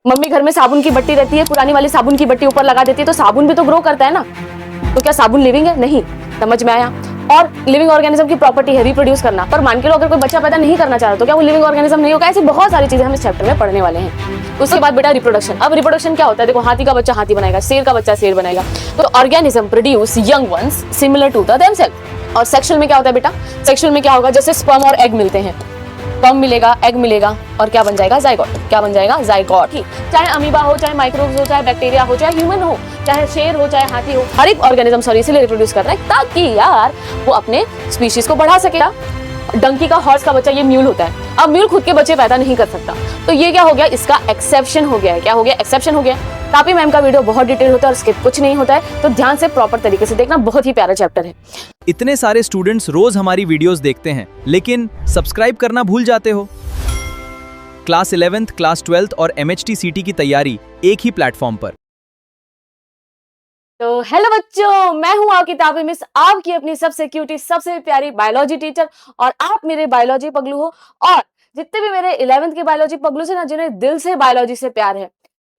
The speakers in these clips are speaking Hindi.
मम्मी घर में साबुन की बट्टी रहती है, पुरानी वाली साबुन की बट्टी ऊपर लगा देती है तो साबुन भी तो ग्रो करता है ना। तो क्या साबुन लिविंग है? नहीं। समझ में आया। और लिविंग ऑर्गेनिज्म की प्रॉपर्टी है रिप्रोड्यूस करना, पर मान के लो अगर कोई बच्चा पैदा नहीं करना चाह रहा तो क्या वो लिविंग ऑर्गेनिज्म नहीं होगा? ऐसी बहुत सारी चीजें हम इस चैप्टर में पढ़ने वाले हैं। उसके बाद बेटा रिप्रोडक्शन। अब रिप्रोडक्शन क्या होता है? देखो, हाथी का बच्चा हाथी बनाएगा, शेर का बच्चा शेर बनाएगा। तो organism produce young ones similar to the themselves. और सेक्सुअल में क्या होता है बेटा? सेक्सुअल में क्या होगा? जैसे स्पर्म और एग मिलते हैं, स्पर्म मिलेगा, एग मिलेगा और क्या बन जाएगा? जाइगोट। क्या बन जाएगा? जाइगोट। चाहे अमीबा हो, चाहे माइक्रोब्स हो, चाहे बैक्टीरिया हो, चाहे ह्यूमन हो, चाहे शेर हो, चाहे हाथी हो, हर एक ऑर्गेनिज्म सॉरी इसीलिए रिप्रोड्यूस कर रहा है ताकि यार वो अपने स्पीशीज को बढ़ा सकेगा। डंकी का, हॉर्स का बच्चा ये म्यूल होता है। अब म्यूल खुद के बच्चे पैदा नहीं कर सकता, तो ये क्या हो गया? इसका एक्सेप्शन हो गया है। क्या हो गया? एक्सेप्शन हो गया। तापी मैम का वीडियो बहुत डिटेल होता है और स्किप कुछ नहीं होता है, तो ध्यान से प्रॉपर तरीके से देखना, बहुत ही प्यारा चैप्टर है। इतने सारे स्टूडेंट्स रोज हमारी वीडियोस देखते हैं लेकिन सब्सक्राइब करना भूल जाते हो। क्लास 11th, क्लास 12th और MHT CT की तैयारी एक ही प्लेटफॉर्म पर। तो हेलो बच्चों, मैं हूं आपकी तापी मिस, आपकी अपनी सबसे क्यूटी, सबसे प्यारी बायोलॉजी टीचर। और आप मेरे बायोलॉजी पगलू हो। और जितने भी मेरे 11th के बायोलॉजी पगलू से ना, जिन्हें दिल से बायोलॉजी से प्यार है,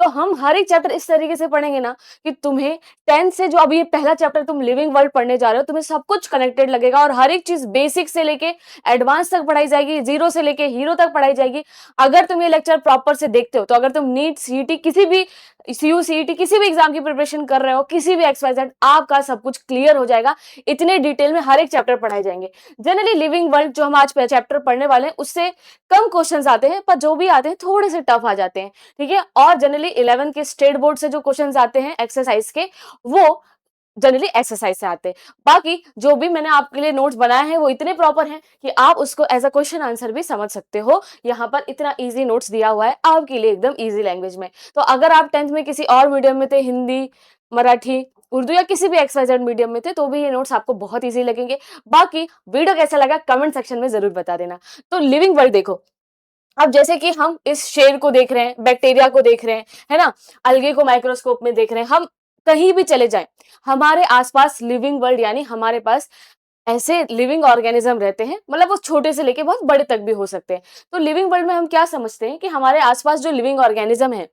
तो हम हर एक चैप्टर इस तरीके से पढ़ेंगे ना कि तुम्हें 10th से जो अभी ये पहला चैप्टर तुम लिविंग वर्ल्ड पढ़ने जा रहे हो, तुम्हें सब कुछ कनेक्टेड लगेगा और हर एक चीज बेसिक से लेके एडवांस तक पढ़ाई जाएगी, जीरो से लेके हीरो तक पढ़ाई जाएगी। अगर तुम ये लेक्चर प्रॉपर से देखते हो, तो अगर तुम नीट, सीईटी, किसी भी CU CET किसी भी एग्जाम की प्रिपरेशन कर रहे हो, किसी भी XYZ, आपका सब कुछ क्लियर हो जाएगा। इतने डिटेल में हर एक चैप्टर पढ़ाए जाएंगे। जनरली लिविंग वर्ल्ड जो हम आज चैप्टर पढ़ने वाले हैं, उससे कम क्वेश्चंस आते हैं, पर जो भी आते हैं थोड़े से टफ आ जाते हैं, ठीक है। और जनरली 11 के स्टेट बोर्ड से जो क्वेश्चंस आते हैं एक्सरसाइज के, वो जनरली एक्सरसाइज से आते हैं। बाकी जो भी मैंने आपके लिए नोट्स बनाए हैं वो इतने प्रॉपर हैं कि आप उसको एज अ क्वेश्चन आंसर भी समझ सकते हो। यहाँ पर इतना इजी नोट्स दिया हुआ है आपके लिए, एकदम इजी लैंग्वेज में। तो अगर आप 10th में किसी और मीडियम में थे, हिंदी, मराठी, उर्दू या किसी भी XYZ मीडियम में थे, तो भी ये नोट्स आपको बहुत इजी लगेंगे। बाकी वीडियो कैसा लगा कमेंट सेक्शन में जरूर बता देना। तो लिविंग वर्ल्ड देखो, अब जैसे कि हम इस शेर को देख रहे हैं, बैक्टीरिया को देख रहे हैं, है ना, अलगे को माइक्रोस्कोप में देख रहे हैं, हम कहीं भी चले जाएं, हमारे आसपास लिविंग वर्ल्ड यानी हमारे पास ऐसे लिविंग ऑर्गेनिज्म रहते हैं, मतलब वो छोटे से लेके बहुत बड़े तक भी हो सकते हैं। तो लिविंग वर्ल्ड में हम क्या समझते हैं कि हमारे आसपास जो लिविंग ऑर्गेनिज्म है,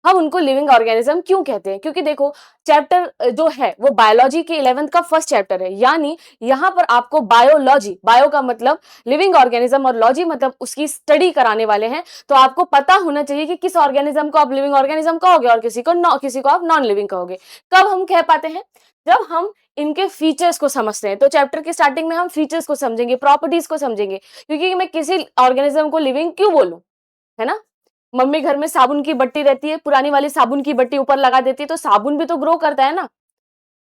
हम उनको लिविंग ऑर्गेनिज्म क्यों कहते हैं? क्योंकि देखो, चैप्टर जो है वो बायोलॉजी के 11th का फर्स्ट चैप्टर है, यानी यहाँ पर आपको बायोलॉजी, बायो का मतलब लिविंग ऑर्गेनिज्म और लॉजी मतलब उसकी स्टडी कराने वाले हैं। तो आपको पता होना चाहिए कि किस ऑर्गेनिज्म को आप लिविंग ऑर्गेनिज्म कहोगे और किसी को आप नॉन लिविंग कहोगे। कब हम कह पाते हैं? जब हम इनके फीचर्स को समझते हैं। तो चैप्टर की स्टार्टिंग में हम फीचर्स को समझेंगे, प्रॉपर्टीज को समझेंगे, क्योंकि मैं किसी ऑर्गेनिज्म को लिविंग क्यों बोलूं, है ना। मम्मी घर में साबुन की बट्टी रहती है, पुरानी वाली साबुन की बट्टी ऊपर लगा देती है तो साबुन भी तो ग्रो करता है ना।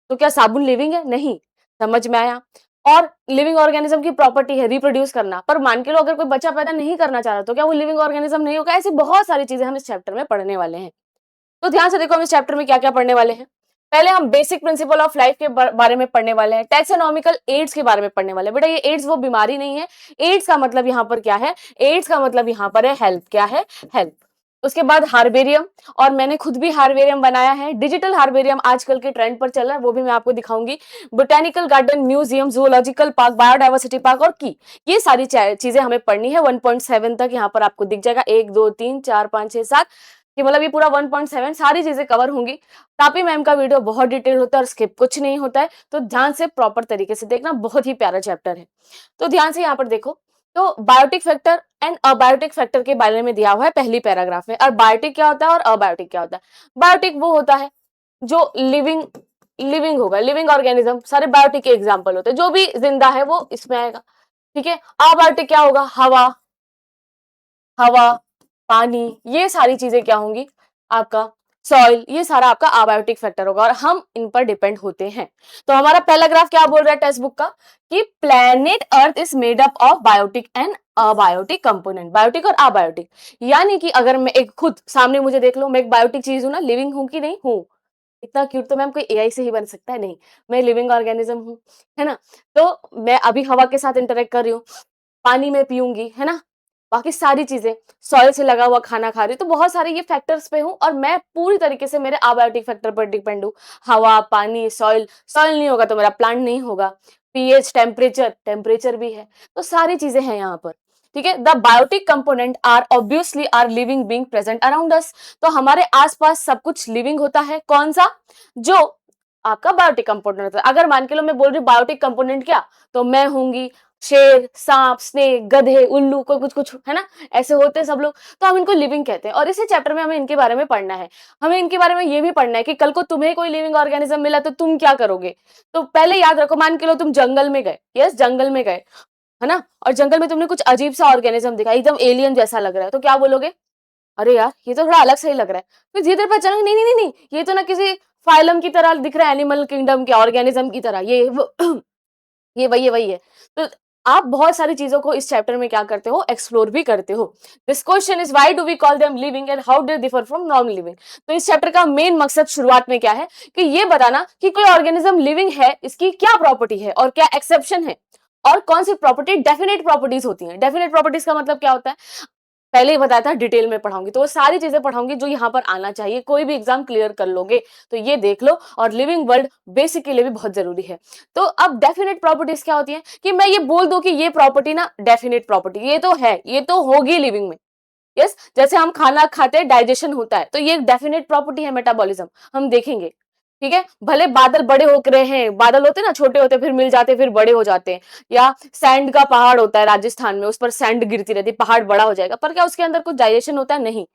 तो क्या साबुन लिविंग है? नहीं। समझ में आया। और लिविंग ऑर्गेनिज्म की प्रॉपर्टी है रिप्रोड्यूस करना, पर मान के लो अगर कोई बच्चा पैदा नहीं करना चाह रहा तो क्या वो लिविंग ऑर्गेनिज्म नहीं होगा? ऐसी बहुत सारी चीजें हम इस चैप्टर में पढ़ने वाले हैं। तो ध्यान से देखो हम इस चैप्टर में क्या क्या पढ़ने वाले हैं। पहले हम बेसिक प्रिंसिपल ऑफ लाइफ के बारे में पढ़ने वाले हैं। टैक्सोनॉमिकल एड्स के बारे में पढ़ने वाले हैं। बेटा ये एड्स वो बीमारी नहीं है। एड्स का मतलब यहाँ पर क्या है? एड्स का मतलब यहाँ पर है हेल्प। क्या है? हेल्प। उसके बाद हार्बेरियम, और मैंने खुद भी हार्बेरियम बनाया है। डिजिटल हार्बेरियम आजकल के ट्रेंड पर चल रहा है, वो भी मैं आपको दिखाऊंगी। Botanical garden, museum, zoological park, biodiversity park और की, ये सारी चीजें हमें पढ़नी है। 1.7 तक यहाँ पर आपको दिख जाएगा, 1 2 3 4 5 6 7 कि मतलब ये पूरा 1.7 सारी चीजें कवर होंगी। तापी मैम का वीडियो बहुत डिटेल होता है और स्किप कुछ नहीं होता है, तो ध्यान से प्रॉपर तरीके से देखना, बहुत ही प्यारा चैप्टर है। तो ध्यान से यहाँ पर देखो, तो biotic factor and abiotic factor के बारे में दिया हुआ है पहली पैराग्राफ में। और बायोटिक क्या होता है और अबायोटिक क्या होता है? बायोटिक वो होता है जो लिविंग होगा, लिविंग ऑर्गेनिज्म, सारे बायोटिक के एग्जाम्पल होते हैं, जो भी जिंदा है वो इसमें आएगा, ठीक है। अबायोटिक क्या होगा? हवा, हवा, पानी, ये सारी चीजें क्या होंगी? आपका सॉइल, ये सारा आपका अबायोटिक फैक्टर होगा और हम इन पर डिपेंड होते हैं। तो हमारा पहला ग्राफ क्या बोल रहा है टेक्स्ट बुक का? कि planet earth is made up of biotic and abiotic component. Biotic और अबायोटिक, यानी कि अगर मैं एक खुद सामने मुझे देख लो, मैं एक बायोटिक चीज हूं ना, लिविंग हूं कि नहीं हूं? इतना क्यूट तो मैम कोई AI से ही बन सकता है? नहीं, मैं लिविंग ऑर्गेनिज्म हूं, है ना। तो मैं अभी हवा के साथ इंटरेक्ट कर रही हूँ, पानी में पीऊंगी, है ना, बाकी सारी चीजें, सॉइल से लगा हुआ खाना खा रही हूँ, तो बहुत सारे ये फैक्टर्स पे हूँ और मैं पूरी तरीके से मेरे अबायोटिक फैक्टर पर डिपेंड हूँ। हवा, पानी, सॉइल, सॉइल नहीं होगा तो मेरा प्लांट नहीं होगा। pH, टेम्परेचर, टेम्परेचर भी है, तो सारी चीजें हैं यहाँ पर। ठीक है। The biotic component are obviously are living being present around us. तो हमारे आसपास सब कुछ लिविंग होता है। कौन सा? जो आपका बायोटिक कंपोनेंट होता है। अगर मान के लो मैं बोल रही हूँ बायोटिक कंपोनेंट क्या, तो मैं होंगी, शेर, सांप, स्नेक, गधे, उल्लू, कोई कुछ कुछ है ना, ऐसे होते हैं सब लोग, तो हम इनको लिविंग कहते हैं। और इसी चैप्टर में हमें इनके बारे में पढ़ना है। हमें इनके बारे में ये भी पढ़ना है कि कल को तुम्हें कोई लिविंग ऑर्गेनिज्म मिला तो तुम क्या करोगे। तो पहले याद रखो, मान के लो तुम जंगल में गए, यस जंगल में गए, है ना, और जंगल में तुमने कुछ अजीब सा ऑर्गेनिज्म दिखा, एकदम एलियन जैसा लग रहा है, तो क्या बोलोगे? अरे यार ये तो थोड़ा अलग सही लग रहा है। फिर धीरे धीरे पता चला नहीं नहीं नहीं नहीं, ये तो ना किसी फाइलम की तरह दिख रहा है, एनिमल किंगडम के ऑर्गेनिज्म की तरह, ये वही है। तो आप बहुत सारी चीजों को इस चैप्टर में क्या करते हो, एक्सप्लोर भी करते हो। This question is why do we call them living and how they differ from normal living. तो इस चैप्टर का मेन मकसद शुरुआत में क्या है कि ये बताना कि कोई ऑर्गेनिज्म लिविंग है, इसकी क्या प्रॉपर्टी है और क्या एक्सेप्शन है, और कौन सी प्रॉपर्टी डेफिनेट प्रॉपर्टीज होती हैं। डेफिनेट प्रॉपर्टीज का मतलब क्या होता है, पहले ही बताया था, डिटेल में पढ़ाऊंगी, तो वो सारी चीजें पढ़ाऊंगी जो यहाँ पर आना चाहिए, कोई भी एग्जाम क्लियर कर लोगे तो ये देख लो। और लिविंग वर्ल्ड बेसिक के लिए भी बहुत जरूरी है। तो अब डेफिनेट प्रॉपर्टीज क्या होती है कि मैं ये बोल दूं कि ये प्रॉपर्टी ना डेफिनेट प्रॉपर्टी, ये तो है, ये तो होगी लिविंग में, यस। जैसे हम खाना खाते हैं, डाइजेशन होता है, तो ये डेफिनेट प्रॉपर्टी है मेटाबॉलिज्म, हम देखेंगे, ठीक है। भले बादल बड़े हो रहे हैं, बादल होते ना छोटे होते फिर मिल जाते फिर बड़े हो जाते हैं, या सैंड का पहाड़ होता है राजस्थान में, उस पर सैंड गिरती रहती, पहाड़ बड़ा हो जाएगा, पर क्या उसके अंदर कुछ डाइजेशन होता है? नहीं।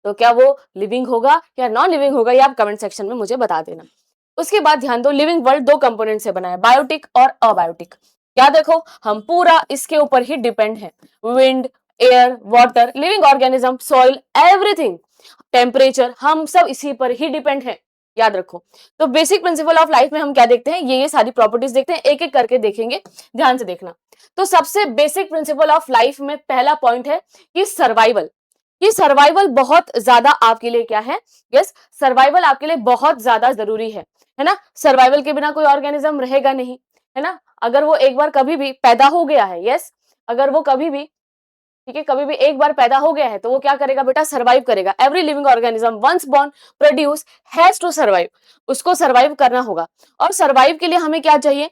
तो क्या वो लिविंग होगा या नॉन लिविंग होगा, ये आप कमेंट सेक्शन में मुझे बता देना। उसके बाद ध्यान दो, लिविंग वर्ल्ड दो कंपोनेंट से बना है, बायोटिक और अबायोटिक। क्या देखो, हम पूरा इसके ऊपर ही डिपेंड है, wind, air, water, living organism, soil, everything, temperature, हम सब इसी पर ही डिपेंड है, याद रखो। तो बेसिक प्रिंसिपल ऑफ लाइफ में हम क्या देखते हैं, ये सारी प्रॉपर्टीज देखते हैं, एक एक करके देखेंगे, ध्यान से देखना। तो सबसे बेसिक प्रिंसिपल ऑफ लाइफ में पहला पॉइंट है कि सर्वाइवल। ये सर्वाइवल बहुत ज्यादा आपके लिए क्या है, यस, सर्वाइवल आपके लिए बहुत ज्यादा जरूरी है ना। सर्वाइवल के बिना कोई ऑर्गेनिज्म रहेगा नहीं, है ना। अगर वो एक बार कभी भी पैदा हो गया है, यस, अगर वो कभी भी, ठीक है, कभी भी एक बार पैदा हो गया है, तो वो क्या करेगा बेटा, सर्वाइव करेगा। Every living organism once born produce has to survive, उसको सर्वाइव करना होगा। और सर्वाइव के लिए हमें क्या चाहिए,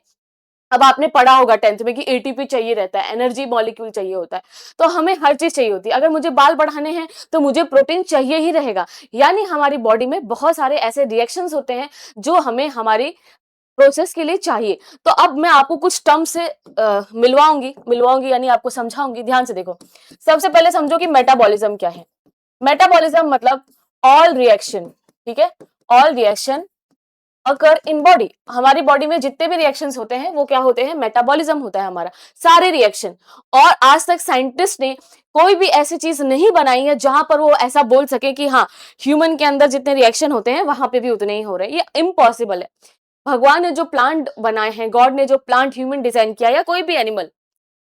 अब आपने पढ़ा होगा 10th में कि एटीपी चाहिए रहता है, एनर्जी मॉलिक्यूल चाहिए होता है, तो हमें हर चीज चाहिए होती है। अगर मुझे बाल बढ़ाने हैं तो मुझे प्रोटीन चाहिए ही रहेगा। यानी हमारी बॉडी में बहुत सारे ऐसे रिएक्शंस होते हैं जो हमें हमारी प्रोसेस के लिए चाहिए। तो अब मैं आपको कुछ टर्म से मिलवाऊंगी यानी आपको समझाऊंगी, ध्यान से देखो। सबसे पहले समझो कि मेटाबॉलिज्म क्या है। मेटाबॉलिज्म मतलब ऑल रिएक्शन, ठीक है, all reaction occur in body, हमारी बॉडी में जितने भी रिएक्शंस होते हैं वो क्या होते हैं, मेटाबॉलिज्म होता है हमारा, सारे रिएक्शन। और आज तक साइंटिस्ट ने कोई भी ऐसी चीज नहीं बनाई है जहां पर वो ऐसा बोल सके कि हाँ, ह्यूमन के अंदर जितने रिएक्शन होते हैं वहां पे भी उतने ही हो रहे हैं, ये इम्पॉसिबल है। भगवान ने जो प्लांट बनाए हैं, गॉड ने जो प्लांट ह्यूमन डिजाइन किया, या कोई भी एनिमल,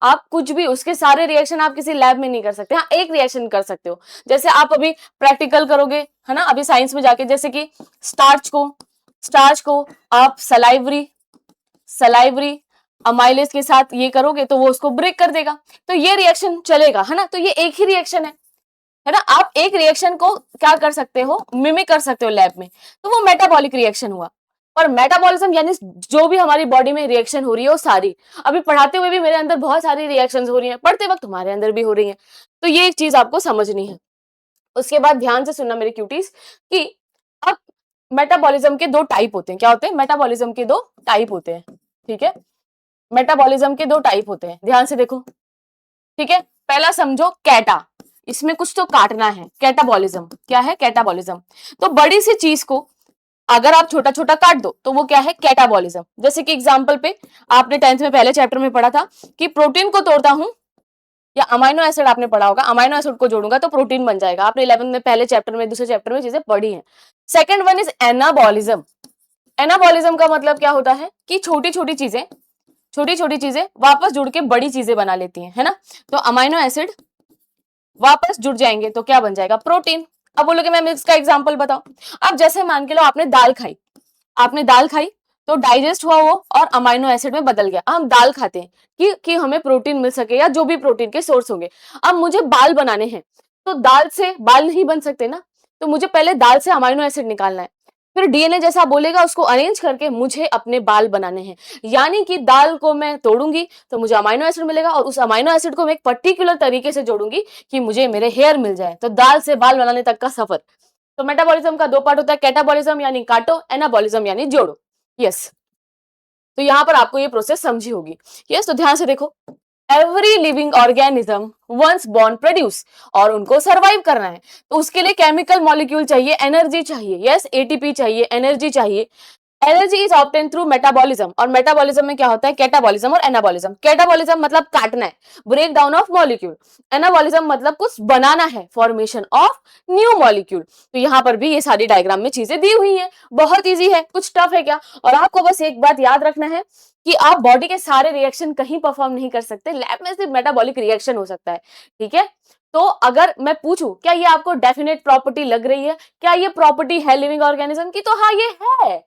आप कुछ भी, उसके सारे रिएक्शन आप किसी लैब में नहीं कर सकते। हाँ, एक रिएक्शन कर सकते हो, जैसे आप अभी प्रैक्टिकल करोगे, है ना, अभी साइंस में जाके, जैसे कि स्टार्च को आप सलाइवरी अमाइलेज के साथ ये करोगे तो वो उसको ब्रेक कर देगा, तो ये रिएक्शन चलेगा, है ना। तो ये एक ही रिएक्शन है ना। आप एक रिएक्शन को क्या कर सकते हो, मिमिक कर सकते हो लैब में, तो वो मेटाबॉलिक रिएक्शन हुआ। और मेटाबॉलिज्म यानी जो भी हमारी बॉडी में रिएक्शन हो रही है वो सारी, अभी पढ़ाते हुए भी मेरे अंदर बहुत सारी रिएक्शंस हो रही हैं, पढ़ते वक्त तुम्हारे अंदर भी हो रही हैं, तो ये एक चीज आपको समझनी है। उसके बाद ध्यान से सुनना मेरे क्यूटीज कि अब मेटाबॉलिज्म के दो टाइप होते हैं। क्या होते हैं, मेटाबॉलिज्म के दो टाइप होते हैं, ठीक है। मेटाबॉलिज्म के दो टाइप होते हैं, ध्यान से देखो, ठीक है। पहला समझो कैटा, इसमें कुछ तो काटना है, कैटाबॉलिज्म क्या है, कैटाबॉलिज्म। तो बड़ी सी चीज को अगर आप छोटा छोटा काट दो तो वो क्या है, कैटाबॉलिज्म। जैसे कि एग्जांपल पे आपने 10th में पहले चैप्टर में पढ़ा था कि प्रोटीन को तोड़ता हूं, या अमाइनो एसिड आपने पढ़ा होगा, अमाइनो एसिड को जोड़ूंगा तो प्रोटीन बन जाएगा, आपने 11th में पहले चैप्टर में, दूसरे चैप्टर में चीजें पढ़ी हैं। Second one is anabolism. Anabolism का मतलब क्या होता है कि छोटी छोटी चीजें वापस जुड़ के बड़ी चीजें बना लेती हैं, है ना। तो अमाइनो एसिड वापस जुड़ जाएंगे तो क्या बन जाएगा, प्रोटीन। अब बोलोगे मैम इसका एग्जांपल बताओ। अब जैसे मान के लो आपने दाल खाई तो डाइजेस्ट हुआ वो और अमाइनो एसिड में बदल गया। हम दाल खाते हैं कि हमें प्रोटीन मिल सके या जो भी प्रोटीन के सोर्स होंगे। अब मुझे बाल बनाने हैं तो दाल से बाल नहीं बन सकते ना, तो मुझे पहले दाल से अमाइनो एसिड निकालना है, फिर डीएनए जैसा बोलेगा उसको अरेंज करके मुझे अपने बाल बनाने हैं। यानी कि दाल को मैं तोड़ूंगी तो मुझे अमाइनो एसिड मिलेगा और उस अमाइनो एसिड को मैं एक पर्टिकुलर तरीके से जोड़ूंगी कि मुझे मेरे हेयर मिल जाए। तो दाल से बाल बनाने तक का सफर। तो मेटाबॉलिज्म का दो पार्ट होता है, कैटाबॉलिज्म यानी काटो, एनाबॉलिज्म यानी जोड़ो। यस, तो यहां पर आपको ये प्रोसेस समझी होगी। यस, तो ध्यान से देखो, every living organism once born produce, और उनको सरवाइव करना है तो उसके लिए केमिकल मॉलिक्यूल चाहिए, एनर्जी चाहिए। यस, एटीपी चाहिए, एनर्जी चाहिए। Energy is obtain through metabolism, और मेटाबॉलिज्म में क्या होता है, कैटाबॉलिज्म और एनाबॉलिज्म। कैटाबॉलिज्म मतलब काटना है, break down of molecule. Anabolism मतलब कुछ बनाना है, फॉर्मेशन ऑफ न्यू मॉलिक्यूल। तो यहाँ पर भी ये सारी डायग्राम में चीजें दी हुई हैं, बहुत इजी है, कुछ टफ है क्या। और आपको बस एक बात याद रखना है कि आप बॉडी के सारे रिएक्शन कहीं परफॉर्म नहीं कर सकते, लैब में सिर्फ मेटाबॉलिक रिएक्शन हो सकता है। ठीक है, तो अगर मैं पूछूं क्या ये आपको डेफिनेट प्रॉपर्टी लग रही है, क्या ये प्रॉपर्टी है लिविंग ऑर्गेनिज्म की, तो हाँ ये है,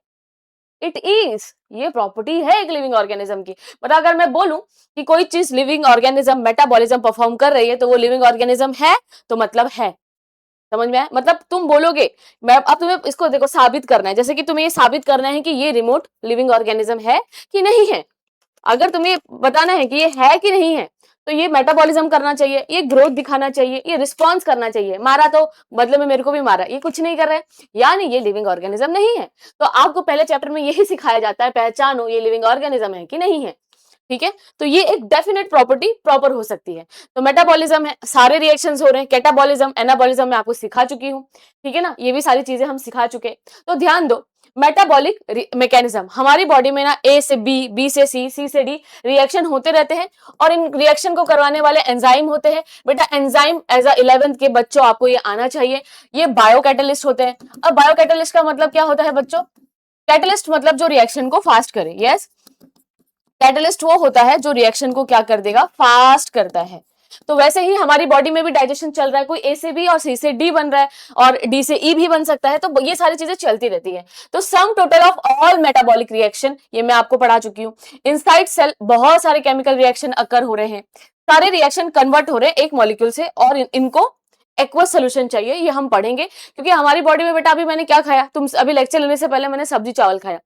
इट इज, ये प्रॉपर्टी है एक लिविंग ऑर्गेनिज्म की। बट अगर मैं बोलूं कि कोई चीज लिविंग ऑर्गेनिज्म मेटाबॉलिज्म परफॉर्म कर रही है तो वो लिविंग ऑर्गेनिज्म है, तो मतलब है। समझ में आया, मतलब तुम बोलोगे, मैं अब तुम्हें इसको देखो साबित करना है, जैसे कि तुम्हें ये साबित करना है कि ये रिमोट लिविंग ऑर्गेनिज्म है कि नहीं है। अगर तुम्हें बताना है कि ये है कि नहीं है, तो ये मेटाबॉलिज्म करना चाहिए, ये ग्रोथ दिखाना चाहिए, ये रिस्पॉन्स करना चाहिए। मारा तो बदले में मेरे को भी मारा, ये कुछ नहीं कर रहा है, यानी ये लिविंग ऑर्गेनिज्म नहीं है। तो आपको पहले चैप्टर में यही सिखाया जाता है, पहचानो ये लिविंग ऑर्गेनिज्म है कि नहीं है। ठीक है, तो ये एक डेफिनेट प्रॉपर्टी प्रॉपर हो सकती है। तो मेटाबॉलिज्म है, सारे रिएक्शंस हो रहे हैं। कैटाबॉलिज्म, एनाबॉलिज्म मैं आपको सिखा चुकी हूँ, ठीक है ना, ये भी सारी चीजें हम सिखा चुके। तो ध्यान दो, मेटाबॉलिक मैकेनिज्म, हमारी बॉडी में ना ए से बी, बी से सी, सी से डी रिएक्शन होते रहते हैं, और इन रिएक्शन को करवाने वाले एंजाइम होते हैं। बेटा एंजाइम एज अ 11th के बच्चों आपको ये आना चाहिए, ये बायो कैटलिस्ट होते हैं। अब बायो कैटलिस्ट का मतलब क्या होता है बच्चों, कैटलिस्ट मतलब जो रिएक्शन को फास्ट करे। यस, कैटलिस्ट वो होता है जो रिएक्शन को क्या कर देगा, फास्ट करता है। तो वैसे ही हमारी बॉडी में भी डाइजेशन चल रहा है, कोई ए से बी और सी से डी बन रहा है और डी से ई भी बन सकता है, तो ये सारी चीजें चलती रहती है। तो sum total of all metabolic reaction, ये मैं आपको पढ़ा चुकी हूँ। इनसाइड सेल बहुत सारे केमिकल रिएक्शन अकर हो रहे हैं, सारे रिएक्शन कन्वर्ट हो रहे हैं एक मॉलिक्यूल से, और इनको एक्वस सोल्यूशन चाहिए, ये हम पढ़ेंगे। क्योंकि हमारी बॉडी में बेटा अभी मैंने क्या खाया, तुम अभी लेक्चर लेने से पहले मैंने सब्जी चावल खाया,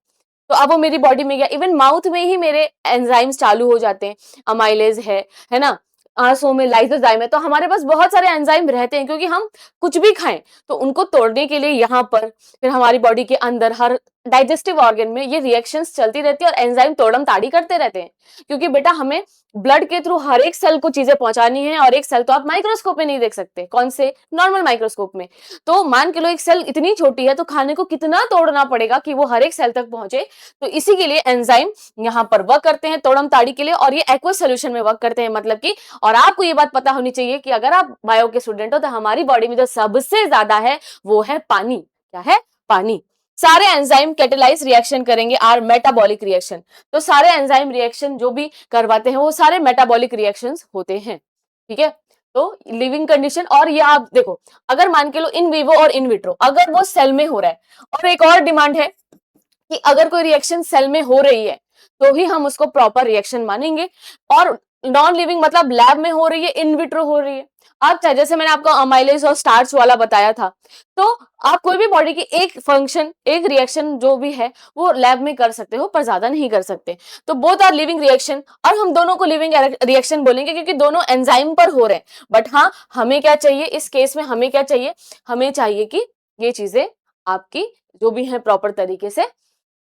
तो अब वो मेरी बॉडी में गया, इवन माउथ में ही मेरे एंजाइम्स चालू हो जाते हैं, अमाइलेज है ना, आंसू में लाइसोजाइम है। तो हमारे पास बहुत सारे एंजाइम रहते हैं, क्योंकि हम कुछ भी खाएं तो उनको तोड़ने के लिए यहाँ पर, फिर हमारी बॉडी के अंदर हर डाइजेस्टिव ऑर्गन में ये रिएक्शंस चलती रहती है और एंजाइम तोड़म ताड़ी करते रहते हैं। क्योंकि बेटा हमें ब्लड के थ्रू हर एक सेल को चीजें पहुंचानी है, और एक सेल तो आप माइक्रोस्कोप में नहीं देख सकते, कौन से, नॉर्मल माइक्रोस्कोप में। तो मान के लो एक सेल इतनी छोटी है, तो खाने को कितना तोड़ना पड़ेगा कि वो हर एक सेल तक पहुंचे। तो इसी के लिए एंजाइम यहाँ पर वर्क करते हैं तोड़म ताड़ी के लिए, और ये एक्वस सोल्यूशन में वर्क करते हैं, मतलब कि। और आपको ये बात पता होनी चाहिए कि अगर आप बायो के स्टूडेंट हो तो हमारी बॉडी में जो सबसे ज्यादा है वो है पानी। क्या है, पानी। सारे एंजाइम कैटेलाइज रिएक्शन करेंगे, आर मेटाबॉलिक रिएक्शन। तो सारे एंजाइम रिएक्शन जो भी करवाते हैं वो सारे मेटाबॉलिक रिएक्शंस होते हैं। ठीक है, तो लिविंग कंडीशन, और ये आप देखो, अगर मान के लो इन विवो और इन विट्रो, अगर वो सेल में हो रहा है, और एक और डिमांड है कि अगर कोई रिएक्शन सेल में हो रही है तो ही हम उसको प्रॉपर रिएक्शन मानेंगे, और नॉन लिविंग मतलब लैब में हो रही है, इन विट्रो हो रही है। आप चाहे, जैसे मैंने आपको अमाइलेज और स्टार्च वाला बताया था, तो आप कोई भी बॉडी की एक फंक्शन, एक रिएक्शन जो भी है वो लैब में कर सकते हो, पर ज्यादा नहीं कर सकते। तो बोथ आर लिविंग रिएक्शन, और हम दोनों को लिविंग रिएक्शन बोलेंगे क्योंकि दोनों एंजाइम पर हो रहे हैं। बट हाँ, हमें क्या चाहिए इस केस में, हमें क्या चाहिए, हमें चाहिए कि ये चीजें आपकी जो भी है प्रॉपर तरीके से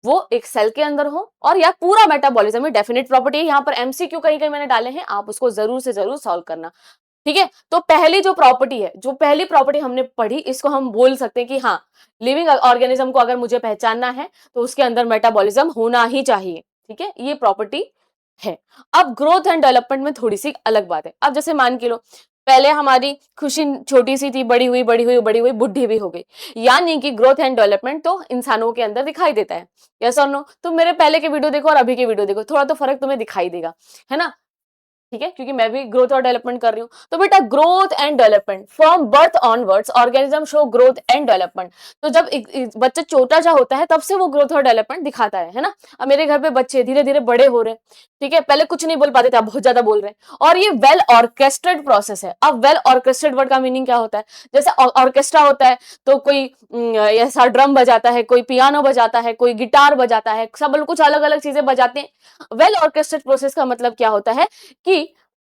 वो एक सेल के अंदर हो, और या पूरा मेटाबॉलिज्म में डेफिनेट प्रॉपर्टी है। यहाँ पर एमसीक्यू कहीं कहीं मैंने डाले हैं, आप उसको जरूर से जरूर सॉल्व करना। ठीक है, तो पहली जो प्रॉपर्टी है, जो पहली प्रॉपर्टी हमने पढ़ी, इसको हम बोल सकते हैं कि हाँ, लिविंग ऑर्गेनिज्म को अगर मुझे पहचानना है तो उसके अंदर मेटाबॉलिज्म होना ही चाहिए। ठीक है, ये प्रॉपर्टी है। अब ग्रोथ एंड डेवलपमेंट में थोड़ी सी अलग बात है। अब जैसे मान के लो पहले हमारी खुशी छोटी सी थी, बड़ी हुई बड़ी हुई बड़ी हुई, बुढ़ी भी हो गई, यानी कि ग्रोथ एंड डेवलपमेंट तो इंसानों के अंदर दिखाई देता है। यस और नो? तुम मेरे पहले के वीडियो देखो और अभी के वीडियो देखो, थोड़ा तो फर्क तुम्हें दिखाई देगा, है ना। ठीक है, क्योंकि मैं भी ग्रोथ और डेवलपमेंट कर रही हूँ। तो बेटा growth and development from birth onwards organism show growth and development. तो जब बच्चा छोटा सा होता है तब से वो ग्रोथ और डेवलपमेंट दिखाता है ना। अब मेरे घर पे बच्चे धीरे धीरे बड़े हो रहे हैं, ठीक है, पहले कुछ नहीं बोल पाते थे, अब बहुत ज्यादा बोल रहे हैं, और ये वेल ऑर्केस्ट्रेटेड प्रोसेस है। अब वेल ऑर्केस्ट्रेटेड वर्ड का मीनिंग क्या होता है? जैसे ऑर्केस्ट्रा होता है तो कोई ऐसा ड्रम बजाता है, कोई पियानो बजाता है, कोई गिटार बजाता है, सब लोग कुछ अलग अलग चीजें बजाते हैं। वेल ऑर्केस्ट्रेटेड प्रोसेस का मतलब क्या होता है कि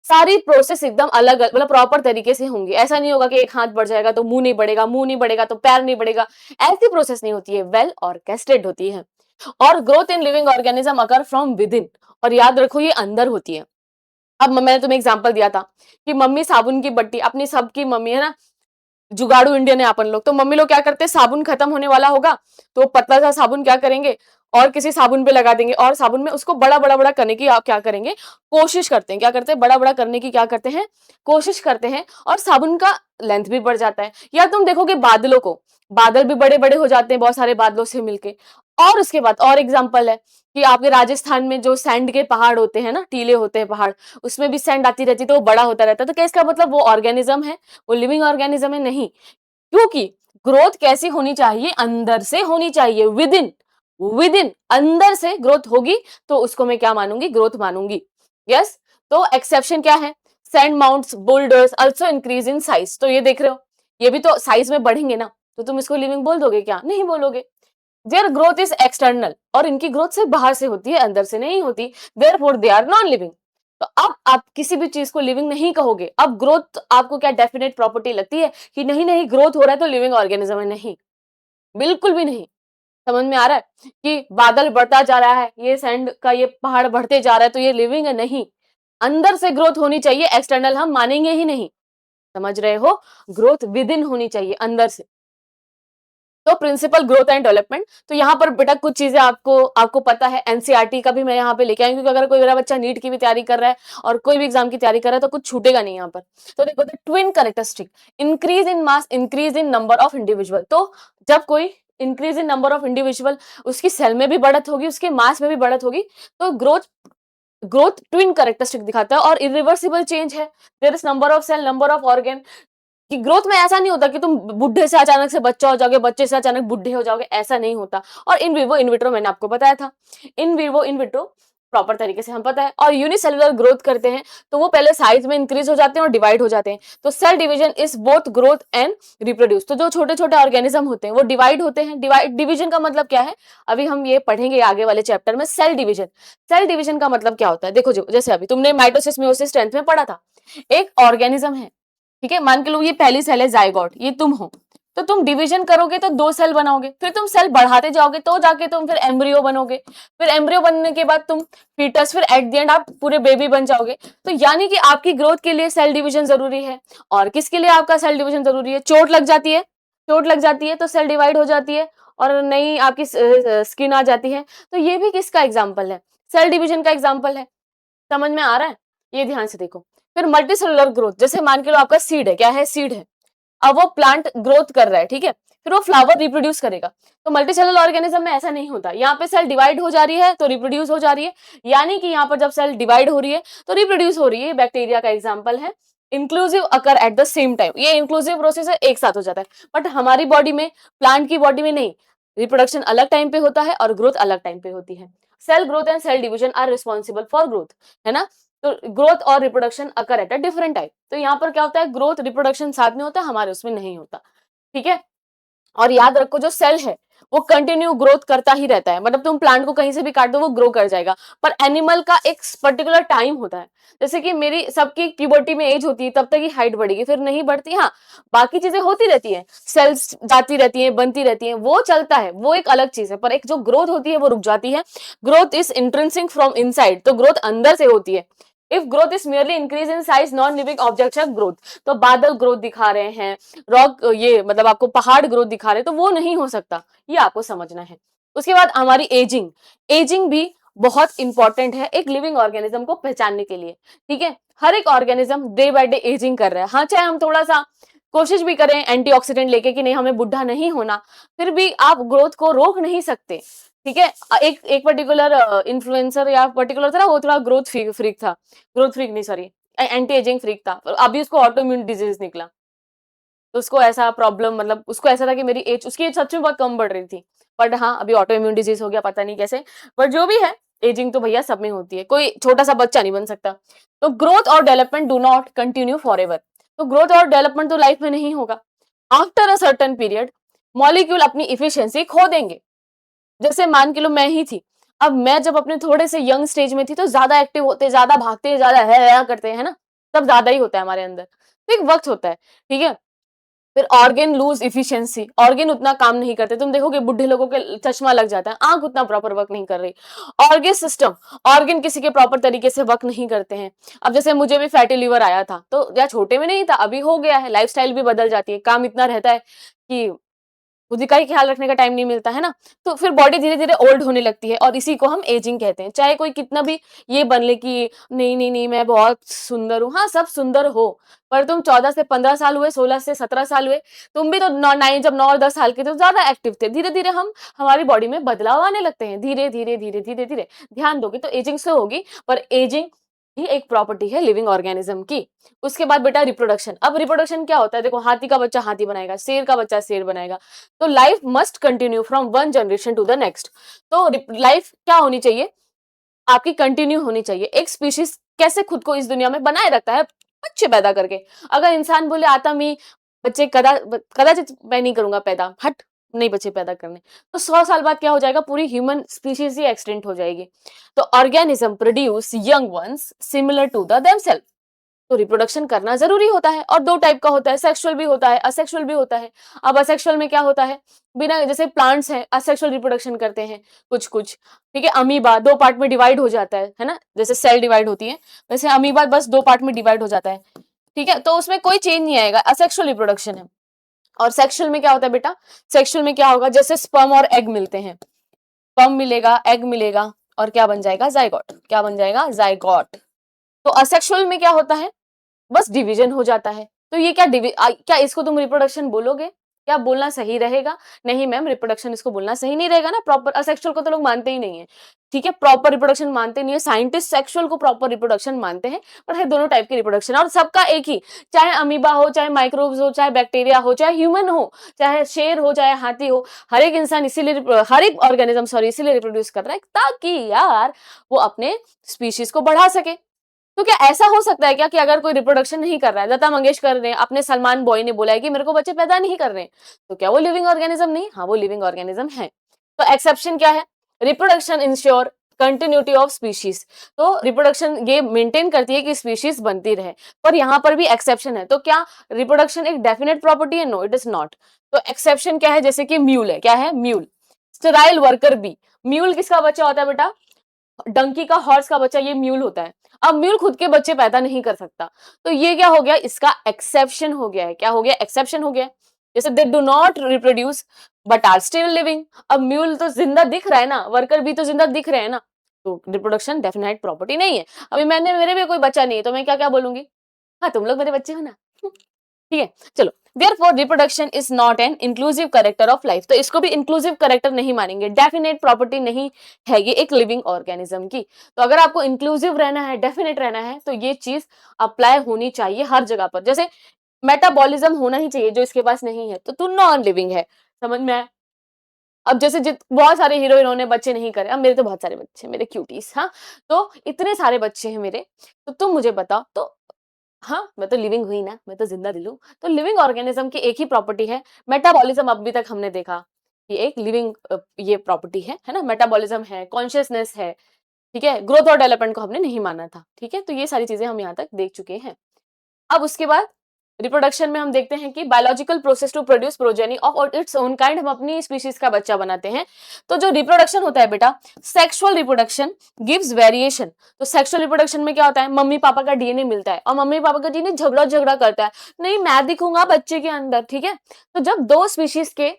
सारी प्रोसेस एकदम अलग मतलब प्रॉपर तरीके से होंगी। ऐसा नहीं होगा कि एक हाथ बढ़ जाएगा तो मुंह नहीं बढ़ेगा, मुंह नहीं बढ़ेगा तो पैर नहीं बढ़ेगा, ऐसी प्रोसेस नहीं होती है, वेल ऑर्केस्ट्रेटेड होती है। और growth in living organism occur from with in, और याद रखो ये अंदर होती है। अब मैंने तुम्हें एग्जांपल दिया था कि मम्मी साबुन की बट्टी, अपनी सबकी मम्मी है ना, जुगाड़ू इंडियन है अपन लोग, तो मम्मी लोग क्या करते हैं, साबुन खत्म होने वाला होगा तो पतला सा साबुन क्या करेंगे और किसी साबुन पे लगा देंगे, और साबुन में उसको बड़ा बड़ा बड़ा करने की आप क्या करेंगे, कोशिश करते हैं। क्या करते हैं? बड़ा बड़ा करने की क्या करते हैं, कोशिश करते हैं, और साबुन का लेंथ भी बढ़ जाता है। या तुम देखोगे बादलों को, बादल भी बड़े बड़े हो जाते हैं बहुत सारे बादलों से मिलके। और उसके बाद और एग्जाम्पल है कि आपके राजस्थान में जो सैंड के पहाड़ होते हैं ना, टीले होते हैं पहाड़, उसमें भी सैंड आती रहती है तो वो बड़ा होता रहता है। तो क्या इसका मतलब वो ऑर्गेनिज्म है, वो लिविंग ऑर्गेनिज्म है? नहीं, क्योंकि ग्रोथ कैसी होनी चाहिए, अंदर से होनी चाहिए, विद इन, विद इन, अंदर से ग्रोथ होगी तो उसको मैं क्या मानूंगी, ग्रोथ मानूंगी। यस, तो एक्सेप्शन क्या है, sand mounts boulders also increase in size. तो ये देख रहे हो, ये भी तो साइज में बढ़ेंगे ना, तो तुम इसको लिविंग बोल दोगे क्या? नहीं बोलोगे। देयर ग्रोथ इज एक्सटर्नल, और इनकी ग्रोथ सिर्फ बाहर से होती है, अंदर से नहीं होती। Therefore they are non living. तो अब आप किसी भी चीज को लिविंग नहीं कहोगे। अब ग्रोथ आपको क्या डेफिनेट प्रॉपर्टी लगती है कि नहीं नहीं ग्रोथ हो रहा है तो लिविंग ऑर्गेनिज्म है? नहीं, बिल्कुल भी नहीं। समझ में आ रहा है कि बादल बढ़ता जा रहा है, ये सैंड का ये पहाड़ बढ़ते जा रहा है तो ये लिविंग है? नहीं, अंदर से ग्रोथ होनी चाहिए, एक्सटर्नल हम मानेंगे ही नहीं। समझ रहे हो? ग्रोथ विद इन होनी चाहिए, अंदर से। तो प्रिंसिपल ग्रोथ एंड डेवलपमेंट, तो यहाँ पर बेटा कुछ चीजें आपको आपको पता है, एनसीईआरटी का भी मैं यहाँ पे लेके आई, क्योंकि अगर कोई मेरा बच्चा नीट की भी तैयारी कर रहा है और कोई भी एग्जाम की तैयारी कर रहा है तो कुछ छूटेगा नहीं यहाँ पर। तो देखो, twin characteristic, increase in mass, increase in number of individual. तो जब कोई increase in number of individual, उसकी सेल में भी बढ़त होगी, उसके मास में भी बढ़त होगी, तो ग्रोथ, ग्रोथ ट्विन कैरेक्टरिस्टिक दिखाता है। और इरिवर्सिबल चेंज है, there is number of cell, number of organ. कि ग्रोथ में ऐसा नहीं होता कि तुम बुढ़े से अचानक से बच्चा हो जाओगे, बच्चे से अचानक बुढ़े हो जाओगे, ऐसा नहीं होता। और इन विवो इन विट्रो मैंने आपको बताया था, in vivo in vitro proper तरीके से हम पता है। और यूनिसेलुलर ग्रोथ करते हैं तो वो पहले साइज में इंक्रीज हो जाते हैं और डिवाइड हो जाते हैं। तो cell division is both growth and reproduce. तो जो छोटे छोटे ऑर्गेनिज्म होते हैं वो डिवाइड होते हैं। डिवाइड, डिवीजन का मतलब क्या है, अभी हम ये पढ़ेंगे आगे वाले चैप्टर में। सेल डिवीजन, सेल डिवीजन का मतलब क्या होता है, देखो जो जैसे अभी तुमने माइटोसिस मियोसिस 10th में पढ़ा था, एक ऑर्गेनिज्म है, ठीक है, मान के लो ये पहली सेल है जाइगोट, ये तुम हो, तो तुम डिवीजन करोगे तो 2 सेल बनाओगे, फिर तुम सेल बढ़ाते जाओगे तो जाके तुम फिर एम्ब्रियो बनोगे, फिर एम्ब्रियो बनने के बाद तुम फीटस, फिर एट द एंड आप पूरे बेबी बन जाओगे। तो यानी कि आपकी ग्रोथ के लिए सेल डिवीजन जरूरी है। और किसके लिए आपका सेल डिवीजन जरूरी है? चोट लग जाती है, चोट लग जाती है तो सेल डिवाइड हो जाती है और नई आपकी स्किन आ जाती है। तो ये भी किसका एग्जाम्पल है? सेल डिवीजन का एग्जाम्पल है। समझ में आ रहा है? ये ध्यान से देखो। फिर मल्टी सेलुलर ग्रोथ, जैसे मान के लो आपका सीड है, क्या है? सीड है, अब वो प्लांट ग्रोथ कर रहा है, ठीक है, फिर वो फ्लावर रिप्रोड्यूस करेगा। तो मल्टी सेलुलर ऑर्गेनिज्म में ऐसा नहीं होता, यहाँ पे सेल डिवाइड हो जा रही है तो रिप्रोड्यूस हो जा रही है। यानी कि यहाँ पर जब सेल डिवाइड हो रही है तो रिप्रोड्यूस हो रही है। बैक्टीरिया का एग्जाम्पल है। Inclusive occur at the same time, ये इंक्लूसिव प्रोसेस है, एक साथ हो जाता है। बट हमारी बॉडी में, प्लांट की बॉडी में नहीं, रिप्रोडक्शन अलग टाइम पे होता है और ग्रोथ अलग टाइम पे होती है। Cell growth and cell division are responsible for growth, है ना। तो ग्रोथ और reproduction occur at a different time. तो यहाँ पर क्या होता है, ग्रोथ रिप्रोडक्शन साथ में होता है, हमारे उसमें नहीं होता, ठीक है। और याद रखो जो सेल है वो कंटिन्यू ग्रोथ करता ही रहता है, मतलब तुम प्लांट को कहीं से भी काट दो वो ग्रो कर जाएगा। पर एनिमल का एक पर्टिकुलर टाइम होता है, जैसे कि मेरी सबकी प्यूबर्टी में एज होती है तब तक ही हाइट बढ़ेगी, फिर नहीं बढ़ती। हाँ, बाकी चीजें होती रहती है, सेल्स जाती रहती है, बनती रहती है, वो चलता है, वो एक अलग चीज है। पर एक जो ग्रोथ होती है वो रुक जाती है। Growth is intrinsic from inside, तो ग्रोथ अंदर से होती है। If growth is merely increase in size, non living objects are growth. तो बादल ग्रोथ दिखा रहे हैं, रॉक, ये मतलब आपको पहाड़ ग्रोथ दिखा रहे हैं, तो वो नहीं हो सकता, ये आपको समझना है। उसके बाद हमारी एजिंग, एजिंग भी बहुत इंपॉर्टेंट है एक लिविंग ऑर्गेनिज्म को पहचानने के लिए, ठीक है। हर एक organism day by day ageing कर रहा है। हाँ, चाहे हम थोड़ा सा कोशिश भी करें एंटीऑक्सीडेंट लेके कि नहीं हमें बुढ़ा नहीं होना, फिर भी आप ग्रोथ को रोक नहीं सकते, ठीक है। एक पर्टिकुलर इन्फ्लुएंसर या पर्टिकुलर था ना, वो थोड़ा ग्रोथ फ्रीक था, ग्रोथ फ्रीक नहीं सॉरी, एंटी एजिंग फ्रीक था, अभी उसको ऑटो इम्यून डिजीज निकला। तो उसको ऐसा प्रॉब्लम, मतलब उसको ऐसा था कि मेरी एज, उसकी एज सच में बहुत कम बढ़ रही थी, बट हाँ अभी ऑटो इम्यून डिजीज हो गया, पता नहीं कैसे। बट जो भी है, एजिंग तो भैया सब में होती है, कोई छोटा सा बच्चा नहीं बन सकता। तो ग्रोथ और development do not continue for ever. तो ग्रोथ और डेवलपमेंट तो लाइफ में नहीं होगा। After a certain period molecule अपनी इफिशियंसी खो देंगे। जैसे मान के लो मैं ही थी, अब मैं जब अपने थोड़े से यंग स्टेज में थी तो ज्यादा एक्टिव होते, ज्यादा भागते, ज्यादा है करते हैं ना, सब ज्यादा ही होता है हमारे अंदर, तो एक वक्त होता है, ठीक है। फिर ऑर्गेन लूज इफिशियंसी, ऑर्गेन उतना काम नहीं करते, तुम देखोगे बुढ़े लोगों के चश्मा लग जाता है, आंख उतना प्रॉपर वर्क नहीं कर रही। ऑर्गेन सिस्टम, ऑर्गेन किसी के प्रॉपर तरीके से वर्क नहीं करते हैं। अब जैसे मुझे भी फैटी लिवर आया था, तो या छोटे में नहीं था, अभी हो गया है, लाइफस्टाइल भी बदल जाती है, काम इतना रहता है कि खुद का ही ख्याल रखने का टाइम नहीं मिलता है ना, तो फिर बॉडी धीरे धीरे ओल्ड होने लगती है, और इसी को हम एजिंग कहते हैं। चाहे कोई कितना भी ये बन ले कि नहीं नहीं नहीं मैं बहुत सुंदर हूँ, हाँ सब सुंदर हो, पर तुम 14 से 15 साल हुए, 16 से 17 साल हुए, तुम भी तो जब 9 और 10 साल के थे तो ज्यादा एक्टिव थे। धीरे धीरे हम हमारी बॉडी में बदलाव आने लगते हैं, धीरे धीरे धीरे धीरे धीरे ध्यान दोगे तो एजिंग से होगी, पर एजिंग ही एक प्रॉपर्टी है लिविंग ऑर्गेनिज्म की। उसके बाद बेटा रिप्रोडक्शन। अब रिप्रोडक्शन क्या होता है, देखो हाथी का बच्चा हाथी बनाएगा, शेर का बच्चा शेर बनाएगा, तो life must continue from one generation to the next. तो लाइफ क्या होनी चाहिए, आपकी कंटिन्यू होनी चाहिए। एक स्पीशीज कैसे खुद को इस दुनिया में बनाए रखता है, बच्चे पैदा करके। अगर इंसान बोले आता मी बच्चे कदाचित मैं नहीं करूंगा पैदा, हट नहीं बच्चे पैदा करने, तो 100 साल बाद क्या हो जाएगा, पूरी ह्यूमन स्पीशीज ही एक्सटेंट हो जाएगी। तो organism produce young ones similar to the themselves. तो रिप्रोडक्शन करना जरूरी होता है, और दो टाइप का होता है, सेक्सुअल भी होता है, असेक्सुअल भी होता है। अब असेक्सुअल में क्या होता है, बिना, जैसे प्लांट्स हैं असेक्सुअल रिप्रोडक्शन करते हैं कुछ कुछ, ठीक है। अमीबा 2 पार्ट में डिवाइड हो जाता है ना, जैसे सेल डिवाइड होती है, वैसे अमीबा बस 2 पार्ट में डिवाइड हो जाता है, ठीक है। तो उसमें कोई चेंज नहीं आएगा, असेक्सुअल रिप्रोडक्शन है। और सेक्सुअल में क्या होता है बेटा, सेक्सुअल में क्या होगा, जैसे स्पर्म और एग मिलते हैं, स्पर्म मिलेगा, एग मिलेगा, और क्या बन जाएगा, जाइगोट। क्या बन जाएगा, जाइगोट। तो असेक्सुअल में क्या होता है, बस डिवीजन हो जाता है। तो ये क्या इसको तुम रिप्रोडक्शन बोलोगे, क्या बोलना सही रहेगा, नहीं मैम रिप्रोडक्शन इसको बोलना सही नहीं रहेगा ना। प्रॉपर असेक्सुअल को तो लोग मानते ही नहीं है, ठीक है, प्रॉपर रिप्रोडक्शन मानते नहीं है। साइंटिस्ट सेक्सुअल को प्रॉपर रिप्रोडक्शन मानते हैं, पर है दोनों टाइप की रिप्रोडक्शन, और सबका एक ही, चाहे अमीबा हो, चाहे माइक्रोब्स हो, चाहे बैक्टीरिया हो, चाहे ह्यूमन हो, चाहे शेर हो, चाहे हाथी हो, हर एक इंसान इसीलिए, हर एक ऑर्गेनिज्म सॉरी इसीलिए रिप्रोड्यूस कर रहा है ताकि यार वो अपने स्पीशीज को बढ़ा सके। तो क्या ऐसा हो सकता है क्या कि अगर कोई रिप्रोडक्शन नहीं कर रहा है, लता मंगेशकर ने अपने सलमान बॉय ने बोला है कि मेरे को बच्चे पैदा नहीं कर रहे, तो क्या वो लिविंग ऑर्गेनिज्म नहीं, हाँ वो लिविंग ऑर्गेनिज्म है। तो एक्सेप्शन क्या है, reproduction ensure continuity of species. तो रिप्रोडक्शन ये मेंटेन करती है कि स्पीशीज बनती रहे, पर यहाँ पर भी एक्सेप्शन है। तो क्या रिप्रोडक्शन एक डेफिनेट प्रॉपर्टी है, नो इट इज नॉट। तो एक्सेप्शन क्या है, जैसे कि म्यूल है, क्या है mule, sterile worker bee. Mule किसका बच्चा होता है बेटा, डंकी का, हॉर्स का बच्चा, ये म्यूल होता है। अब म्यूल खुद के बच्चे पैदा नहीं कर सकता, तो ये क्या हो गया, इसका एक्सेप्शन हो गया है। क्या हो गया, एक्सेप्शन हो गया। जैसे they do not reproduce but are still living. अब म्यूल तो जिंदा दिख रहा है ना, वर्कर भी तो जिंदा दिख रहे हैं ना, तो रिप्रोडक्शन डेफिनेट प्रॉपर्टी नहीं है। अभी मेरे भी कोई बच्चा नहीं है, तो मैं क्या क्या बोलूंगी, हाँ तुम लोग मेरे बच्चे हो ना, ठीक है। चलो, therefore reproduction is not an inclusive character of life। तो इसको भी इंक्लूसिव करेक्टर नहीं मानेंगे, डेफिनेट प्रॉपर्टी नहीं है ये एक लिविंग ऑर्गेनिज्म की। तो अगर आपको इंक्लूसिव रहना है, डेफिनेट रहना है, तो ये चीज अप्लाई होनी चाहिए हर जगह पर। जैसे मेटाबॉलिज्म होना ही चाहिए, जो इसके पास नहीं है तो तू नॉन लिविंग है, समझ में आया। अब जैसे बहुत सारे हीरो हीरोइन ने बच्चे नहीं करे, अब मेरे तो बहुत सारे बच्चे, मेरे क्यूटीज, हाँ, तो इतने सारे बच्चे हैं मेरे, तो तुम मुझे बताओ, तो हाँ मैं तो लिविंग हुई ना, मैं तो जिंदा दिल हूं। तो लिविंग ऑर्गेनिज्म की एक ही प्रॉपर्टी है मेटाबॉलिज्म। अभी तक हमने देखा कि एक लिविंग ये प्रॉपर्टी है ना, मेटाबॉलिज्म है, कॉन्शियसनेस है, ठीक है। ग्रोथ और डेवलपमेंट को हमने नहीं माना था, ठीक है। तो ये सारी चीजें हम यहाँ तक देख चुके हैं। अब उसके बाद रिप्रोडक्शन में हम देखते हैं कि biological process to produce progeny of its own kind, हम अपनी स्पीशीज का बच्चा बनाते हैं। तो जो रिप्रोडक्शन होता है बेटा, सेक्सुअल रिप्रोडक्शन गिव्स वेरिएशन। तो सेक्सुअल रिप्रोडक्शन में क्या होता है, मम्मी पापा का डीएनए मिलता है, और मम्मी पापा का डीएनए झगड़ा झगड़ा करता है, नहीं मैं दिखूंगा बच्चे के अंदर, ठीक है। तो जब दो स्पीशीज के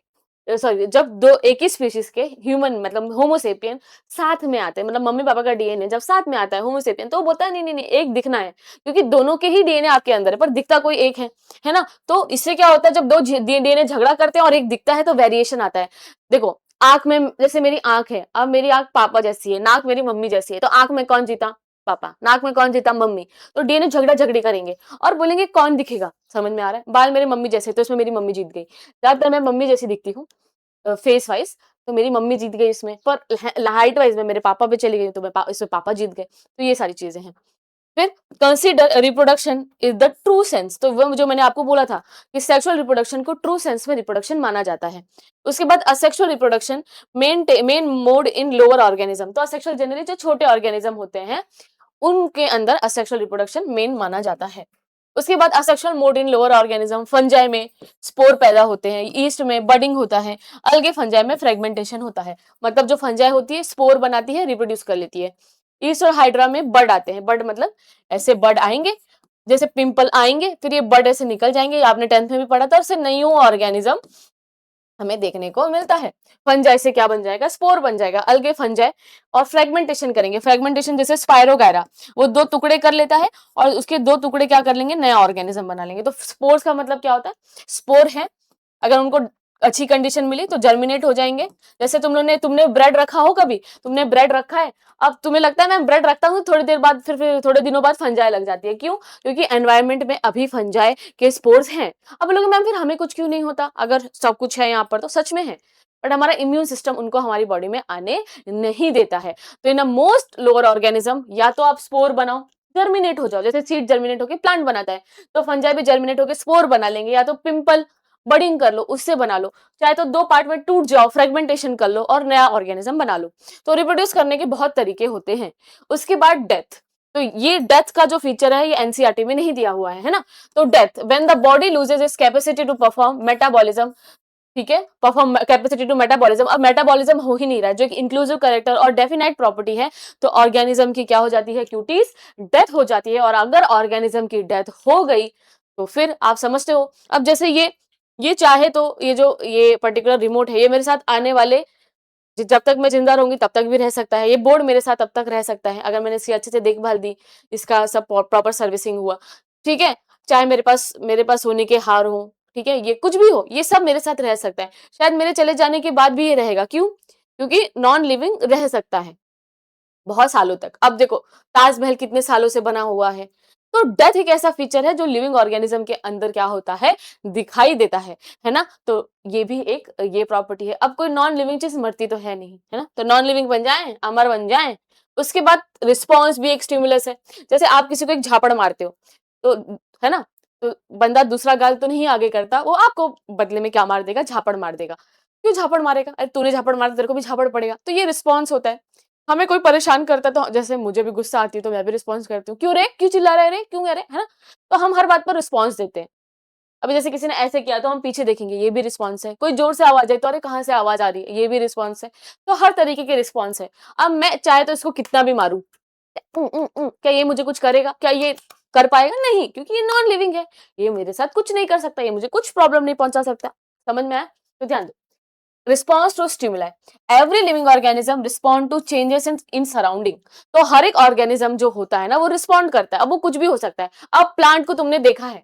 जब दो एक ही स्पीशीज के ह्यूमन मतलब होमोसेपियन साथ में आते हैं, मतलब मम्मी पापा का डीएनए जब साथ में आता है होमोसेपियन, तो वो बोलता है नहीं नहीं नहीं एक दिखना है, क्योंकि दोनों के ही डीएनए आपके अंदर है पर दिखता कोई एक है ना। तो इससे क्या होता है, जब दो डीएनए झगड़ा करते हैं और एक दिखता है तो वेरिएशन आता है। देखो आंख में, जैसे मेरी आंख है, अब मेरी आंख पापा जैसी है, नाक मेरी मम्मी जैसी है, तो आंख में कौन जीता? पापा। नाक में कौन जीता? मम्मी। तो डीएनए झगड़ा झगड़ी करेंगे और बोलेंगे कौन दिखेगा। समझ में आ रहा है? बाल मेरे मम्मी जैसे, तो इसमें मेरी मम्मी जीत गई। ज्यादातर मैं मम्मी जैसी दिखती हूँ फेस वाइज, तो मेरी मम्मी जीत गई इसमें। पर हाइट वाइज में मेरे पापा पे चली गई, तो इसमें पापा जीत गए। तो ये सारी चीजें हैं। फिर consider reproduction is the true sense, तो वो जो मैंने आपको बोला था कि सेक्सुअल रिप्रोडक्शन को ट्रू सेंस में रिप्रोडक्शन माना जाता है। उसके बाद asexual reproduction main mode in lower organism, तो असेक्सुअल जनरली जो छोटे ऑर्गेनिज्म होते हैं उनके अंदर असेक्सुअल रिप्रोडक्शन मेन माना जाता है। उसके बाद asexual mode in lower organism, fungi में स्पोर पैदा होते हैं, ईस्ट में बडिंग होता है, अलगे फंजाई में फ्रेगमेंटेशन होता है। मतलब जो फंजाई होती है स्पोर बनाती है, रिप्रोड्यूस कर लेती है। ईस्ट और हाइड्रा में बड आते हैं। बड मतलब ऐसे बड आएंगे, जैसे पिंपल आएंगे, फिर ये बड ऐसे निकल जाएंगे। आपने 10th में भी पढ़ा था। उससे न्यू ऑर्गेनिज्म हमें देखने को मिलता है। फंजाई से क्या बन जाएगा? स्पोर बन जाएगा, अलगे फंजाई। और फ्रेगमेंटेशन करेंगे। फ्रेगमेंटेशन जैसे स्पायरोगायरा, वो 2 टुकड़े कर लेता है और उसके 2 टुकड़े क्या कर लेंगे? नया ऑर्गेनिज्म बना लेंगे। तो स्पोर्स का मतलब क्या होता है? स्पोर है, अगर उनको अच्छी कंडीशन मिली तो जर्मिनेट हो जाएंगे। जैसे तुमने ब्रेड रखा हो, कभी तुमने ब्रेड रखा है, अब तुम्हें लगता है मैं ब्रेड रखता हूँ, थोड़ी देर बाद फिर थोड़े दिनों बाद फंजाई लग जाती है। क्यों? क्योंकि एनवायरमेंट में अभी फंजाई के स्पोर्स हैं। अब लोग, मैम फिर हमें कुछ क्यों नहीं होता? अगर सब कुछ है यहाँ पर तो सच में है, बट हमारा इम्यून सिस्टम उनको हमारी बॉडी में आने नहीं देता है। तो इन अ मोस्ट लोअर ऑर्गेनिज्म, या तो आप स्पोर बनाओ, जर्मिनेट हो जाओ, जैसे सीड जर्मिनेट होकर प्लांट बनाता है, तो फंजाई भी जर्मिनेट होकर स्पोर बना लेंगे। या तो पिंपल बडिंग कर लो, उससे बना लो, चाहे तो 2 पार्ट में टूट जाओ, फ्रेगमेंटेशन कर लो और नया ऑर्गेनिज्म बना लो। तो रिप्रोड्यूस करने के बहुत तरीके होते हैं। उसके बाद डेथ, तो ये डेथ का जो फीचर है ये एनसीईआरटी में नहीं दिया हुआ है ना। तो death, when the body loses its capacity to perform metabolism, ठीक है, परफॉर्म कैपेसिटी टू मेटाबॉलिज्म। अब मेटाबॉलिज्म हो ही नहीं रहा है, जो एक इंक्लूसिव कैरेक्टर और डेफिनाइट प्रॉपर्टी है, तो ऑर्गेनिज्म की क्या हो जाती है क्यूटीज? डेथ हो जाती है। और अगर ऑर्गेनिज्म की डेथ हो गई तो फिर आप समझते हो, अब जैसे ये चाहे तो ये पर्टिकुलर रिमोट है, ये मेरे साथ आने वाले जब तक मैं जिंदा रहूंगी तब तक भी रह सकता है। ये बोर्ड मेरे साथ तब तक रह सकता है अगर मैंने इसकी अच्छे से देखभाल दी, इसका सब प्रॉपर सर्विसिंग हुआ, ठीक है। चाहे मेरे पास सोने के हार हो, ठीक है, ये कुछ भी हो, ये सब मेरे साथ रह सकता है। शायद मेरे चले जाने के बाद भी ये रहेगा। क्यों? क्योंकि नॉन लिविंग रह सकता है बहुत सालों तक। अब देखो ताजमहल कितने सालों से बना हुआ है। तो डेथ एक ऐसा फीचर है जो लिविंग ऑर्गेनिज्म के अंदर क्या होता है? दिखाई देता है ना। तो ये भी एक ये प्रॉपर्टी है। अब कोई नॉन लिविंग चीज मरती तो है नहीं, है ना, तो नॉन लिविंग बन जाए, अमर बन जाए। उसके बाद रिस्पॉन्स भी एक स्टिमुलस है। जैसे आप किसी को एक झापड़ मारते हो, तो है ना, तो बंदा दूसरा गाल तो नहीं आगे करता, वो आपको बदले में क्या मार देगा? झापड़ मार देगा। क्यों झापड़ मारेगा? अरे तूने झापड़ मारा, तेरे को भी झापड़ पड़ेगा। तो ये रिस्पॉन्स होता है। हमें कोई परेशान करता है तो जैसे मुझे भी गुस्सा आती है तो मैं भी रिस्पॉन्स करती हूँ, क्यों रे, क्यों चिल्ला रहे रे, क्यों रे, है ना। तो हम हर बात पर रिस्पॉन्स देते हैं। अभी जैसे किसी ने ऐसे किया तो हम पीछे देखेंगे, ये भी रिस्पॉन्स है। कोई जोर से आवाज आई तो अरे कहाँ से आवाज आ रही है, ये भी रिस्पॉन्स है। तो हर तरीके के रिस्पॉन्स है। अब मैं चाहे तो इसको कितना भी मारूं, क्या ये मुझे कुछ करेगा? क्या ये कर पाएगा? नहीं, क्योंकि ये नॉन लिविंग है। ये मेरे साथ कुछ नहीं कर सकता, ये मुझे कुछ प्रॉब्लम नहीं पहुंचा सकता। समझ में आया? तो ध्यान दो, response to stimuli, every living organism respond to changes in surrounding. तो हर एक ऑर्गेनिज्म जो होता है ना वो रिस्पॉन्ड करता है। अब वो कुछ भी हो सकता है। अब प्लांट को तुमने देखा है,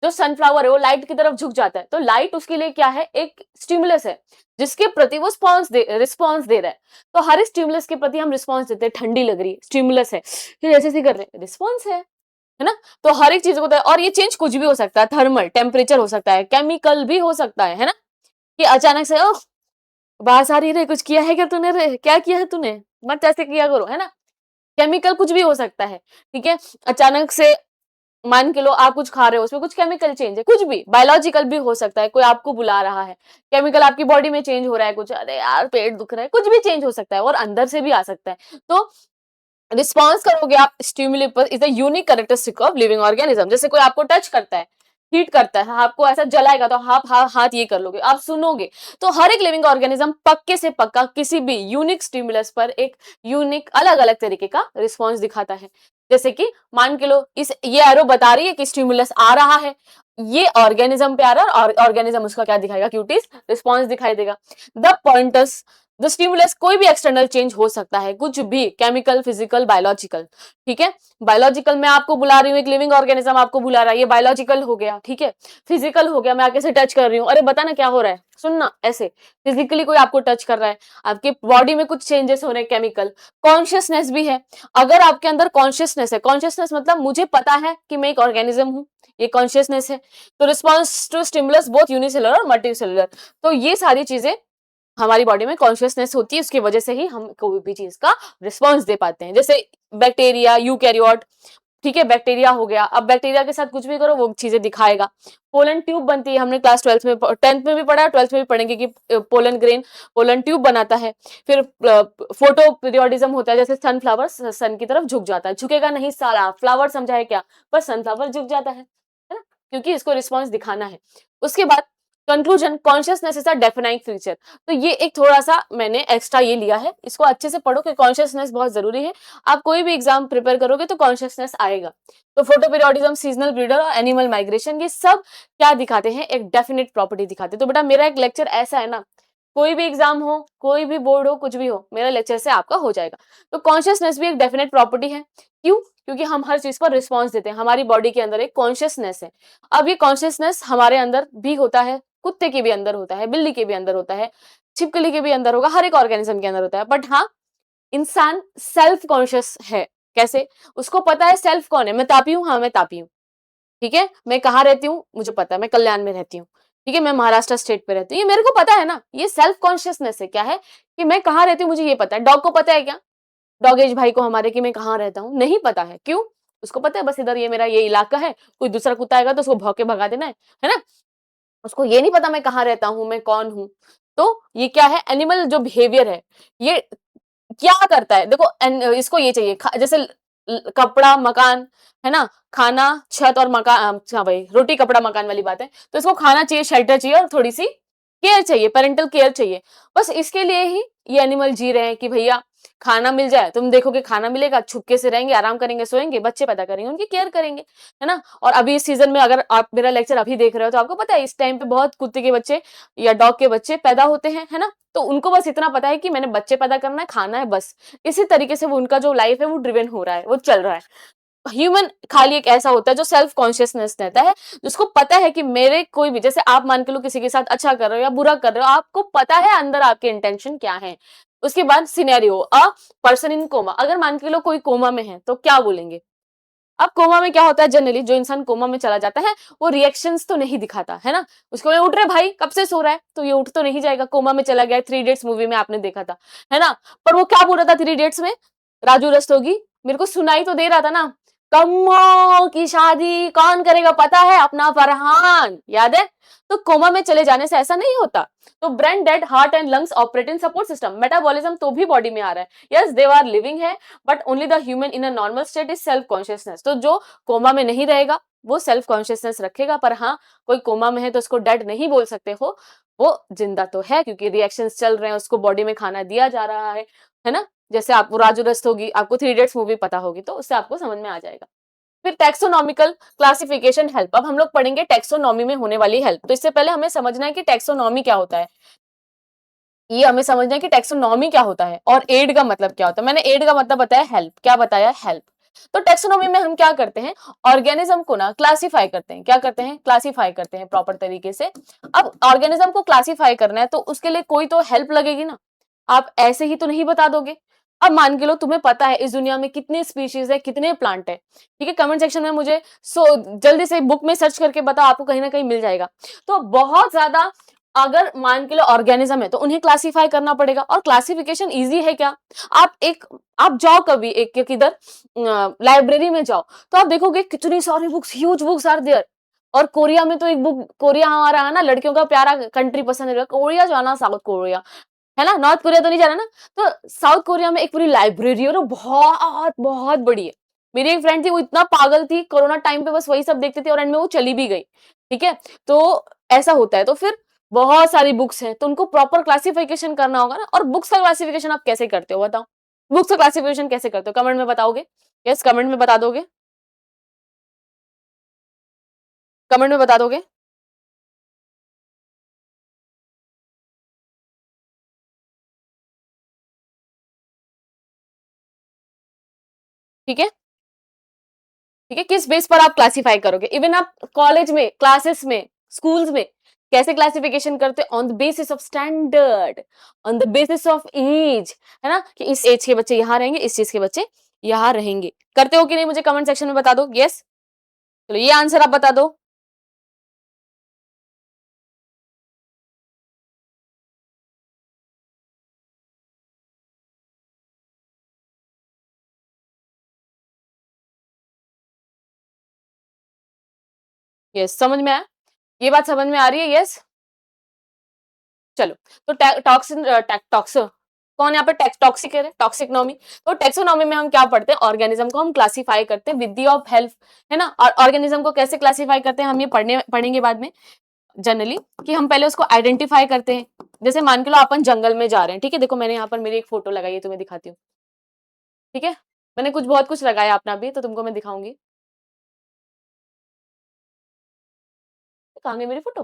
जो सनफ्लावर है वो लाइट की तरफ झुक जाता है, तो लाइट उसके लिए क्या है? एक स्टिमुलस है जिसके प्रति वो रिस्पॉन्स दे रहा है। तो हर स्टिमुलस के प्रति हम रिस्पॉन्स देते हैं। ठंडी लग रही है, स्टिमुलस है, फिर ऐसे ऐसे कर रहे हैं, रिस्पॉन्स है ना। तो हर एक चीज को, और ये चेंज कुछ भी हो सकता है, थर्मल टेम्परेचर हो सकता है, केमिकल भी हो सकता है ना, कि अचानक से ओह बात आ रही रे, कुछ किया है क्या तूने रे, क्या किया है तूने, मत ऐसे किया करो, है ना। केमिकल कुछ भी हो सकता है, ठीक है। अचानक से मान के लो आप कुछ खा रहे हो, उसमें कुछ केमिकल चेंज है, कुछ भी बायोलॉजिकल भी हो सकता है। कोई आपको बुला रहा है, केमिकल आपकी बॉडी में चेंज हो रहा है, कुछ अरे यार पेट दुख रहा है, कुछ भी चेंज हो सकता है और अंदर से भी आ सकता है। तो रिस्पॉन्स करोगे आप स्टिमुली पर, is the unique characteristic of living organism. जैसे कोई आपको टच करता है, हीट करता है, आपको ऐसा जलाएगा तो आप हाथ ये कर लोगे, आप सुनोगे। तो हर एक लिविंग ऑर्गेनिज्म पक्के से पक्का किसी भी यूनिक स्टिमुलस पर एक यूनिक अलग अलग तरीके का रिस्पॉन्स दिखाता है। जैसे कि मान के लो ये एरो बता रही है कि स्टिमुलस आ रहा है, ये ऑर्गेनिज्म पे आ रहा है और ऑर्गेनिज्म उसका क्या दिखाएगा? क्यूटीज रिस्पॉन्स दिखाई देगा। द पॉइंटर्स द स्टिमुलस कोई भी एक्सटर्नल चेंज हो सकता है, कुछ भी, केमिकल, फिजिकल, बायोलॉजिकल, ठीक है। बायोलॉजिकल मैं आपको बुला रही हूँ, एक लिविंग ऑर्गेनिज्म आपको बुला रहा है, ये बायोलॉजिकल हो गया, ठीक है। फिजिकल हो गया, मैं आगे से टच कर रही हूँ, अरे बता ना क्या हो रहा है, सुनना, ऐसे फिजिकली कोई आपको टच कर रहा है, आपके बॉडी में कुछ चेंजेस हो रहे हैं, केमिकल। कॉन्शियसनेस भी है, अगर आपके अंदर कॉन्शियसनेस है, कॉन्शियसनेस मतलब मुझे पता है कि मैं एक ऑर्गेनिज्म हूँ, ये कॉन्शियसनेस है। तो response to stimulus both unicellular और मल्टीसेलुलर, तो ये सारी चीजें हमारी बॉडी में कॉन्शियसनेस होती है, उसकी वजह से ही हम कोई भी चीज का रिस्पॉन्स दे पाते हैं। जैसे बैक्टीरिया, यूकैरियोट, ठीक है, बैक्टीरिया हो गया, अब बैक्टीरिया के साथ कुछ भी करो वो चीजें दिखाएगा। पोलन ट्यूब बनती है, हमने क्लास 12th में 10th में भी पढ़ा, 12th में भी पढ़ेंगे कि पोलन ग्रेन पोलन ट्यूब बनाता है। फिर फोटो पीरियोडिज्म होता है, जैसे सनफ्लावर सन की तरफ झुक जाता है, झुकेगा नहीं सारा फ्लावर, समझा है क्या, पर सनफ्लावर झुक जाता है ना, क्योंकि इसको रिस्पॉन्स दिखाना है। उसके बाद conclusion, consciousness is a defining feature. तो ये एक थोड़ा सा मैंने एक्स्ट्रा ये लिया है, इसको अच्छे से पढ़ो कि कॉन्शियसनेस बहुत जरूरी है। आप कोई भी एग्जाम प्रिपेयर करोगे तो कॉन्शियसनेस आएगा। तो फोटोपीरियोडिज्म, सीजनल ब्रीडर और एनिमल माइग्रेशन, ये सब क्या दिखाते हैं, एक डेफिनेट प्रॉपर्टी दिखाते हैं। तो बेटा मेरा एक लेक्चर ऐसा है ना, कोई भी एग्जाम हो, कोई भी बोर्ड हो, कुछ भी हो, मेरा लेक्चर से आपका हो जाएगा। तो कॉन्शियसनेस भी एक डेफिनेट प्रॉपर्टी है, क्यों, क्योंकि हम हर चीज पर रिस्पॉन्स देते हैं, हमारी बॉडी के अंदर एक कॉन्शियसनेस है। अब ये कॉन्शियसनेस हमारे अंदर भी होता है, कुत्ते के भी अंदर होता है, बिल्ली के भी अंदर होता है, छिपकली के भी अंदर होगा, हर एक ऑर्गेनिज्म के अंदर होता है। बट हाँ, इंसान सेल्फ कॉन्शियस है। कैसे, उसको पता है सेल्फ कौन है, मैं तापी हूँ, हाँ मैं तापी हूँ, ठीक है, मैं कहाँ रहती हूँ मुझे पता है, मैं कल्याण में रहती हूँ, ठीक है, मैं महाराष्ट्र स्टेट पे रहती हूँ, ये मेरे को पता है ना, ये सेल्फ कॉन्शियसनेस है। क्या है कि मैं कहाँ रहती हूँ मुझे ये पता है। डॉग को पता है क्या, डॉगेज भाई को हमारे, कि मैं कहाँ रहता हूँ, नहीं पता है। क्यों, उसको पता है बस इधर ये मेरा ये इलाका है, कोई दूसरा कुत्ता आएगा तो उसको भौंके भगा देना है ना, उसको ये नहीं पता मैं कहाँ रहता हूँ, मैं कौन हूँ। तो ये क्या है, एनिमल जो बिहेवियर है, ये क्या करता है, देखो इसको ये चाहिए, जैसे कपड़ा मकान, है ना, खाना छत और मकान, अच्छा भाई रोटी कपड़ा मकान वाली बात है, तो इसको खाना चाहिए, शेल्टर चाहिए और थोड़ी सी केयर चाहिए, पेरेंटल केयर चाहिए। बस इसके लिए ही ये एनिमल जी रहे हैं कि भैया खाना मिल जाए, तुम देखोगे खाना मिलेगा, छुपके से रहेंगे, आराम करेंगे, सोएंगे, बच्चे पैदा करेंगे, उनकी केयर करेंगे, है ना। और अभी इस सीजन में अगर आप मेरा लेक्चर अभी देख रहे हो तो आपको पता है इस टाइम पे बहुत कुत्ते के बच्चे या डॉग के बच्चे पैदा होते हैं, है ना। तो उनको बस इतना पता है कि मैंने बच्चे पैदा करना है, खाना है, बस इसी तरीके से वो उनका जो लाइफ है वो ड्रिवन हो रहा है, वो चल रहा है। ह्यूमन खाली एक ऐसा होता है जो सेल्फ कॉन्शियसनेस रहता है, जिसको पता है कि मेरे कोई भी, जैसे आप मान के लो किसी के साथ अच्छा कर रहे हो या बुरा कर रहे हो, आपको पता है अंदर आपके इंटेंशन क्या है। उसके बाद scenario, a person in coma, अगर मान के लो कोई कोमा में है तो क्या बोलेंगे। अब कोमा में क्या होता है, जनरली जो इंसान कोमा में चला जाता है वो रिएक्शंस तो नहीं दिखाता, है ना। उसको उठ रहे भाई कब से सो रहा है, तो ये उठ तो नहीं जाएगा, कोमा में चला गया। 3 इडियट्स मूवी में आपने देखा था, है ना। पर वो क्या बोल रहा था 3 इडियट्स में, राजू रस्तोगी, मेरे को सुनाई तो दे रहा था ना, कम्मो की शादी कौन करेगा पता है, अपना फरहान, याद है। तो कोमा में चले जाने से ऐसा नहीं होता। तो brain dead, heart and lungs operate in support system, metabolism तो भी बॉडी में आ रहा है, यस दे आर लिविंग है, but only the human in a normal state is self consciousness. तो जो कोमा में नहीं रहेगा वो सेल्फ कॉन्शियसनेस रखेगा, पर हाँ कोई कोमा में है तो उसको डेड नहीं बोल सकते हो, वो जिंदा तो है, क्योंकि रिएक्शंस चल रहे हैं, उसको बॉडी में खाना दिया जा रहा है ना। जैसे आपको राजू रस्त होगी, आपको 3 इडियट्स मूवी पता होगी, तो उससे आपको समझ में आ जाएगा। फिर टेक्सोनॉमिकल क्लासिफिकेशन हेल्प, अब हम लोग पढ़ेंगे टेक्सोनॉमी में होने वाली हेल्प। तो इससे पहले हमें समझना है कि टेक्सोनॉमी क्या होता है, ये हमें समझना है कि टेक्सोनॉमी क्या होता है और एड का मतलब क्या होता है। मैंने एड का मतलब बताया हेल्प, क्या बताया, हेल्प। तो टेक्सोनॉमी में हम क्या करते हैं, ऑर्गेनिज्म को ना क्लासिफाई करते हैं, क्या करते हैं, क्लासिफाई करते हैं प्रॉपर तरीके से। अब ऑर्गेनिज्म को क्लासिफाई करना है तो उसके लिए कोई तो हेल्प लगेगी ना, आप ऐसे ही तो नहीं बता दोगे। अब मान के लो तुम्हें पता है इस दुनिया में कितने स्पीशीज है, कितने प्लांट है, ठीक है, कमेंट सेक्शन में मुझे जल्दी से बुक में सर्च करके बताओ, आपको कहीं ना कहीं मिल जाएगा। तो बहुत ज्यादा, अगर मान के लो ऑर्गेनिज्म है तो उन्हें क्लासिफाई करना पड़ेगा, और क्लासिफिकेशन इजी है क्या। आप एक आप जाओ कभी एक किधर लाइब्रेरी में जाओ, तो आप देखोगे कितनी सारी books, huge books are there. और कोरिया में तो एक बुक, कोरिया हमारा है ना, लड़कियों का प्यारा कंट्री पसंद है, कोरिया जाना, साउथ कोरिया, है ना, नॉर्थ कोरिया तो नहीं जाना ना। तो साउथ कोरिया में एक पूरी लाइब्रेरी है, और बहुत बहुत बड़ी है। मेरी एक फ्रेंड थी, वो इतना पागल थी, कोरोना टाइम पे बस वही सब देखती थी और एंड में वो चली भी गई, ठीक है। तो ऐसा होता है, तो फिर बहुत सारी बुक्स हैं तो उनको प्रॉपर क्लासिफिकेशन करना होगा ना। और बुक्स का क्लासिफिकेशन आप कैसे करते हो बताओ, बुक्स का क्लासिफिकेशन कैसे करते हो, कमेंट में बताओगे, यस कमेंट में बता दोगे, कमेंट में बता दोगे। ठीक है, ठीक है, किस बेस पर आप क्लासिफाई करोगे? इवन आप कॉलेज में, क्लासेस में, स्कूल्स में कैसे क्लासिफिकेशन करते हैं? On the basis of standard, on the basis of age, है ना, कि इस एज के बच्चे यहाँ रहेंगे, इस चीज के बच्चे यहाँ रहेंगे। करते हो कि नहीं मुझे कमेंट सेक्शन में बता दो। यस, चलो ये आंसर आप बता दो। यस, समझ में आया? ये बात समझ में आ रही है? यस, चलो, तो टॉक्सिन टॉक्स कौन यहाँ पे टॉक्सिक है? टॉक्सिकनॉमी। तो टैक्सोनॉमी में हम क्या पढ़ते हैं? ऑर्गेनिज्म को हम क्लासिफाई करते हैं विद द ऑफ हेल्प, है ना। और ऑर्गेनिज्म को कैसे क्लासिफाई करते हैं हम ये पढ़ेंगे बाद में। जनरली कि हम पहले उसको आइडेंटिफाई करते हैं। जैसे मान के लो अपन जंगल में जा रहे हैं, ठीक है, देखो मैंने यहाँ पर मेरी एक फोटो लगाई है, तुम्हें दिखाती हूँ, ठीक है। मैंने कुछ बहुत कुछ लगाया अपना भी, तो तुमको मैं दिखाऊंगी। कहाँ गई मेरी फोटो?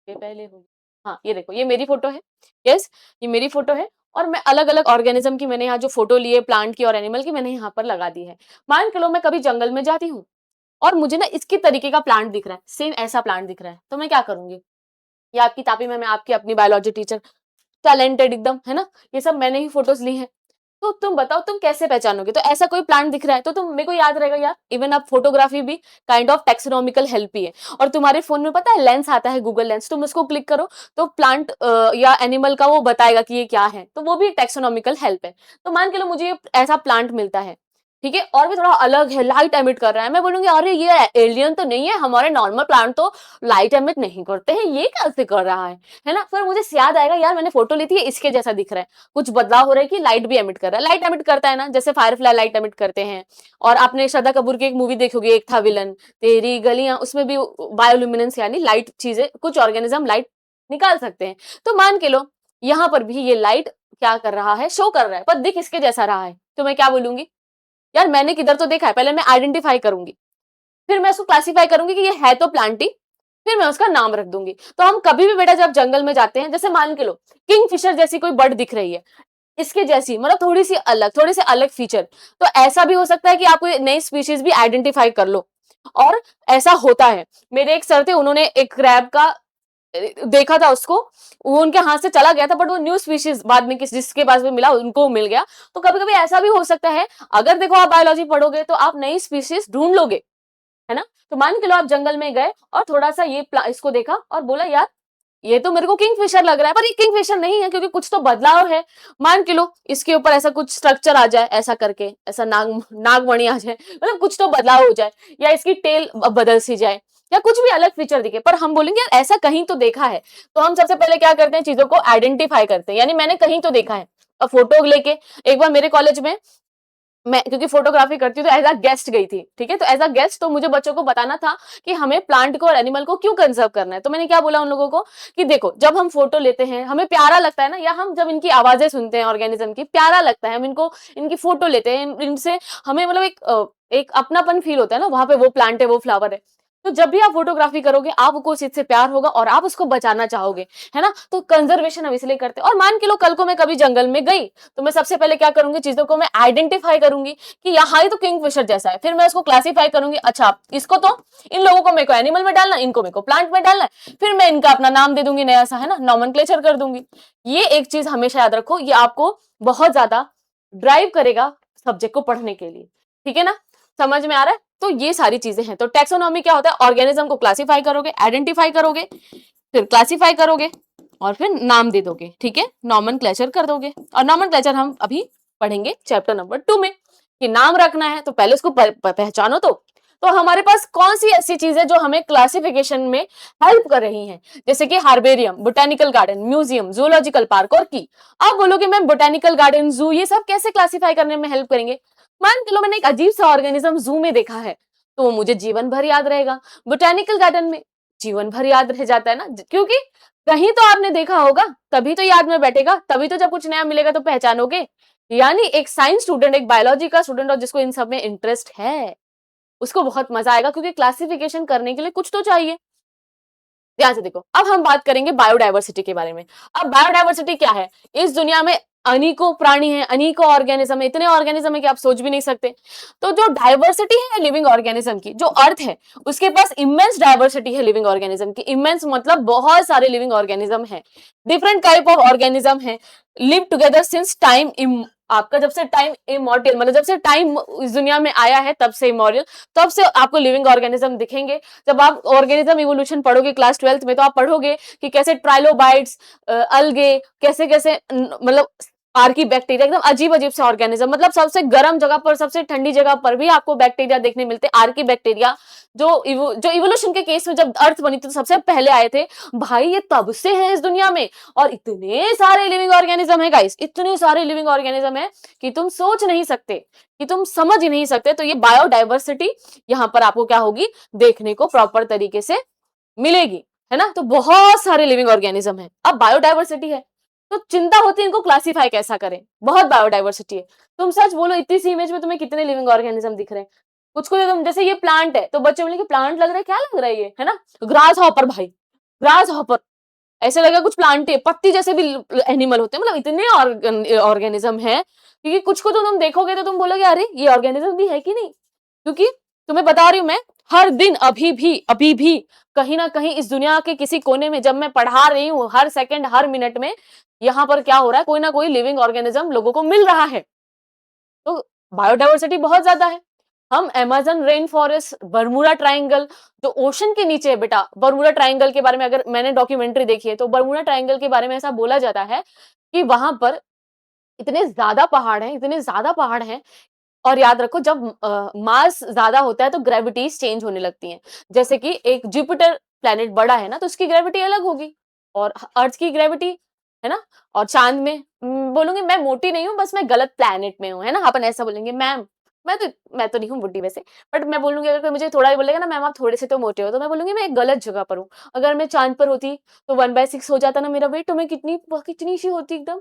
ये पहले होगी। हाँ, ये देखो, ये मेरी फोटो है। यस, ये मेरी फोटो है। और मैं अलग अलग ऑर्गेनिज्म की मैंने यहाँ जो फोटो ली है, प्लांट की और एनिमल की, मैंने यहाँ पर लगा दी है। मान के लो मैं कभी जंगल में जाती हूँ और मुझे ना इसकी तरीके का प्लांट दिख रहा है, सेम ऐसा प्लांट दिख रहा है, तो मैं क्या करूंगी? या आपकी तापी में, मैं आपकी अपनी बायोलॉजी टीचर, टैलेंटेड एकदम, है ना, ये सब मैंने ही फोटोज ली है। तो तुम बताओ तुम कैसे पहचानोगे? तो ऐसा कोई प्लांट दिख रहा है तो तुम, मेरे को याद रहेगा यार। इवन अब फोटोग्राफी भी काइंड ऑफ टेक्सोनॉमिकल हेल्प ही है। और तुम्हारे फोन में पता है लेंस आता है, गूगल लेंस, तुम उसको क्लिक करो तो प्लांट या एनिमल का वो बताएगा कि ये क्या है, तो वो भी टेक्सोनॉमिकल हेल्प है। तो मान के लो मुझे ऐसा प्लांट मिलता है, ठीक है, और भी थोड़ा अलग है, लाइट एमिट कर रहा है, मैं बोलूंगी अरे ये एलियन तो नहीं है, हमारे नॉर्मल प्लांट तो लाइट एमिट नहीं करते हैं, ये कैसे कर रहा है ना। फिर मुझे याद आएगा यार मैंने फोटो ली थी, इसके जैसा दिख रहा है, कुछ बदलाव हो रहा है कि लाइट भी एमिट कर रहा है। लाइट एमिट करता है ना, जैसे फायरफ्लाई लाइट एमिट करते हैं। और आपने श्रद्धा कपूर की एक मूवी देखी होगी, एक था विलन तेरी गलियां, उसमें भी बायोल्यूमिनेंस यानी लाइट चीजें, कुछ ऑर्गेनिज्म लाइट निकाल सकते हैं। तो मान के लो यहाँ पर भी ये लाइट क्या कर रहा है, शो कर रहा है, पर दिख इसके जैसा रहा है, तो मैं क्या बोलूंगी? यार मैंने किधर तो देखा है। पहले मैं आइडेंटिफाई करूंगी, फिर मैं उसको क्लासिफाई करूंगी कि ये है तो प्लांट ही, फिर मैं उसका नाम रख दूंगी। तो हम कभी भी बेटा जब जंगल में जाते हैं, जैसे मान के लो किंगफिशर जैसी कोई बर्ड दिख रही है, इसके जैसी, मतलब थोड़ी सी अलग, थोड़े से अलग फीचर, तो ऐसा भी हो सकता है कि आप कोई नई स्पीशीज भी आइडेंटिफाई कर लो। और ऐसा होता है। मेरे एक सर थे, उन्होंने एक क्रैब का देखा था उसको, वो उनके हाथ से चला गया था, बट वो न्यू स्पीशीज बाद में किस जिसके पास में मिला उनको मिल गया। तो कभी कभी ऐसा भी हो सकता है, अगर देखो आप बायोलॉजी पढ़ोगे तो आप नई स्पीशीज ढूंढ लोगे, है ना। तो मान के लो आप जंगल में गए और थोड़ा सा ये इसको देखा और बोला यार ये तो मेरे को किंगफिशर लग रहा है, पर ये किंगफिशर नहीं है, क्योंकि कुछ तो बदलाव है। मान के लो इसके ऊपर ऐसा कुछ स्ट्रक्चर आ जाए, ऐसा करके ऐसा नागमणि आ जाए, मतलब कुछ तो बदलाव हो जाए, या इसकी टेल बदल सी जाए, या कुछ भी अलग फीचर दिखे, पर हम बोलेंगे यार ऐसा कहीं तो देखा है। तो हम सबसे पहले क्या करते हैं, चीजों को आइडेंटिफाई करते हैं, यानी मैंने कहीं तो देखा है। अब फोटो लेके एक बार मेरे कॉलेज में, मैं क्योंकि फोटोग्राफी करती हूँ तो एज अ गेस्ट गई थी, ठीक है, तो एज अ गेस्ट तो मुझे बच्चों को बताना था कि हमें प्लांट को और एनिमल को क्यों कंजर्व करना है। तो मैंने क्या बोला उन लोगों को कि देखो जब हम फोटो लेते हैं हमें प्यारा लगता है ना, या हम जब इनकी आवाजें सुनते हैं ऑर्गेनिज्म की, प्यारा लगता है, हम इनको इनकी फोटो लेते हैं, इनसे हमें मतलब एक अपनापन फील होता है ना, वहां पे वो प्लांट है, वो फ्लावर है। तो जब भी आप फोटोग्राफी करोगे आपको उस चीज से प्यार होगा और आप उसको बचाना चाहोगे, है ना। तो कंजर्वेशन हम इसलिए करते हैं। और मान के लो कल को मैं कभी जंगल में गई, तो मैं सबसे पहले क्या करूंगी, चीजों को मैं आइडेंटिफाई करूंगी कि यहाँ ही तो किंगफिशर जैसा है, फिर मैं इसको क्लासिफाई करूंगी, अच्छा इसको तो, इन लोगों को मेरे को एनिमल में डालना, इनको मेरे को प्लांट में डालना है, फिर मैं इनका अपना नाम दे दूंगी नया सा, है ना, नॉमेनक्लेचर कर दूंगी। ये एक चीज हमेशा याद रखो, ये आपको बहुत ज्यादा ड्राइव करेगा सब्जेक्ट को पढ़ने के लिए, ठीक है ना, समझ में आ रहा है। तो ये सारी चीजें हैं। तो टेक्सोनॉमी क्या होता है, ऑर्गेनिज्म को क्लासिफाई करोगे, आइडेंटिफाई करोगे, फिर क्लासिफाई करोगे और फिर नाम दे दोगे, ठीक है, नॉमेनक्लेचर कर दोगे। और नॉमेनक्लेचर हम अभी पढ़ेंगे चैप्टर नंबर 2 में, कि नाम रखना है तो पहले उसको पहचानो। तो हमारे पास कौन सी ऐसी चीज है जो हमें क्लासिफिकेशन में हेल्प कर रही है, जैसे कि herbarium, botanical garden, museum, zoological park और की। आप बोलोगे मैम बोटेनिकल गार्डन, जू, ये सब कैसे क्लासिफाई करने में हेल्प करेंगे? मान के लो मैंने एक अजीब सा ऑर्गेनिज्म जू में देखा है, तो वो मुझे जीवन भर याद रहेगा। बोटेनिकल गार्डन में जीवन भर याद रह जाता है ना, क्योंकि कहीं तो आपने देखा होगा, तभी तो याद में बैठेगा, तभी तो जब कुछ नया मिलेगा तो पहचानोगे। यानी एक साइंस स्टूडेंट, एक बायोलॉजी का स्टूडेंट और जिसको इन सब में इंटरेस्ट है, उसको बहुत मजा आएगा, क्योंकि क्लासिफिकेशन करने के लिए कुछ तो चाहिए। ध्यान से देखो, अब हम बात करेंगे बायोडायवर्सिटी के बारे में। अब बायोडायवर्सिटी क्या है? इस दुनिया में अनेकों प्राणी हैं, अनेकों ऑर्गेनिज्म है, इतने ऑर्गेनिज्म है कि आप सोच भी नहीं सकते। तो जो डाइवर्सिटी है लिविंग ऑर्गेनिज्म की, जो अर्थ है उसके पास इमेंस डाइवर्सिटी है लिविंग ऑर्गेनिज्म की। इमेंस मतलब बहुत सारे लिविंग ऑर्गेनिज्म है, डिफरेंट टाइप ऑफ ऑर्गेनिज्म है, लिव टुगेदर सिंस टाइम। आपका जब से टाइम इमॉर्टल, मतलब जब से टाइम इस दुनिया में आया है तब से इमॉर्टल, तब से आपको लिविंग ऑर्गेनिज्म दिखेंगे। जब आप ऑर्गेनिज्म इवोल्यूशन पढ़ोगे क्लास 12th में, तो आप पढ़ोगे कि कैसे ट्राइलोबाइट्स, अलगे, कैसे कैसे मतलब आर्की बैक्टीरिया, एकदम अजीब अजीब से ऑर्गेनिज्म, मतलब सबसे गर्म जगह पर, सबसे ठंडी जगह पर भी आपको बैक्टीरिया देखने मिलते हैं, आर्की बैक्टीरिया, जो इवोल्यूशन के केस में जब अर्थ बनी थी तो सबसे पहले आए थे। भाई ये तब से है इस दुनिया में, और इतने सारे लिविंग ऑर्गेनिज्म है गाइस, इतने सारे लिविंग ऑर्गेनिज्म है कि तुम सोच नहीं सकते, कि तुम समझ ही नहीं सकते। तो ये बायोडाइवर्सिटी यहाँ पर आपको क्या होगी, देखने को प्रॉपर तरीके से मिलेगी, है ना। तो बहुत सारे लिविंग ऑर्गेनिज्म है। अब बायोडाइवर्सिटी है तो चिंता होती है इनको क्लासिफाई कैसा करें, बहुत बायोडाइवर्सिटी है। तुम सच बोलो, इतनी सी इमेज में तुम्हें कितने लिविंग ऑर्गेनिज्म दिख रहे हैं? कुछ को तुम, जैसे ये प्लांट है तो बच्चे बोलेंगे प्लांट लग रहा है, क्या लग रहा है ये, है ना। ग्रास हॉपर भाई, ग्रास हॉपर, ऐसे लगा कुछ प्लांट है, पत्ती जैसे भी एनिमल होते हैं, मतलब इतने ऑर्गेनिज्म है, क्योंकि कुछ को तो तुम देखोगे तो तुम बोलोगे अरे ये ऑर्गेनिज्म भी है कि नहीं। क्योंकि तुम्हें बता रही हूं मैं, हर दिन अभी भी कहीं ना कहीं इस दुनिया के किसी कोने में, जब मैं पढ़ा रही हूँ, हर सेकंड हर मिनट में यहाँ पर क्या हो रहा है, कोई ना कोई लिविंग ऑर्गेनिज्म लोगों को मिल रहा है। तो बायोडाइवर्सिटी बहुत ज्यादा है। हम Amazon rain forest, Bermuda triangle, जो ओशन के नीचे है बेटा, बरमूडा ट्रायंगल के बारे में अगर मैंने डॉक्यूमेंट्री देखी है तो बरमूडा ट्रायंगल के बारे में ऐसा बोला जाता है कि वहां पर इतने ज्यादा पहाड़ हैं, इतने ज्यादा पहाड़ हैं। और याद रखो, जब मास ज्यादा होता है तो ग्रेविटीज चेंज होने लगती हैं। जैसे कि एक जुपिटर प्लेनेट बड़ा है ना, तो उसकी ग्रेविटी अलग होगी, और अर्थ की ग्रेविटी, है ना। और चांद में बोलूंगी मैं मोटी नहीं हूँ, बस मैं गलत प्लेनेट में हूँ, है ना। अपन ऐसा बोलेंगे मैम, मैं तो नहीं हूँ बुड्ढी वैसे, बट मैं बोलूंगी, अगर कोई मुझे थोड़ा भी बोलेगा ना मैम आप थोड़े से तो मोटे हो, तो मैं बोलूंगी मैं एक गलत जगह पर हूँ। अगर मैं चांद पर होती तो 1/6 हो जाता ना मेरा वेट, तो मैं कितनी कितनी सी होती एकदम,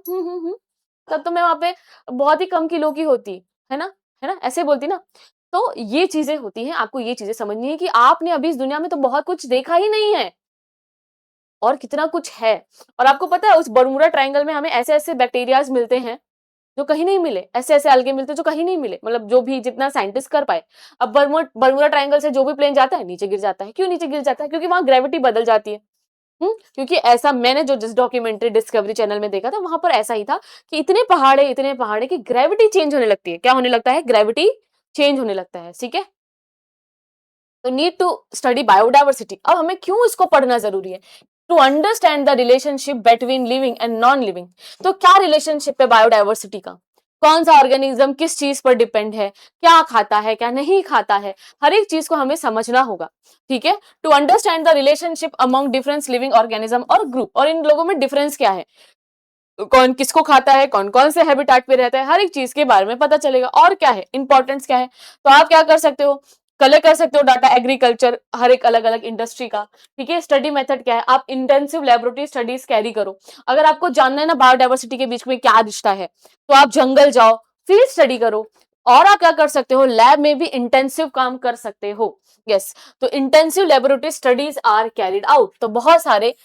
तब तो मैं वहां पे बहुत ही कम किलो की होती, है ना, है ना, ऐसे बोलती ना। तो ये चीजें होती हैं, आपको ये चीजें समझनी है कि आपने अभी इस दुनिया में तो बहुत कुछ देखा ही नहीं है, और कितना कुछ है। और आपको पता है उस बरमूडा ट्रायंगल में हमें ऐसे ऐसे बैक्टीरियाज मिलते हैं जो कहीं नहीं मिले, ऐसे ऐसे अलगे मिलते हैं जो कहीं नहीं मिले, मतलब जो भी जितना साइंटिस्ट कर पाए। अब बरमूडा ट्रायंगल से जो भी प्लेन जाता है नीचे गिर जाता है। क्यों नीचे गिर जाता है? क्योंकि वहां ग्रेविटी बदल जाती है। क्योंकि ऐसा मैंने जो जिस डॉक्यूमेंट्री डिस्कवरी चैनल में देखा था, वहां पर ऐसा ही था कि इतने पहाड़ है कि ग्रेविटी चेंज होने लगती है। क्या होने लगता है? ग्रेविटी चेंज होने लगता है, ठीक है। तो नीड टू स्टडी बायोडाइवर्सिटी। अब हमें क्यों इसको पढ़ना जरूरी है? To understand the relationship between living and non living. तो क्या रिलेशनशिप है बायोडाइवर्सिटी का? कौन सा ऑर्गेनिज्म किस चीज पर डिपेंड है, क्या खाता है क्या नहीं खाता है, हर एक चीज को हमें समझना होगा, ठीक है। To understand the relationship among different living organism और ग्रुप, और इन लोगों में डिफरेंस क्या है, कौन किसको खाता है, कौन कौन से हैबिटेट पे रहता है, हर एक चीज के बारे में पता चलेगा। और क्या है, इंपॉर्टेंस क्या है। तो आप क्या कर सकते हो, कलेक्ट कर सकते हो डाटा एग्रीकल्चर, हर एक अलग अलग इंडस्ट्री का, ठीक है। स्टडी मेथड क्या है, आप इंटेंसिव लेबोरेटरी स्टडीज कैरी करो। अगर आपको जानना है ना बायोडाइवर्सिटी के बीच में क्या रिश्ता है, तो आप जंगल जाओ, फील्ड स्टडी करो। और आप क्या कर सकते हो, लैब में भी इंटेंसिव काम कर सकते हो। यस, तो intensive laboratory studies are carried out. तो बहुत सारे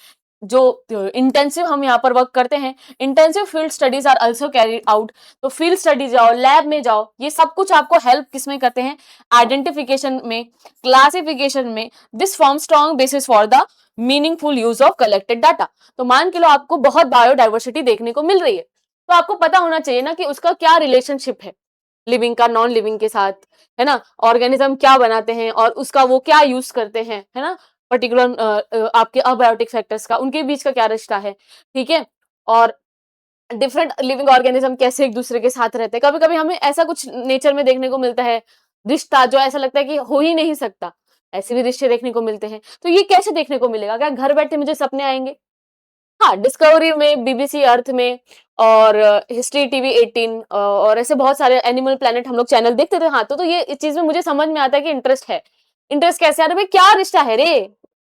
जो इंटेंसिव हम यहाँ पर वर्क करते हैं, intensive field studies are also carried out. तो फील्ड स्टडी जाओ, लैब में जाओ, ये सब कुछ आपको हेल्प किसमें करते हैं, आइडेंटिफिकेशन में, क्लासिफिकेशन में। This form strong bases for the meaningful use of collected data. तो मान के लो आपको बहुत बायोडाइवर्सिटी देखने को मिल रही है, तो आपको पता होना चाहिए ना कि उसका क्या रिलेशनशिप है लिविंग का नॉन लिविंग के साथ, है ना। ऑर्गेनिज्म क्या बनाते हैं और उसका वो क्या यूज करते हैं, है ना। पर्टिकुलर आपके अबायोटिक फैक्टर्स का, उनके बीच का क्या रिश्ता है, ठीक है। और डिफरेंट लिविंग ऑर्गेनिज्म कैसे एक दूसरे के साथ रहते हैं। कभी कभी हमें ऐसा कुछ नेचर में देखने को मिलता है रिश्ता, जो ऐसा लगता है कि हो ही नहीं सकता, ऐसे भी रिश्ते देखने को मिलते हैं। तो ये कैसे देखने को मिलेगा? क्या घर बैठे मुझे सपने आएंगे? हाँ, डिस्कवरी में, बीबीसी अर्थ में, और हिस्ट्री टीवी 18, और ऐसे बहुत सारे एनिमल प्लेनेट हम लोग चैनल देखते थे। हाँ, तो ये इस चीज में मुझे समझ में आता है कि इंटरेस्ट है। इंटरेस्ट कैसे आ रहा है भाई, क्या रिश्ता है रे,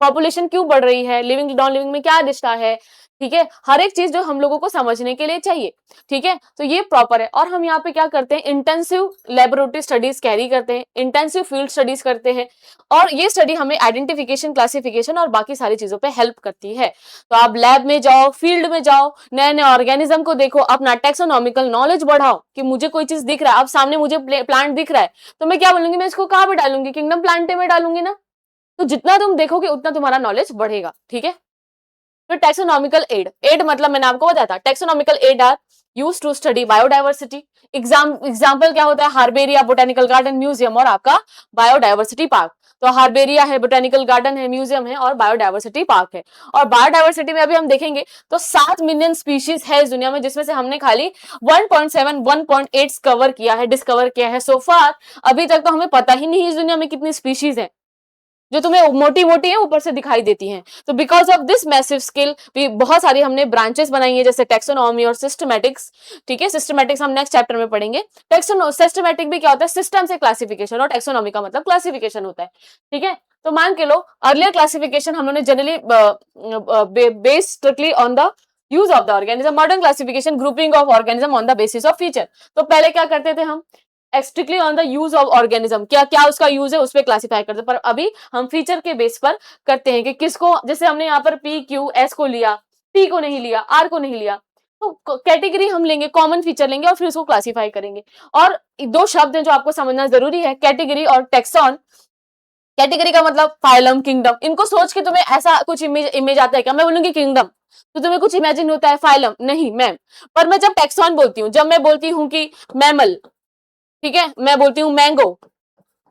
पॉपुलेशन क्यों बढ़ रही है, लिविंग नॉन लिविंग में क्या रिश्ता है, ठीक है, हर एक चीज जो हम लोगों को समझने के लिए चाहिए, ठीक है। तो ये प्रॉपर है। और हम यहाँ पे क्या करते हैं, इंटेंसिव लेबोरेटरी स्टडीज कैरी करते हैं, इंटेंसिव फील्ड स्टडीज करते हैं, और ये स्टडी हमें आइडेंटिफिकेशन, क्लासिफिकेशन और बाकी सारी चीजों पे हेल्प करती है। तो आप लैब में जाओ, फील्ड में जाओ, नए नए ऑर्गेनिज्म को देखो, अपना टेक्सोनॉमिकल नॉलेज बढ़ाओ कि मुझे कोई चीज दिख रहा है, अब सामने मुझे प्लांट दिख रहा है, तो मैं क्या बोलूंगी, मैं इसको कहाँ पे डालूंगी, किंगडम प्लांटे में डालूंगी ना। तो जितना तुम देखोगे उतना तुम्हारा नॉलेज बढ़ेगा, ठीक है। तो टैक्सोनॉमिकल एड मतलब मैंने आपको बताया था, taxonomical aid are used to study biodiversity. Example क्या होता है, हार्बेरिया, बोटेनिकल गार्डन, म्यूजियम और आपका बायोडायवर्सिटी पार्क। तो हार्बेरिया है, बोटेनिकल गार्डन है, म्यूजियम है और बायोडायवर्सिटी पार्क है। और बायोडायवर्सिटी में अभी हम देखेंगे तो 7 मिलियन स्पीशीज है इस दुनिया में, जिसमें से हमने खाली 1.7 1.8 कवर किया है, डिस्कवर किया है सो फार। अभी तक तो हमें पता ही नहीं इस दुनिया में कितनी स्पीशीज है, जो तुम्हें मोटी मोटी है ऊपर से दिखाई देती हैं। तो because of this massive skill भी बहुत सारी हमने ब्रांचेस बनाई है, जैसे टेक्सोनॉमी और सिस्टमैटिक्स, ठीक है। सिस्टमैटिक्स हम नेक्स्ट चैप्टर में पढ़ेंगे। सिस्टमैटिक भी क्या होता है, सिस्टम से क्लासिफिकेशन, और टेक्सोनॉमी का मतलब क्लासिफिकेशन होता है, ठीक है। तो मान के लो अर्लियर क्लासिफिकेशन हम लोगों ने generally based strictly on the use of the organism, modern classification grouping of organism on the basis of feature. तो पहले क्या करते थे हम, strictly on the use of organism, क्या क्या उसका यूज है उस पर क्लासिफाई करते हैं, पर अभी हम फीचर के बेस पर करते हैं कि किसको, जैसे हमने यहाँ पर पी क्यू एस को लिया, टी को नहीं लिया, आर को नहीं लिया, तो कैटेगरी हम लेंगे, कॉमन फीचर लेंगे और फिर उसको क्लासिफाई करेंगे। और 2 शब्द हैं जो आपको समझना जरूरी है, कैटेगरी और टेक्सॉन। कैटेगरी का मतलब फाइलम, किंगडम। इनको सोच के तुम्हें ऐसा कुछ इमेज आता है क्या, मैं बोलूंगी किंगडम तो तुम्हें कुछ इमेजिन होता है, फाइलम नहीं मैम। पर मैं जब टेक्सॉन बोलती हूँ, जब मैं बोलती हूँ कि मैमल, ठीक है, मैं बोलती हूँ मैंगो,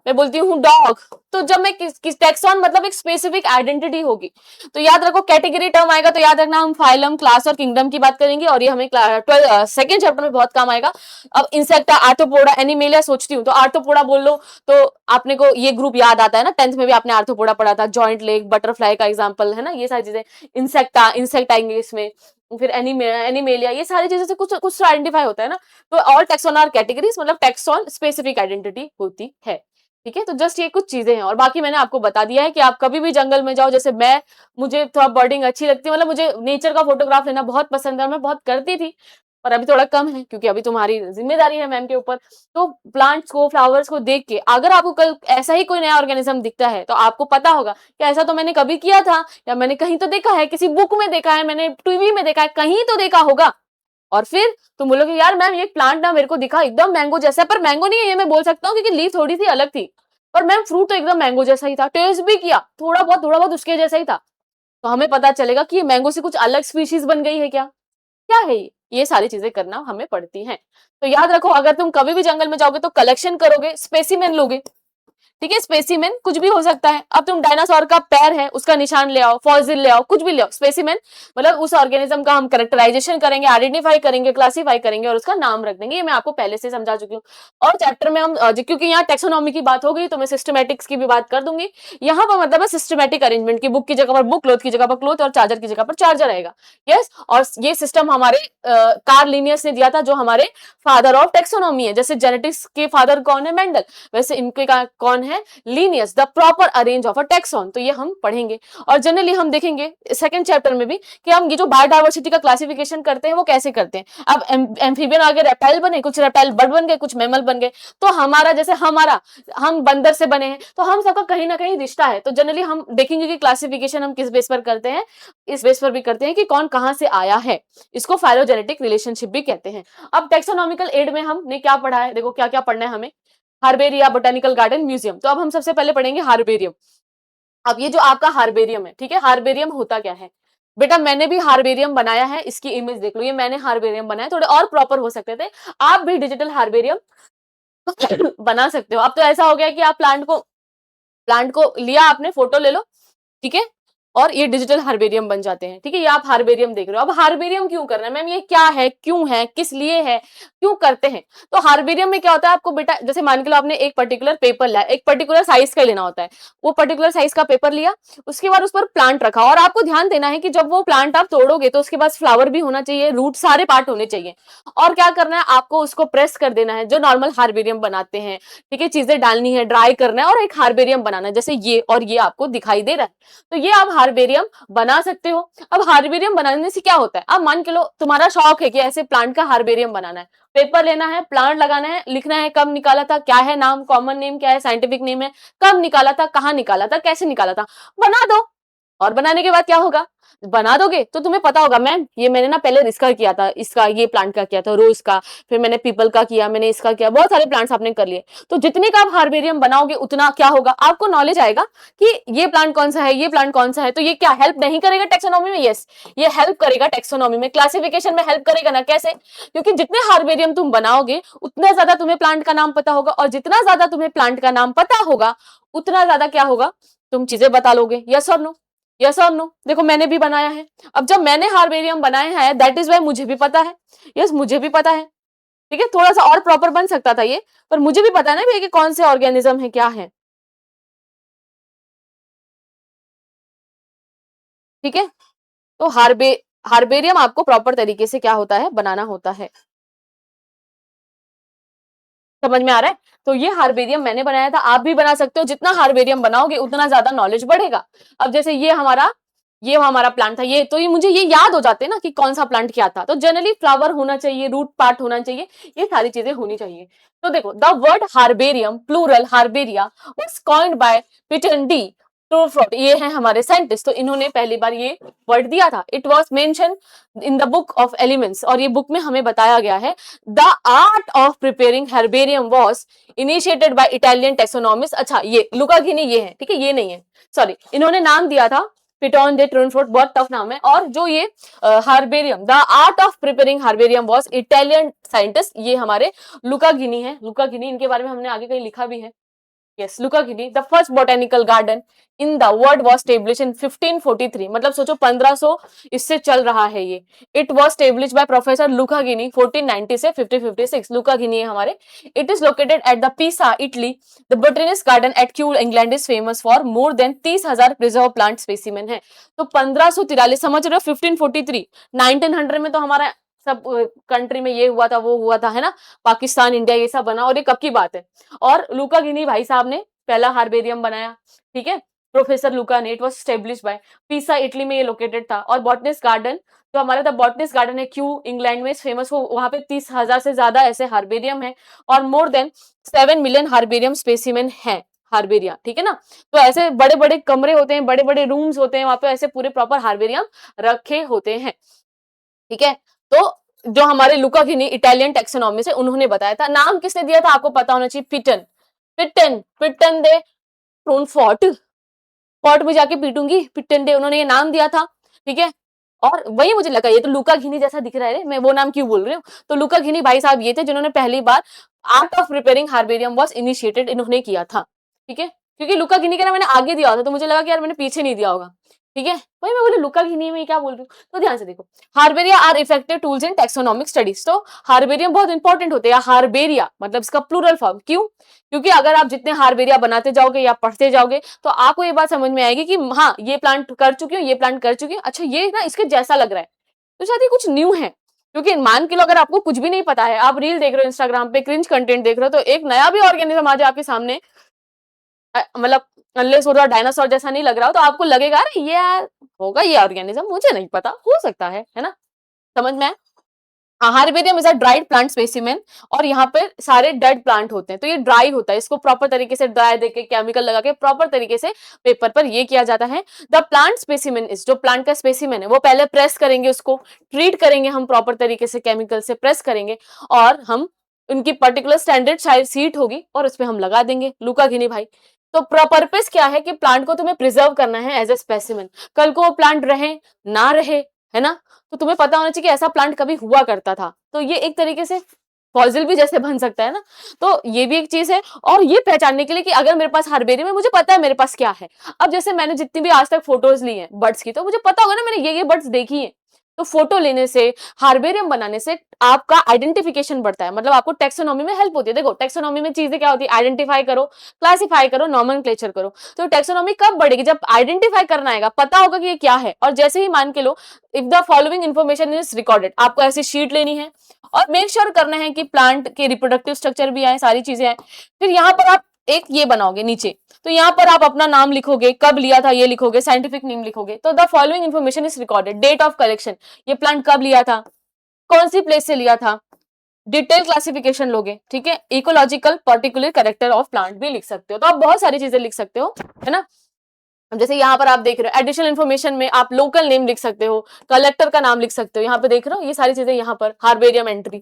मैं बोलती हूँ डॉग, तो जब मैं किस टेक्सॉन मतलब एक स्पेसिफिक आइडेंटिटी होगी। तो याद रखो कैटेगरी टर्म आएगा तो याद रखना हम फाइलम, क्लास और किंगडम की बात करेंगे, और ये हमें सेकंड चैप्टर में बहुत काम आएगा। अब इंसेक्टा, आर्थ्रोपोडा, एनिमेलिया सोचती हूँ तो आर्थ्रोपोडा बोल लो तो आपने को ये ग्रुप याद आता है ना, 10th में भी आपने आर्थ्रोपोडा पढ़ा था, जॉइंट लेग, बटरफ्लाई का एग्जाम्पल है ना, ये सारी चीजें। इंसेक्टा, इंसेक्ट आएंगे इसमें, फिर एनिमेलिया, ये सारी चीजें से कुछ कुछ आइडेंटिफाई होता है ना। तो ऑल टेक्सॉन आर कैटेगरीज, मतलब टेक्सॉन स्पेसिफिक आइडेंटिटी होती है, ठीक है। तो जस्ट ये कुछ चीजें हैं, और बाकी मैंने आपको बता दिया है कि आप कभी भी जंगल में जाओ, जैसे मुझे थोड़ा बर्डिंग अच्छी लगती है, मतलब मुझे नेचर का फोटोग्राफ लेना बहुत पसंद है, मैं बहुत करती थी, पर अभी थोड़ा कम है क्योंकि अभी तुम्हारी जिम्मेदारी है मैम के ऊपर। तो प्लांट्स को, फ्लावर्स को देख के अगर आपको कल ऐसा ही कोई नया ऑर्गेनिज्म दिखता है तो आपको पता होगा कि ऐसा तो मैंने कभी किया था, या मैंने कहीं तो देखा है, किसी बुक में देखा है, मैंने टीवी में देखा है, कहीं तो देखा होगा। और फिर तुम बोलोगे यार मैम ये प्लांट ना मेरे को दिखा एकदम मैंगो जैसा है, पर मैंगो नहीं है ये मैं बोल सकता हूँ क्योंकि लीफ थोड़ी सी अलग थी, पर मैम फ्रूट तो एकदम मैंगो जैसा ही था, टेस्ट भी किया थोड़ा बहुत उसके जैसा ही था। तो हमें पता चलेगा कि ये मैंगो से कुछ अलग स्पीशीज बन गई है क्या, क्या है ये सारी चीजें करना हमें पड़ती हैं। तो याद रखो अगर तुम कभी भी जंगल में जाओगे तो कलेक्शन करोगे, स्पेसिमेन लोगे, ठीक है। स्पेसिमेन कुछ भी हो सकता है, अब तुम डायनासोर का पैर है उसका निशान ले आओ, फॉसिल ले आओ, कुछ भी ले आओ, स्पेसिमेन मतलब उस ऑर्गेनिज्म का हम कैरेक्टराइजेशन करेंगे, आइडेंटिफाई करेंगे, क्लासिफाई करेंगे और उसका नाम रख देंगे। ये मैं आपको पहले से समझा चुकी हूँ। और चैप्टर में हम क्योंकि यहाँ टेक्सोनॉमी की बात हो गई तो मैं सिस्टमैटिक्स की भी बात कर दूंगी। यहाँ पर मतलब है सिस्टमैटिक अरेंजमेंट की, बुक की जगह पर बुक, क्लोथ की जगह पर क्लोथ और चार्जर की जगह पर चार्जर रहेगा। यस, और ये सिस्टम हमारे कार्ल लिनियस ने दिया था जो हमारे फादर ऑफ टेक्सोनॉमी है। जैसे जेनेटिक्स के फादर कौन है, मेंडल, वैसे इनके कौन है, Linnaeus, the proper arrange of a taxon. तो ये हम पढ़ेंगे और जनरली हम देखेंगे सेकंड चैप्टर में भी कि हम ये जो बायोडायवर्सिटी का क्लासिफिकेशन करते हैं वो कैसे करते हैं। अब एम्फीबियन आगे रेप्टाइल बने, कुछ रेप्टाइल बर्ड बन गए, कुछ मैमल बन गए। तो हमारा जैसे हम बंदर से बने हैं तो हम सबका कहीं ना कहीं रिश्ता है। तो जनरली हम देखेंगे कि क्लासिफिकेशन हम किस बेस पर करते हैं, इस बेस पर भी करते हैं कि कौन कहां से आया है। इसको फाइलोजेनेटिक रिलेशनशिप भी कहते हैं। अब टेक्सोनॉमिकल एड में हमने क्या पढ़ा है, देखो क्या क्या पढ़ना है हमें। हार्बेरिया, बोटेनिकल गार्डन, म्यूजियम। तो अब हम सबसे पहले पढ़ेंगे हार्बेरियम। अब ये जो आपका हार्बेरियम है, ठीक है, हार्बेरियम होता क्या है बेटा, मैंने भी हार्बेरियम बनाया है, इसकी इमेज देख लो, ये मैंने हार्बेरियम बनाया, थोड़े और प्रॉपर हो सकते थे, आप भी डिजिटल हार्बेरियम बना सकते हो। अब तो ऐसा हो गया कि आप प्लांट को लिया आपने, फोटो ले लो, ठीक है, और ये डिजिटल हार्बेरियम बन जाते हैं। ठीक है, ये आप हार्बेरियम देख रहे हो। अब हार्बेरियम क्यों करना है मैम, ये क्या है, क्यों है, किस लिए है, क्यों करते हैं? तो हार्बेरियम में क्या होता है, आपको बेटा जैसे मान के लो आपने एक पर्टिकुलर पेपर लिया, एक पर्टिकुलर साइज का लेना होता है, वो पर्टिकुलर साइज का पेपर लिया, उसके बाद उस पर प्लांट रखा, और आपको ध्यान देना है कि जब वो प्लांट आप तोड़ोगे तो उसके पास फ्लावर भी होना चाहिए, रूट, सारे पार्ट होने चाहिए। और क्या करना है, आपको उसको प्रेस कर देना है, जो नॉर्मल हार्बेरियम बनाते हैं। ठीक है, चीजें डालनी है, ड्राई करना है, और एक हार्बेरियम बनाना है, जैसे ये और ये आपको दिखाई दे रहा है। तो ये आप हार्बेरियम बना सकते हो। अब हार्बेरियम बनाने से क्या होता है, अब मान के लो तुम्हारा शौक है कि ऐसे प्लांट का हार्बेरियम बनाना है, पेपर लेना है, प्लांट लगाना है, लिखना है कब निकाला था, क्या है नाम, कॉमन नेम क्या है, साइंटिफिक नेम है, कब निकाला था, कहाँ निकाला था, कैसे निकाला था, बना दो। और बनाने के बाद क्या होगा, बना दोगे तो तुम्हें पता होगा मैम ये मैंने ना पहले इसका किया था, इसका ये प्लांट का किया था, रोज का, फिर मैंने पीपल का किया, मैंने इसका किया, बहुत सारे प्लांट्स आपने कर लिए। तो जितने का आप हार्बेरियम बनाओगे उतना क्या होगा, आपको नॉलेज आएगा कि ये प्लांट कौन सा है, ये प्लांट कौन सा है। तो ये क्या हेल्प नहीं करेगा टेक्सोनॉमी में? यस, ये हेल्प करेगा टेक्सोनॉमी में, क्लासिफिकेशन में हेल्प करेगा ना। कैसे? क्योंकि जितने हार्बेरियम तुम बनाओगे उतना ज्यादा तुम्हें प्लांट का नाम पता होगा, और जितना ज्यादा तुम्हें प्लांट का नाम पता होगा उतना ज्यादा क्या होगा, तुम चीजें बता लोगे। यस और नो, यस और नो। देखो मैंने भी बनाया है, अब जब मैंने हार्बेरियम बनाया है दैट इज वाई मुझे भी पता है। यस, मुझे भी पता है। ठीक है, थोड़ा सा और प्रॉपर बन सकता था ये, पर मुझे भी पता है ना भैया कि कौन से ऑर्गेनिज्म है, क्या है। ठीक है, तो हार्बेरियम आपको प्रॉपर तरीके से क्या होता है, बनाना होता है। समझ में आ रहा है? तो ये हार्बेरियम मैंने बनाया था, आप भी बना सकते हो। जितना हार्बेरियम बनाओगे उतना ज्यादा नॉलेज बढ़ेगा। अब जैसे ये हमारा प्लांट था, ये तो ये मुझे ये याद हो जाते हैं ना कि कौन सा प्लांट क्या था। तो जनरली फ्लावर होना चाहिए, रूट पार्ट होना चाहिए, ये सारी चीजें होनी चाहिए। तो देखो, the word herbarium plural herbaria was coined by Peter de Tournefort, ये है हमारे साइंटिस्ट, तो इन्होंने पहली बार ये वर्ड दिया था। It was mention in the book of elements, और ये बुक में हमें बताया गया है। The art of preparing herbarium was initiated by Italian taxonomist. अच्छा, ये लुका घिनी ये है, ठीक है, ये नहीं है, सॉरी, इन्होंने नाम दिया था पिटोन दे ट्रूनफोर्ट, बहुत टफ नाम है। और जो ये herbarium, the art of preparing herbarium was Italian scientist, ये हमारे लुका घिनी है। लुका घिनी, इनके बारे में हमने आगे कहीं लिखा भी है। Yes, Luca Guinea, the first botanical garden in the world was established in 1543, मतलब सोचो 1500 इससे चल रहा है ये। It was established by Professor Luca Guinea 1490 से 1556। Luca Guinea है हमारे। It is located at the Pisa, Italy. The botanist garden at Kew, England is famous for more than 30,000 preserved plant specimen है। तो 1543 समझ रहे हो, 1543, 1900 में तो हमारा सब कंट्री में ये हुआ था, वो हुआ था, है ना, पाकिस्तान, इंडिया, ये सब बना। और ये कब की बात है? और लुका गिनी भाई साहब ने पहला हार्बेरियम बनाया। ठीक है, प्रोफेसर लुका ने। इट वाज एस्टेब्लिश्ड बाय पीसा, इटली में ये लोकेटेड था। और बॉटनिस्ट गार्डन, जो हमारा था बॉटनिस्ट गार्डन है क्यू, इंग्लैंड में फेमस हो, वहां पे 30,000 से ज्यादा ऐसे हार्बेरियम है, और more than 7 million herbarium specimen है, हार्बेरिया। ठीक है ना, तो ऐसे बड़े बड़े कमरे होते हैं, बड़े बड़े रूम्स होते हैं, वहां पे ऐसे पूरे प्रॉपर हार्बेरियम रखे होते हैं। ठीक है, तो जो हमारे लुका घिनी इटालियन टेक्सोनॉमी से, उन्होंने बताया था। नाम किसने दिया था आपको पता होना चाहिए, पिटन, पिटन, पिटन दे ट्रूनफोर्ट, फोर्ट में जाके पीटूंगी, पिटन दे, उन्होंने ये नाम दिया था। ठीक है, और वही मुझे लगा ये तो लुका घिनी जैसा दिख रहा है, मैं वो नाम क्यों बोल रही हूँ। तो लुका घिनी भाई साहब ये थे जिन्होंने पहली बार art of preparing herbarium was initiated, इन्होंने किया था। ठीक है, क्योंकि लुका घिनी का ना मैंने आगे दिया था, तो मुझे लगा कि यार मैंने पीछे नहीं दिया होगा। ठीक है, वही मैं बोली लुका घिनी में क्या बोल रही हूँ। तो ध्यान से देखो, herbaria are effective tools in taxonomic studies. तो हार्बेरियम बहुत इंपॉर्टेंट होते हैं। हार्बेरिया मतलब इसका प्लूरल फॉर्म, क्यों? क्योंकि अगर आप जितने हार्बेरिया बनाते जाओगे या पढ़ते जाओगे तो आपको ये बात समझ में आएगी कि हाँ ये प्लांट कर चुकी हूँ, ये प्लांट कर चुकी हूँ, अच्छा ये ना इसके जैसा लग रहा है, तो शायद ये कुछ न्यू है। क्योंकि मान के लो अगर आपको कुछ भी नहीं पता है, आप रील देख रहे हो इंस्टाग्राम पे, क्रिंज कंटेंट देख रहे हो, तो एक नया भी ऑर्गेनिज्म आ जाए आपके सामने, मतलब अनलेस वो डायनासोर जैसा नहीं लग रहा हो, तो आपको लगेगा अरे ये यार होगा ये ऑर्गेनिज्म, मुझे नहीं पता, हो सकता है ना। समझ में? Herbarium is a dried plant specimen, और यहाँ पे सारे डेड प्लांट होते हैं, तो ये ड्राई होता है, इसको प्रॉपर तरीके से ड्राई देके केमिकल लगा के प्रॉपर तरीके से पेपर पर ये किया जाता है। द प्लांट स्पेसिमेन इज, जो प्लांट का स्पेसिमेन है वो पहले प्रेस करेंगे, उसको ट्रीट करेंगे हम प्रॉपर तरीके से, केमिकल से प्रेस करेंगे, और हम उनकी पर्टिकुलर स्टैंडर्ड साइज सीट होगी और उस पर हम लगा देंगे। लुका घिनी भाई, तो पर्पस क्या है कि प्लांट को तुम्हें प्रिजर्व करना है एज ए स्पेसिमेन, कल को वो प्लांट रहे ना रहे, है ना, तो तुम्हें पता होना चाहिए कि ऐसा प्लांट कभी हुआ करता था। तो ये एक तरीके से फॉसिल भी जैसे बन सकता है ना, तो ये भी एक चीज है। और ये पहचानने के लिए कि अगर मेरे पास हर्बेरियम है, मुझे पता है मेरे पास क्या है। अब जैसे मैंने जितनी भी आज तक फोटोज ली हैं बर्ड्स की, तो मुझे पता होगा ना मैंने ये बर्ड्स देखी है। तो फोटो लेने से, हार्बेरियम बनाने से आपका आइडेंटिफिकेशन बढ़ता है, मतलब आपको टेक्सोनॉमी में हेल्प होती है। देखो टेक्सोनॉमी में चीजें क्या होती है, आइडेंटिफाई करो, क्लासिफाई करो, नॉमेनक्लेचर करो। तो टेक्सोनॉमी कब बढ़ेगी, जब आइडेंटिफाई करना आएगा, पता होगा कि ये क्या है। और जैसे ही मान के लो, if the following information is recorded, आपको ऐसी शीट लेनी है और मेक श्योर करना है कि प्लांट के रिप्रोडक्टिव स्ट्रक्चर भी आए, सारी चीजें आए। फिर यहाँ पर आप एक ये बनाओगे नीचे, तो यहाँ पर आप अपना नाम लिखोगे, कब लिया था ये लिखोगे, साइंटिफिक नेम लिखोगे। तो the following information is recorded, date of collection, ये प्लांट कब लिया था, कौन सी प्लेस से लिया था, डिटेल क्लासिफिकेशन लोगे, ठीक है। Ecological particular character of plant भी लिख सकते हो। तो आप बहुत सारी चीजें लिख सकते हो, है ना। जैसे यहाँ पर आप देख रहे हो, एडिशनल इन्फॉर्मेशन में आप लोकल नेम लिख सकते हो, कलेक्टर का नाम लिख सकते हो। यहाँ पे देख रहे हो ये सारी चीजें, यहाँ पर हार्बेरियम एंट्री,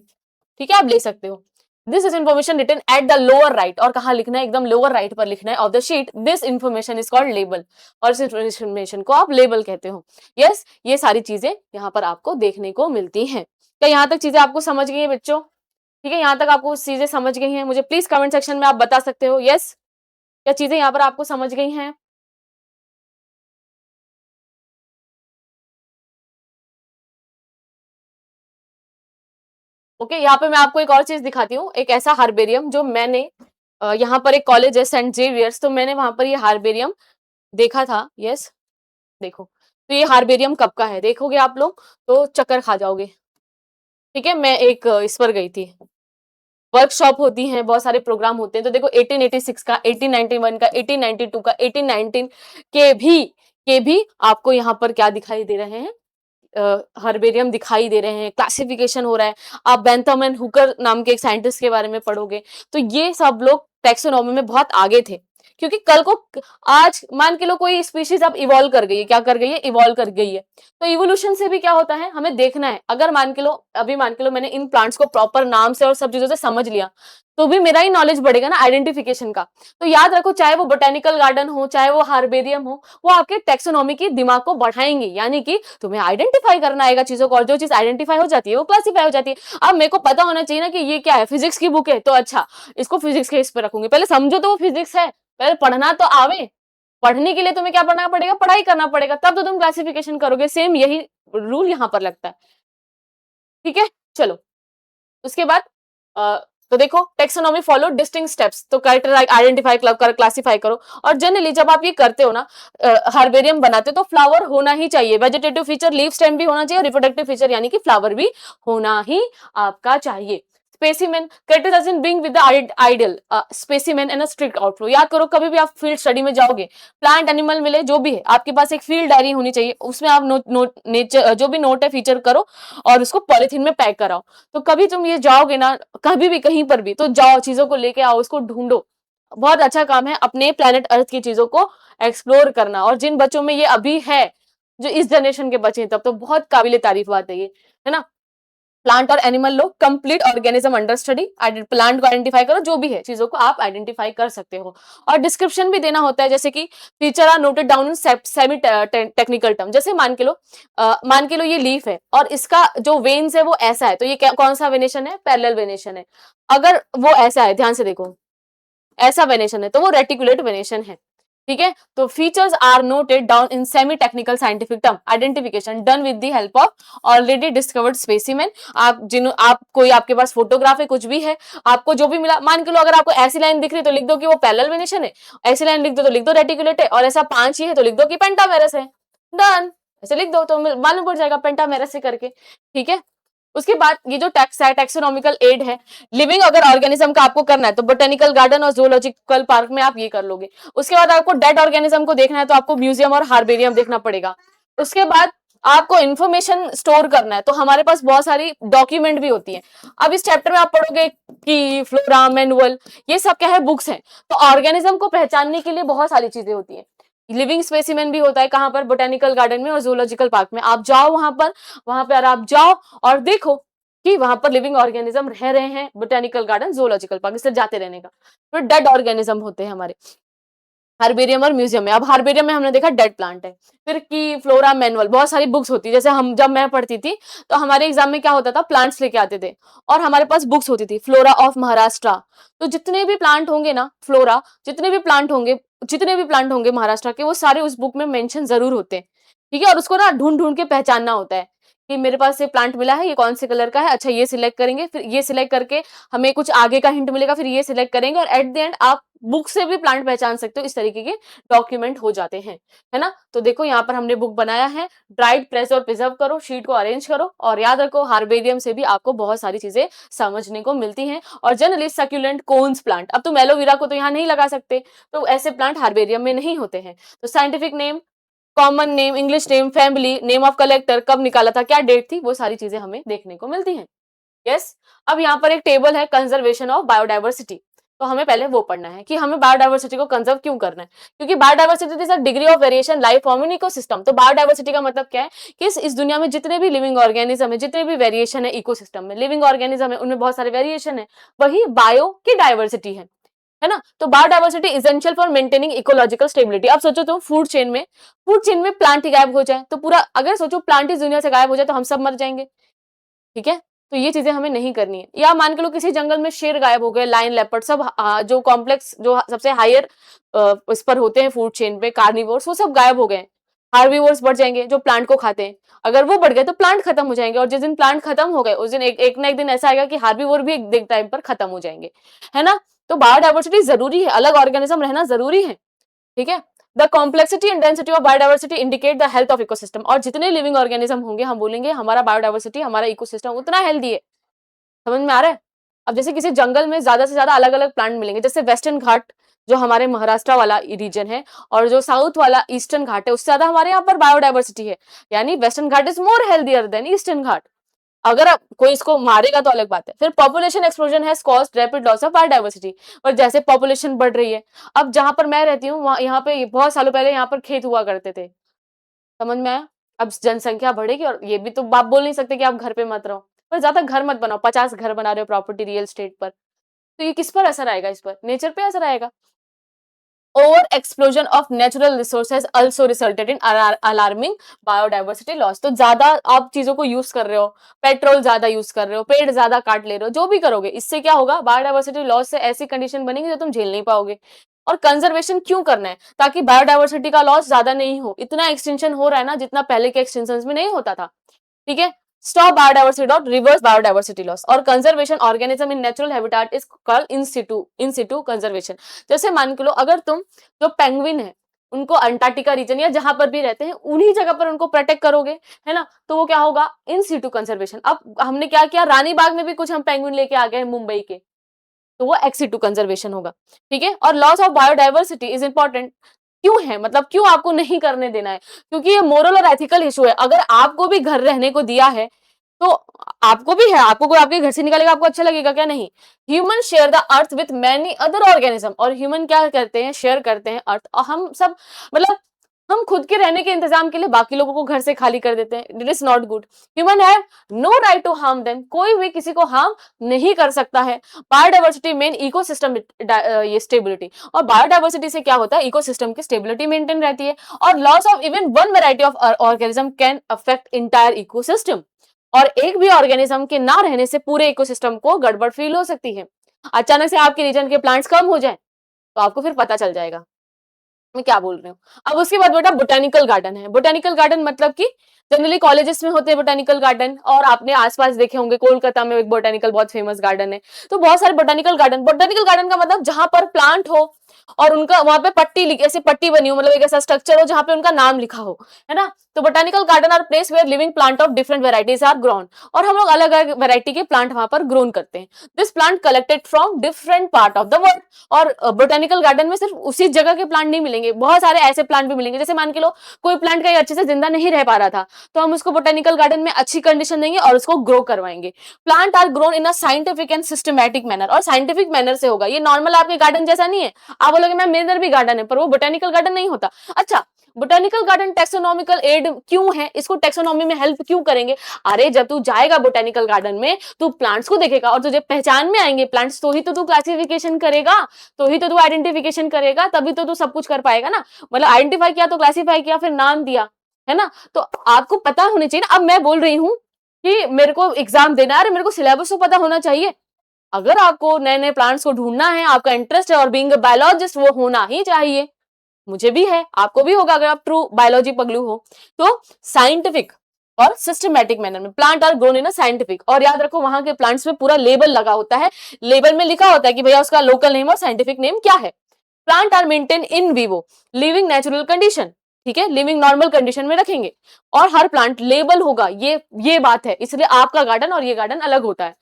ठीक है, आप ले सकते हो। This is information written at the lower right, और कहाँ लिखना है, एकदम लोअर राइट पर लिखना है of the sheet. This information is called label, और इस इन्फॉर्मेशन को आप लेबल कहते हो। यस, ये सारी चीजें यहाँ पर आपको देखने को मिलती हैं। क्या यहाँ तक चीजें आपको समझ गई है बच्चों? ठीक है, यहाँ तक आपको चीजें समझ गई हैं? मुझे प्लीज कमेंट सेक्शन में आप बता सकते हो यस, क्या चीजें यहाँ पर आपको समझ गई हैं? ओके, यहाँ पे मैं आपको एक और चीज दिखाती हूँ, एक ऐसा हार्बेरियम जो मैंने यहाँ पर एक कॉलेज है सेंट जेवियर्स, तो मैंने वहां पर ये हार्बेरियम देखा था। यस, देखो, तो ये हार्बेरियम कब का है, देखोगे आप लोग तो चक्कर खा जाओगे। ठीक है, मैं एक इस पर गई थी, वर्कशॉप होती है, बहुत सारे प्रोग्राम होते हैं। तो देखो 1886 का, 1891 का, 1892 का, 1819 के भी आपको यहाँ पर क्या दिखाई दे रहे हैं, हर्बेरियम दिखाई दे रहे हैं, क्लासिफिकेशन हो रहा है। आप बेंथम एंड हुकर नाम के एक साइंटिस्ट के बारे में पढ़ोगे, तो ये सब लोग टैक्सोनॉमी में बहुत आगे थे। क्योंकि कल को, आज मान के लो कोई स्पीशीज अब इवॉल्व कर गई है, क्या कर गई है, इवॉल्व कर गई है। तो इवोल्यूशन से भी क्या होता है, हमें देखना है। अगर मान के लो, अभी मान के लो मैंने इन प्लांट्स को प्रॉपर नाम से और सब चीजों से समझ लिया, तो भी मेरा ही नॉलेज बढ़ेगा ना आइडेंटिफिकेशन का। तो याद रखो, चाहे वो बोटेनिकल गार्डन हो, चाहे वो हार्बेरियम हो, वो आपके टेक्सोनॉमी की दिमाग को बढ़ाएंगे, यानी कि तुम्हें आइडेंटिफाई करना आएगा चीजों को, और जो चीज आइडेंटिफाई हो जाती है वो क्लासिफाई हो जाती है। अब मेरे को पता होना चाहिए ना कि ये क्या है, फिजिक्स की बुक है तो अच्छा, इसको फिजिक्स के इस पर रखूंगी। पहले समझो तो वो फिजिक्स है, पहले पढ़ना तो आवे। पढ़ने के लिए तुम्हें क्या पढ़ना पड़ेगा, पढ़ाई करना पड़ेगा, तब तो तुम क्लासिफिकेशन करोगे। सेम यही रूल यहाँ पर लगता है, ठीक है। चलो, उसके बाद तो देखो, टेक्सोनॉमी फॉलो डिस्टिंक्ट स्टेप्स, तो कैरेक्टर आइडेंटिफाई कर, क्लासिफाई करो। और जनरली जब आप ये करते हो ना, हार्बेरियम बनाते हो, तो फ्लावर होना ही चाहिए, वेजिटेटिव फीचर, लीफ स्टेम भी होना चाहिए, रिप्रोडक्टिव फीचर यानी कि फ्लावर भी होना ही आपका चाहिए। Specimen characterization being with the ideal specimen and a strict outflow. याद करो, कभी भी आप फील्ड स्टडी में जाओगे, प्लांट एनिमल मिले जो भी है, आपके पास एक फील्ड डायरी होनी चाहिए, उसमें आप नेचर जो भी नोट है फीचर करो और उसको पॉलिथीन में पैक कराओ। तो कभी तुम ये जाओगे ना, कभी भी कहीं पर भी, तो जाओ, चीजों को लेके आओ, उसको ढूंढो। बहुत अच्छा काम है अपने प्लेनेट अर्थ की चीजों को एक्सप्लोर करना। और जिन बच्चों में ये अभी है, जो इस जनरेशन के बच्चे हैं, तब तो बहुत काबिले तारीफ बात है ये, है ना। प्लांट और एनिमल लो, complete organism under study, plant को आइडेंटिफाई करो, जो भी है चीजों को आप आइडेंटिफाई कर सकते हो। और डिस्क्रिप्शन भी देना होता है, जैसे कि feature are noted down in semi technical term. जैसे मान के लो ये लीफ है और इसका जो वेन्स है वो ऐसा है, तो ये कौन सा वेनेशन है, पैरेलल वेनेशन है। अगर वो ऐसा है, ध्यान से देखो, ऐसा वेनेशन है तो वो रेटिकुलेट वेनेशन है, ठीक है। तो features are noted down in semi technical scientific term, identification done with the help of already discovered specimen. आप कोई आपके पास फोटोग्राफ है, कुछ भी है, आपको जो भी मिला, मान के लो अगर आपको ऐसी लाइन दिख रही तो लिख दो कि वो पैरेलल वेनेशन है, ऐसी लाइन लिख दो तो लिख दो रेटिकुलेट है, और ऐसा 5 ही है तो लिख दो कि पेंटामेरस है। डन, ऐसे लिख दो तो मालूम पड़ जाएगा पेंटामेरस से करके, ठीक है। उसके बाद ये जो टैक्सोनॉमिकल एड है, लिविंग अगर ऑर्गेनिज्म का आपको करना है तो बोटेनिकल गार्डन और जूलॉजिकल पार्क में आप ये कर लोगे। उसके बाद आपको डेड ऑर्गेनिज्म को देखना है तो आपको म्यूजियम और हार्बेरियम देखना पड़ेगा। उसके बाद आपको इन्फॉर्मेशन स्टोर करना है, तो हमारे पास बहुत सारी डॉक्यूमेंट भी होती है। अब इस चैप्टर में आप पढ़ोगे कि फ्लोरा, मैनुअल, ये सब क्या है, बुक्स हैं। तो ऑर्गेनिज्म को पहचानने के लिए बहुत सारी चीजें होती है। लिविंग स्पेसिमेन भी होता है, कहां पर, बोटेनिकल गार्डन में और जूलॉजिकल पार्क में। आप जाओ वहां पर आप जाओ और देखो कि वहां पर लिविंग ऑर्गेनिज्म रह रहे हैं, बोटेनिकल गार्डन, जूलॉजिकल पार्क, इससे जाते रहने का। फिर डेड ऑर्गेनिज्म होते हैं हमारे, हार्बेरियम और म्यूजियम में। अब हार्बेरियम में हमने देखा डेड प्लांट है, फिर की फ्लोरा मैनुअल, बहुत सारी बुक्स होती है। जैसे हम जब मैं पढ़ती थी तो हमारे एग्जाम में क्या होता था, प्लांट्स लेके आते थे और हमारे पास बुक्स होती थी, फ्लोरा ऑफ महाराष्ट्र। तो जितने भी प्लांट होंगे ना, फ्लोरा, जितने भी प्लांट होंगे महाराष्ट्र के, वो सारे उस बुक में मेंशन जरूर होते हैं। ठीक है, और उसको ना ढूंढ ढूंढ के पहचानना होता है कि मेरे पास ये प्लांट मिला है, ये कौन से कलर का है, अच्छा ये सिलेक्ट करेंगे, फिर ये सिलेक्ट करके हमें कुछ आगे का हिंट मिलेगा, फिर ये सिलेक्ट करेंगे, और एट द एंड आप बुक से भी प्लांट पहचान सकते हो। इस तरीके के डॉक्यूमेंट हो जाते हैं, है ना। तो देखो यहाँ पर हमने बुक बनाया है, ड्राइड, प्रेस और प्रिजर्व करो, शीट को अरेंज करो, और याद रखो हार्बेरियम से भी आपको बहुत सारी चीजें समझने को मिलती हैं। और जनरली सक्यूलेंट कोन्स प्लांट, अब तुम एलोवेरा को तो यहाँ नहीं लगा सकते, तो ऐसे प्लांट हार्बेरियम में नहीं होते हैं। तो scientific name, common name, English name, family name of collector, कब निकाला था, क्या डेट थी, वो सारी चीजें हमें देखने को मिलती हैं। यस। अब यहाँ पर एक टेबल है, कंजर्वेशन ऑफ बायोडाइवर्सिटी। तो हमें पहले वो पढ़ना है कि हमें बायोडाइवर्सिटी को कंजर्व क्यों करना है, क्योंकि biodiversity is a degree of variation life form in ecosystem. तो बायोडाइवर्सिटी का मतलब क्या है कि इस दुनिया में जितने भी लिविंग ऑर्गेनिज्म है, जितने भी वेरिएशन है इकोसिस्टम में, लिविंग ऑर्गेनिज्म है, उनमें बहुत सारे वेरिएशन है, वही बायो की डाइवर्सिटी है ना। तो biodiversity essential for maintaining ecological stability. अब सोचो तुम फूड चेन में प्लांट ही गायब हो जाए तो पूरा, अगर सोचो प्लांट इस दुनिया से गायब हो जाए तो हम सब मर जाएंगे। ठीक है, तो ये चीजें हमें नहीं करनी है। या मान के लो किसी जंगल में शेर गायब हो गए, लायन, लेपर्ड, सब जो कॉम्प्लेक्स, जो सबसे हायर इस पर होते हैं फूड चेन पे, कार्निवोर्स, वो सब गायब हो गए। हार्बीवोर्स बढ़ जाएंगे जो प्लांट को खाते हैं, अगर वो बढ़ गए तो प्लांट खत्म हो जाएंगे, और जिस दिन प्लांट खत्म हो गए उस दिन एक ना एक दिन ऐसा आएगा कि हार्बीवोर भी एक टाइम पर खत्म हो जाएंगे, है ना। तो बायोडाइवर्सिटी जरूरी है, अलग ऑर्गेनिज्म रहना जरूरी है। ठीक है, the complexity and density of biodiversity indicate the health of ecosystem. और जितने लिविंग ऑर्गेनिज्म होंगे हम बोलेंगे हमारा बायोडाइवर्सिटी, हमारा इकोसिस्टम उतना हेल्दी है। समझ में आ रहा है। अब जैसे किसी जंगल में ज्यादा से ज्यादा अलग अलग प्लांट मिलेंगे, जैसे वेस्टर्न घाट जो हमारे महाराष्ट्र वाला रीजन है, और जो साउथ वाला ईस्टर्न घाट है, उससे ज्यादा हमारे यहाँ पर बायोडाइवर्सिटी है। यानी western Ghat is more healthier than eastern Ghat. अगर अब कोई इसको मारेगा तो अलग बात है। फिर population explosion has caused rapid loss of biodiversity. और जैसे पॉपुलेशन बढ़ रही है, अब जहां पर मैं रहती हूँ यहाँ पे बहुत सालों पहले यहाँ पर खेत हुआ करते थे, समझ में आया। अब जनसंख्या बढ़ेगी, और ये भी तो आप बोल नहीं सकते कि आप घर पे मत रहो, पर ज्यादा घर मत बनाओ, 50 घर बना रहे हो प्रॉपर्टी रियल स्टेट पर, तो ये किस पर असर आएगा, इस पर नेचर पे असर आएगा। Over explosion of natural resources also resulted in alarming biodiversity loss. तो ज्यादा आप चीजों को यूज कर रहे हो, पेट्रोल ज्यादा यूज कर रहे हो, पेड़ ज्यादा काट ले रहे हो, जो भी करोगे इससे क्या होगा, बायोडाइवर्सिटी लॉस से ऐसी कंडीशन बनेगी जो तुम झेल नहीं पाओगे। और कंजर्वेशन क्यों करना है, ताकि बायोडाइवर्सिटी का लॉस ज्यादा नहीं हो। इतना एक्सटेंशन हो रहा है ना जितना पहले के एक्सटेंशन में नहीं होता था। ठीक है, stop biodiversity dot reverse biodiversity loss. और conservation organism in natural habitat is called in situ conservation. जैसे मान के लो अगर तुम, जो पेंगुइन है उनको अंटार्कटिका रीजन या जहां पर भी रहते हैं उन्हीं जगह पर उनको प्रोटेक्ट करोगे, है ना, तो वो क्या होगा, इन सिटू कंजर्वेशन। अब हमने क्या किया, रानी बाग में भी कुछ हम पेंगुइन लेके आ गए मुंबई के, तो वो एक्स सिटू कंजर्वेशन होगा। ठीक है, और loss of biodiversity is important क्यों है, मतलब क्यों आपको नहीं करने देना है, क्योंकि ये मोरल और एथिकल इशू है। अगर आपको भी घर रहने को दिया है तो आपको भी है, आपको कोई आपके घर से निकालेगा आपको अच्छा लगेगा क्या, नहीं। Human share the earth with many other organism. और ह्यूमन क्या करते हैं, शेयर करते हैं अर्थ, और हम सब, मतलब हम खुद के रहने के इंतजाम के लिए बाकी लोगों को घर से खाली कर देते हैं। It is not good. Human have no right to harm them. कोई भी किसी को हार्म नहीं कर सकता है। बायोडाइवर्सिटी मेन इकोसिस्टम ये स्टेबिलिटी, और बायोडाइवर्सिटी से क्या होता है, इकोसिस्टम की स्टेबिलिटी मेंटेन रहती है। और loss of even one variety of organism can affect entire ecosystem. और एक भी ऑर्गेनिज्म के ना रहने से पूरे इकोसिस्टम को गड़बड़ फील हो सकती है। अचानक से आपके रीजन के प्लांट्स कम हो जाए तो आपको फिर पता चल जाएगा मैं क्या बोल रही हूँ। अब उसके बाद बेटा बोटेनिकल गार्डन है। बोटेनिकल गार्डन मतलब कि जनरली कॉलेजेस में होते हैं बोटेनिकल गार्डन, और आपने आसपास देखे होंगे, कोलकाता में एक बोटेनिकल बहुत फेमस गार्डन है। तो बहुत सारे बोटेनिकल गार्डन का मतलब जहां पर प्लांट हो और उनका वहां पे पट्टी ऐसे पट्टी बनी हो, मतलब एक ऐसा स्ट्रक्चर हो जहां पे उनका नाम लिखा हो, है ना। तो botanical garden are place where living plant of different varieties are grown. और हम लोग अलग अलग वेराइटी के प्लांट वहां पर ग्रोन करते हैं। This plant collected from different part of the world. और बोटेनिकल गार्डन में सिर्फ उसी जगह के प्लांट नहीं मिलेंगे, बहुत सारे ऐसे प्लांट भी मिलेंगे। जैसे मान के लो कोई प्लांट कहीं अच्छे से जिंदा नहीं रह पा रहा था, तो हम उसको बोटेनिकल गार्डन में अच्छी कंडीशन देंगे और उसको ग्रो करवाएंगे। Plant are grown in a scientific and systematic manner. और साइंटिफिक मैनर से होगा, ये नॉर्मल आपके गार्डन जैसा नहीं है। आप बोलोगे मैम मेरे इधर भी गार्डन है, पर वो बोटेनिकल गार्डन नहीं होता। अच्छा, बोटेनिकल गार्डन टेक्सोनॉमिकल एड क्यों है, इसको टेक्सोनॉमी में हेल्प क्यों करेंगे? अरे जब तू जाएगा बोटेनिकल गार्डन में, तू प्लांट्स को देखेगा और तुझे पहचान में आएंगे प्लांट्स, तो ही तो तू क्लासिफिकेशन करेगा, तो ही तो तू आइडेंटिफिकेशन करेगा, तभी तो तू सब कुछ कर पाएगा ना। मतलब आइडेंटिफाई किया तो क्लासिफाई किया, फिर नाम दिया, है ना। तो आपको पता होनी चाहिए ना। अब मैं बोल रही हूँ कि मेरे को एग्जाम देना है, मेरे को सिलेबस तो पता होना चाहिए। अगर आपको नए नए प्लांट्स को ढूंढना है, आपका इंटरेस्ट है और बीइंग अ बायोलॉजिस्ट वो होना ही चाहिए, मुझे भी है, आपको भी होगा अगर आप ट्रू बायोलॉजी पगलू हो। तो साइंटिफिक और सिस्टमैटिक मैनर में plant are grown in a scientific, और याद रखो वहां के प्लांट्स में पूरा लेबल लगा होता है, लेबल में लिखा होता है कि भैया उसका लोकल नेम और साइंटिफिक नेम क्या है। Plant are maintain in vivo, living natural condition, ठीक है, लिविंग नॉर्मल कंडीशन में रखेंगे, और हर प्लांट लेबल होगा, ये बात है, इसलिए आपका गार्डन और ये गार्डन अलग होता है,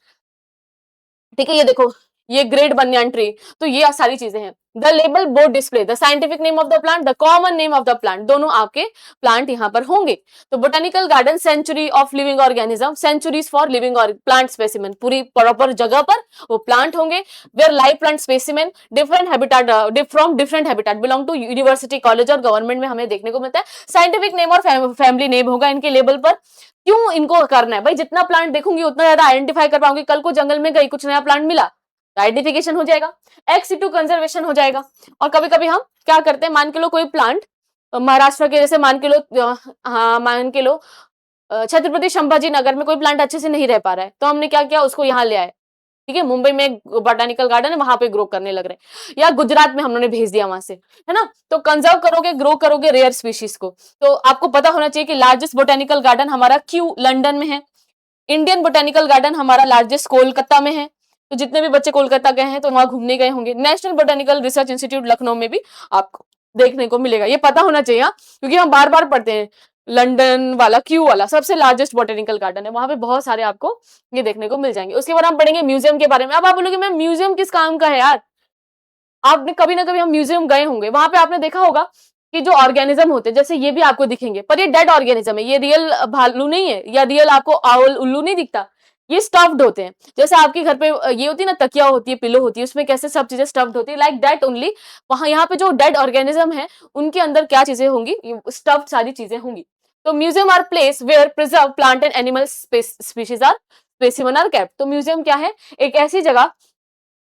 ठीक है। ये देखो, ये ग्रेड बनियान ट्री, तो ये सारी चीजें हैं। The label board display the scientific name of the plant, the common name of the plant, दोनों आपके प्लांट यहाँ पर होंगे। तो botanical garden sanctuary of living organism, sanctuaries for living और प्लांट स्पेसिमेन, पूरी प्रॉपर जगह पर वो प्लांट होंगे। Where live plant specimen different habitat from different habitat belong to university, college और गवर्नमेंट में हमें देखने को मिलता है। साइंटिफिक नेम और फैमिली नेम होगा इनके लेबल पर। क्यों इनको करना है भाई? जितना प्लांट देखूंगी उतना ज्यादा आइडेंटिफाई कर पाऊंगी। कल को जंगल में गई, कुछ नया प्लांट मिला, आइडेंटिफिकेशन हो जाएगा, एक्स टू कंजर्वेशन हो जाएगा। और कभी कभी हम क्या करते हैं, मान के लो कोई प्लांट महाराष्ट्र के, जैसे मान के लो हाँ मान के लो छत्रपति संभाजी नगर में कोई प्लांट अच्छे से नहीं रह पा रहा है, तो हमने क्या किया, उसको यहाँ ले आए, ठीक है। मुंबई में एक बोटेनिकल गार्डन है, वहां पे ग्रो करने लग रहे हैं, या गुजरात में हमने भेज दिया वहां से, है ना। तो कंजर्व करोगे, ग्रो करोगे रेयर स्पीशीज को। तो आपको पता होना चाहिए कि लार्जेस्ट बोटेनिकल गार्डन हमारा क्यों लंदन में है, इंडियन बोटेनिकल गार्डन हमारा लार्जेस्ट कोलकाता में है। तो जितने भी बच्चे कोलकाता गए हैं तो वहां घूमने गए होंगे। National botanical research institute Lucknow में भी आपको देखने को मिलेगा, ये पता होना चाहिए हाँ, क्योंकि हम बार बार पढ़ते हैं। लंदन वाला क्यू वाला सबसे लार्जेस्ट बोटेनिकल गार्डन है, वहां पे बहुत सारे आपको ये देखने को मिल जाएंगे। उसके बाद हम पढ़ेंगे म्यूजियम के बारे में। अब आप बोलोगे मैम म्यूजियम किस काम का है यार? आपने कभी ना कभी हम म्यूजियम गए होंगे, वहां पे आपने देखा होगा कि जो ऑर्गेनिज्म होते हैं, जैसे ये भी आपको दिखेंगे, पर ये डेड ऑर्गेनिज्म है, ये रियल भालू नहीं है, या रियल आपको आउल उल्लू नहीं दिखता, ये स्टफ्ड होते हैं। जैसे आपके घर पे ये होती है ना, तकिया होती है, पिलो होती है, उसमें कैसे सब चीजें स्टफ्ड होती है, लाइक दैट ओनली वहां यहाँ पे जो डेड ऑर्गेनिज्म है उनके अंदर क्या चीजें होंगी, स्टफ्ड सारी चीजें होंगी। तो museum are place where preserve plant and animal species are specimen are kept. तो म्यूजियम क्या है? एक ऐसी जगह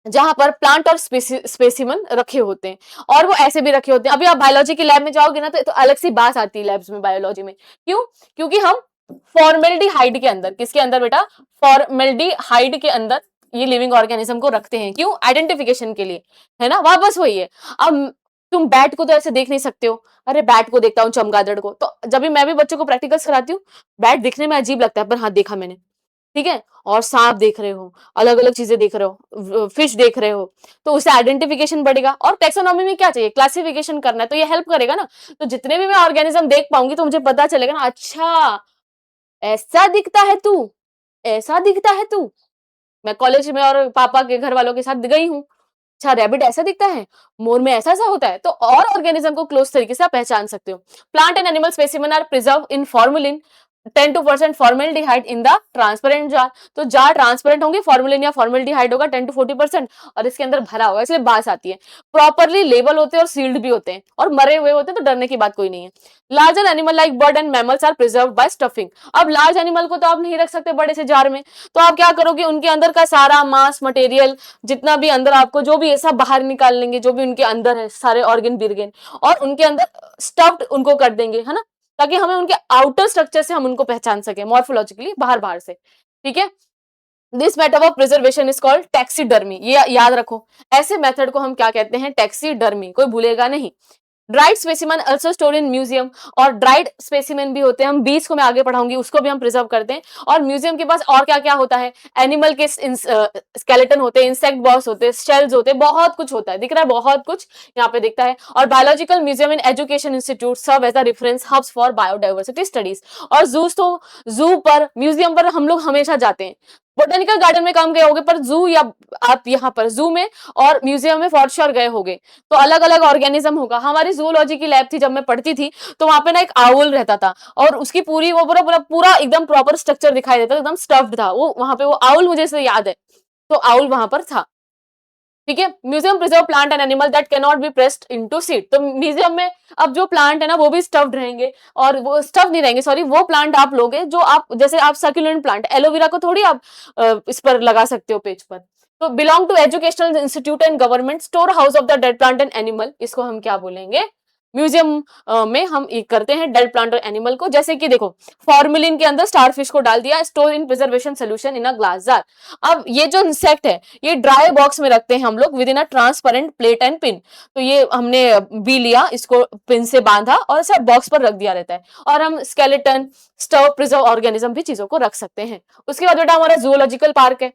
जहां पर प्लांट और स्पेसिमन रखे होते हैं, और वो ऐसे भी रखे होते हैं। अभी आप बायोलॉजी की लैब में जाओगे ना, तो अलग सी बात आती है लैब्स में बायोलॉजी में। क्यों? क्योंकि हम फॉर्मेल्डिहाइड के अंदर, किसके अंदर बेटा? फॉर्मेल्डिहाइड के अंदर ये लिविंग ऑर्गेनिज्म को रखते हैं। क्यों? आइडेंटिफिकेशन के लिए, है ना। वापस वही है। अब तुम बैट को तो ऐसे देख नहीं सकते हो, अरे बैट को देखता हूँ, चमगादड़ को, तो जब भी मैं भी बच्चों को प्रैक्टिकल्स कराती हूँ, बैट दिखने में अजीब लगता है, पर हाँ देखा मैंने, ठीक है। और सांप देख रहे हो, अलग अलग चीजें देख रहे हो, फिश देख रहे हो, तो उससे आइडेंटिफिकेशन बढ़ेगा। और टेक्सोनॉमी में क्या चाहिए? क्लासिफिकेशन करना है, तो ये हेल्प करेगा ना। तो जितने भी मैं ऑर्गेनिज्म देख पाऊंगी तो मुझे पता चलेगा ना, अच्छा ऐसा दिखता है तू, ऐसा दिखता है तू। मैं कॉलेज में और पापा के घर वालों के साथ गई हूँ, अच्छा रैबिट ऐसा दिखता है, मोर में ऐसा ऐसा होता है। तो और ऑर्गेनिज्म को क्लोज तरीके से आप पहचान सकते हो। Plant and animal specimen are preserve in formalin 10-2% formaldehyde in the transparent jar. तो जार ट्रांसपेरेंट होंगे, फॉर्मुलिन या फॉर्मेल्डिहाइड होगा 10-40% और इसके अंदर भरा होगा, इसलिए बास आती है। प्रॉपरली लेबल होते हैं और सील्ड भी होते हैं, और मरे हुए होते हैं, तो डरने की बात कोई नहीं है। Larger animal like bird and mammals are preserve by stuffing. अब लार्ज एनिमल को तो आप नहीं रख सकते बड़े से जार में, तो आप क्या करोगे, उनके अंदर का सारा मांस मटेरियल जितना भी अंदर आपको जो भी है सब बाहर निकाल लेंगे, जो भी उनके अंदर है सारे ऑर्गन बिर्गन, और उनके अंदर स्टफ्ड उनको कर देंगे, है ना, ताकि हमें उनके आउटर स्ट्रक्चर से हम उनको पहचान सके मॉर्फोलॉजिकली, बाहर बाहर से, ठीक है। This method of preservation is called taxidermy. ये याद रखो, ऐसे मेथड को हम क्या कहते हैं? टैक्सीडर्मी, कोई भूलेगा नहीं। Dried specimen also stored in museum, और ड्राइड स्पेसिमेन भी होते हैं, हम 20 को मैं आगे पढ़ाऊंगी, उसको भी हम प्रिजर्व करते हैं। और म्यूजियम के पास और क्या क्या होता है? एनिमल के स्केलेटन होते हैं, इंसेक्ट बॉस होते हैं, शेल्स होते हैं, बहुत कुछ होता है, दिख रहा है बहुत कुछ यहाँ पे दिखता है। और biological museum in education institute serve as a reference hubs for biodiversity studies. और जूस तो जू पर, म्यूजियम पर हम लोग हमेशा जाते हैं। बोटेनिकल गार्डन में काम गए होगे, पर जू या आप यहाँ पर जू में और म्यूजियम में फॉर श्योर गए होगे, तो अलग अलग ऑर्गेनिज्म होगा। हमारी जूलॉजी की लैब थी जब मैं पढ़ती थी, तो वहां पे ना एक आउल रहता था, और उसकी पूरी वो पूरा पूरा पूरा एकदम प्रॉपर स्ट्रक्चर दिखाई देता था, एकदम स्टफ्ड था वो, वहां पे वो आउल मुझे से याद है, तो आउल वहां पर था, ठीक है। Museum preserve plant and animal that can not be pressed into seed. तो म्यूजियम में अब जो प्लांट है ना वो भी स्टफ्ड रहेंगे, और वो स्टफ नहीं रहेंगे, सॉरी, वो प्लांट आप लोगे जो आप, जैसे आप सर्कुलेंट प्लांट एलोवेरा को थोड़ी आप इस पर लगा सकते हो पेज पर। तो belong to educational institute and government store house of the dead plant and animal, इसको हम क्या बोलेंगे, म्यूजियम में हम करते हैं डेड प्लांट और एनिमल को। जैसे कि देखो, फॉर्मेलिन के अंदर स्टारफिश को डाल दिया, store in preservation solution in a glass jar. अब ये जो इंसेक्ट है ये ड्राई बॉक्स में रखते हैं हम लोग with in a transparent plate and pin. तो ये हमने बी लिया, इसको पिन से बांधा और ऐसा बॉक्स पर रख दिया रहता है। और हम स्केलेटन, स्टव प्रिजर्व ऑर्गेनिज्म भी चीजों को रख सकते हैं। उसके बाद बेटा हमारा जूलॉजिकल पार्क है।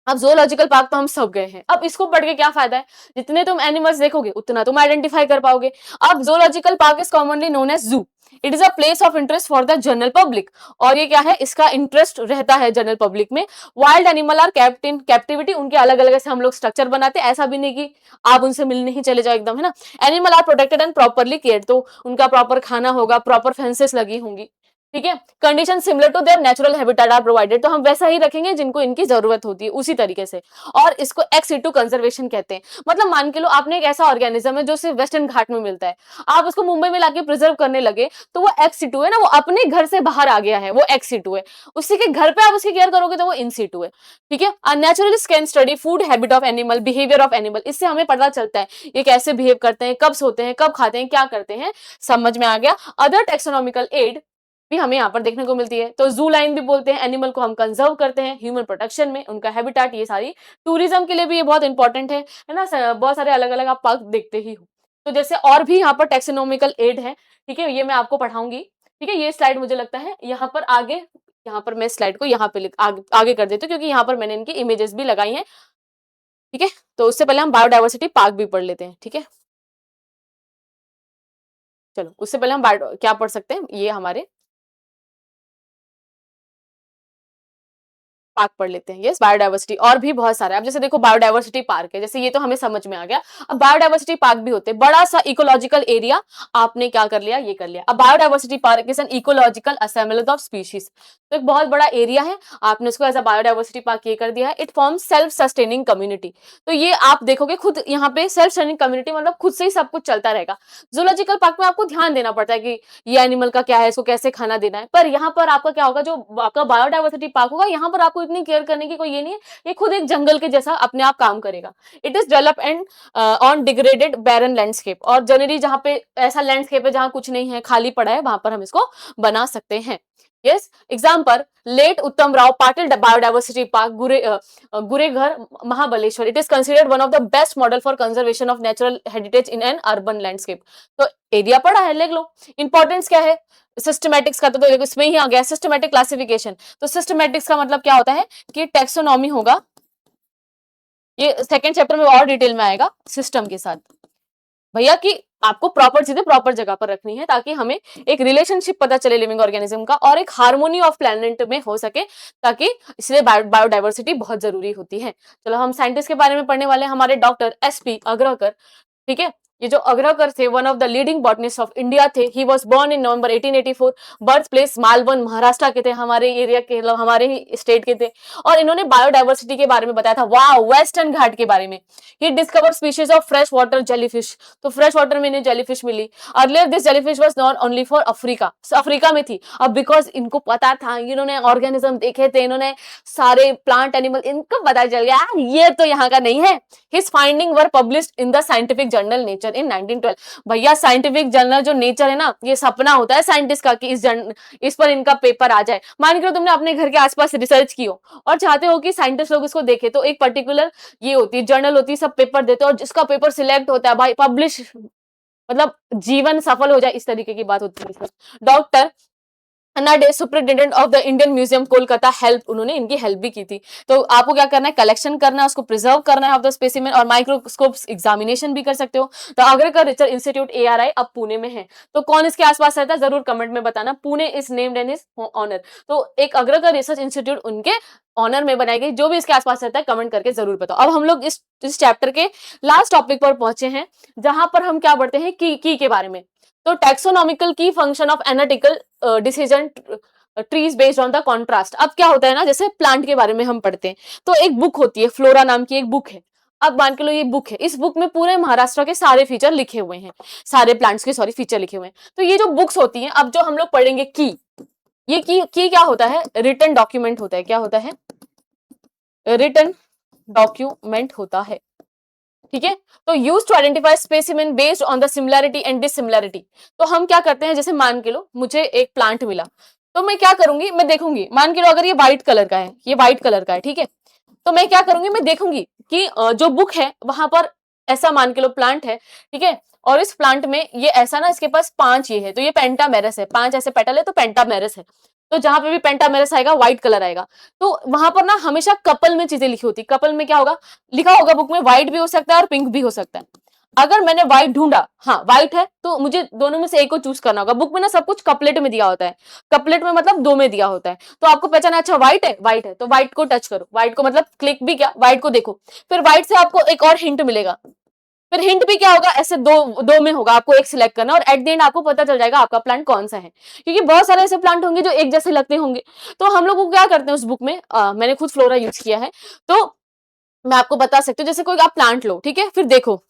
अब जूलॉजिकल पार्क तो हम सब गए हैं, अब इसको पढ़ के क्या फायदा है, जितने तुम एनिमल्स देखोगे उतना तुम आइडेंटिफाई कर पाओगे। अब zoological park is commonly known as zoo. It is a place of interest for the general public. और ये क्या है, इसका इंटरेस्ट रहता है जनरल पब्लिक में। Wild animal are kept in captivity, उनके अलग अलग ऐसे हम लोग स्ट्रक्चर बनाते हैं, ऐसा भी नहीं कि आप उनसे मिलने ही चले जाओ एकदम, है ना। Animal are protected and properly care, तो उनका प्रॉपर खाना होगा, प्रॉपर फेंसेस लगी होंगी, ठीक है। Condition similar to their natural habitat are provided, तो हम वैसा ही रखेंगे जिनको इनकी जरूरत होती है उसी तरीके से। और इसको एक्स सिटू कंजर्वेशन कहते हैं। मतलब मान के लो आपने एक ऐसा ऑर्गेनिज्म है जो सिर्फ वेस्टर्न घाट में मिलता है, आप उसको मुंबई में लाके प्रिजर्व करने लगे, तो वो एक्स सिटू है ना, वो अपने घर से बाहर आ गया है, वो एक्स सिटू है। उसी के घर पे आप उसकी केयर करोगे तो वो इन सिटू है, ठीक है। Naturalist can study food habit of animal, behaviour of animal, इससे हमें पता चलता है ये कैसे बिहेव करते हैं, कब सोते हैं, कब खाते हैं, क्या करते हैं, समझ में आ गया। अदर टेक्सोनॉमिकल एड भी हमें यहाँ पर देखने को मिलती है। तो जू लाइन भी बोलते हैं, एनिमल को हम कंजर्व करते हैं ह्यूमन प्रोटेक्शन में, उनका हैबिटेट, ये सारी टूरिज्म के लिए भी ये बहुत इंपॉर्टेंट है ना। बहुत सारे अलग अलग आप पार्क देखते ही हो। तो जैसे और भी यहाँ पर टेक्सोनॉमिकल एड है, ठीक है, ये मैं आपको पढ़ाऊंगी, ठीक है। ये स्लाइड मुझे लगता है यहाँ पर आगे, यहाँ पर मैं स्लाइड को यहाँ पे आगे कर देती हूँ, क्योंकि यहाँ पर मैंने इनकी इमेजेस भी लगाई हैं, ठीक है। तो उससे पहले हम बायोडाइवर्सिटी पार्क भी पढ़ लेते हैं, ठीक है। चलो उससे पहले हम क्या पढ़ सकते हैं, ये हमारे पार्क पढ़ लेते हैं। यस, बायोडाइवर्सिटी और भी बहुत सारे। अब जैसे देखो बायोडाइवर्सिटी पार्क है, जैसे ये तो हमें समझ में आ गया। अब बायोडाइवर्सिटी पार्क भी होते हैं, बड़ा सा इकोलॉजिकल एरिया, आपने क्या कर लिया, ये कर लिया। अब biodiversity park is an ecological assemblage of species, तो एक बहुत बड़ा एरिया है, आपने उसको एज अ बायोडाइवर्सिटी पार्क ये कर दिया है। It form self sustaining community, तो ये आप देखोगे खुद यहाँ पे सेल्फ सस्टेनिंग कम्युनिटी, मतलब खुद से ही सब कुछ चलता रहेगा। जूलॉजिकल पार्क में आपको ध्यान देना पड़ता है कि ये एनिमल का क्या है, इसको कैसे खाना देना है, पर यहाँ पर आपका क्या होगा, जो आपका बायोडाइवर्सिटी पार्क होगा, यहाँ पर आपको इतनी केयर करने की कोई ये नहीं है, ये खुद एक जंगल के जैसा अपने आप काम करेगा। It is develop and on degraded barren landscape, और जनरली जहाँ पे ऐसा लैंडस्केप है जहाँ कुछ नहीं है, खाली पड़ा है, वहां पर हम इसको बना सकते हैं। Yes, example late Uttam Rao Patil biodiversity park, Gureghar, Mahabaleshwar. It is considered one of the best model for conservation of natural heritage in an urban landscape. तो एरिया पड़ा है, लिख लो। इंपॉर्टेंस क्या है सिस्टमैटिक्स का, तो इसमें ही आ गया सिस्टमैटिक क्लासिफिकेशन। तो सिस्टमैटिक्स का मतलब क्या होता है कि टेक्सोनॉमी होगा, ये सेकंड चैप्टर में और डिटेल में आएगा सिस्टम के साथ, भैया कि आपको प्रॉपर चीजें प्रॉपर जगह पर रखनी है, ताकि हमें एक रिलेशनशिप पता चले लिविंग ऑर्गेनिज्म का, और एक हार्मोनी ऑफ प्लैनेट में हो सके, ताकि इसलिए बायोडाइवर्सिटी बहुत जरूरी होती है। चलो हम साइंटिस्ट के बारे में पढ़ने वाले हैं, हमारे डॉक्टर एसपी अग्रकर, ठीक है। ये जो अग्रकर थे one of the leading botanist of India थे। He was born in November 1884, birth place Malvan, Maharashtra के थे, हमारे एरिया के, हमारे ही स्टेट के थे। और इन्होंने बायोडाइवर्सिटी के बारे में बताया था, वाह, वेस्टर्न घाट के बारे में। He discover species of fresh water jellyfish, तो फ्रेश वाटर में इन्हें जेलीफिश मिली। Earlier this jellyfish was not only for Africa, Africa में थी। अब बिकॉज इनको पता था, इन्होंने ऑर्गेनिज्म देखे थे, इन्होंने सारे प्लांट एनिमल, इनको पता चल गया ये तो यहाँ का नहीं है। His finding were published in the scientific journal nature in 1912। भैया साइंटिफिक जर्नल जो नेचर है ना, ये सपना होता है साइंटिस्ट का कि इस पर इनका पेपर आ जाए। मान के तुमने अपने घर के आसपास रिसर्च की हो और चाहते हो कि साइंटिस्ट लोग इसको देखे, तो एक पर्टिकुलर ये होती है जर्नल होती है, सब पेपर देते हैं, और जिसका पेपर सिलेक्ट होता है भाई पब्लिश, मतलब जीवन सफल हो जाए, इस तरीके की बात होती है। Doctor Anna superintendent of the Indian museum Kolkata help, उन्होंने इनकी हेल्प भी की थी। तो आपको क्या करना है, कलेक्शन करना है, उसको प्रिजर्व करना है ऑफ द स्पेसिमेन, और माइक्रोस्कोप एग्जामिनेशन भी कर सकते हो। तो अग्रकर रिसर्च इंस्टीट्यूट ARI अब पुणे में है। तो कौन इसके आसपास रहता है जरूर कमेंट में बताना। Pune is named in his honour, तो एक अग्रकर रिसर्च इंस्टीट्यूट उनके ऑनर में बनाई गई। जो भी इसके आसपास रहता है कमेंट करके जरूर बताओ। अब हम लोग इस चैप्टर के लास्ट टॉपिक पर पहुंचे हैं, जहां पर हम क्या पढ़ते हैं की के बारे में। तो टैक्सोनॉमिकल की function of analytical decision trees based on the contrast. अब क्या होता है ना, जैसे प्लांट के बारे में हम पढ़ते हैं, तो एक बुक होती है, फ्लोरा नाम की एक बुक है। अब मान के लो ये बुक है, इस बुक में पूरे महाराष्ट्र के सारे फीचर लिखे हुए हैं, सारे प्लांट्स के सॉरी फीचर लिखे हुए हैं। तो ये जो बुक्स होती हैं, अब जो हम लोग पढ़ेंगे की, ये की क्या होता है, रिटन डॉक्यूमेंट होता है। क्या होता है, रिटन डॉक्यूमेंट होता है, ठीक है। तो use to identify specimen based on the similarity and dissimilarity. तो हम क्या करते हैं, जैसे मान के लो मुझे एक प्लांट मिला, तो मैं क्या करूंगी, मैं देखूंगी, मान के लो अगर ये व्हाइट कलर का है, ये व्हाइट कलर का है, ठीक है, तो मैं क्या करूंगी, मैं देखूंगी कि जो बुक है वहां पर ऐसा मान के लो प्लांट है, ठीक है, और इस प्लांट में ये ऐसा ना, इसके पास 5 ये है, तो ये पेंटामेरस है, 5 ऐसे पेटल है तो पेंटामेरस है। तो जहां पे भी पेंटामेरस आएगा व्हाइट कलर आएगा। तो वहां पर ना हमेशा कपल में चीजें लिखी होती, कपल में क्या होगा, लिखा होगा बुक में, व्हाइट भी हो सकता है और पिंक भी हो सकता है। अगर मैंने व्हाइट ढूंढा, हाँ व्हाइट है, तो मुझे दोनों में से एक को चूज करना होगा। बुक में ना सब कुछ कपलेट में दिया होता है, कपलेट में मतलब 2 में दिया होता है, तो आपको पहचाना, अच्छा व्हाइट है, व्हाइट है, तो व्हाइट को टच करो, व्हाइट को मतलब क्लिक भी क्या, व्हाइट को देखो, फिर व्हाइट से आपको एक और हिंट मिलेगा, फिर हिंट भी क्या होगा, ऐसे दो में होगा, आपको एक सिलेक्ट करना, और एट द एंड आपको पता चल जाएगा आपका प्लांट कौन सा है, क्योंकि बहुत सारे ऐसे प्लांट होंगे जो एक जैसे लगते होंगे। तो हम लोग को क्या करते हैं उस बुक में, मैंने खुद फ्लोरा यूज किया है, तो मैं आपको बता सकती हूँ, जैसे कोई आप प्लांट लो, ठीक है, फिर देखो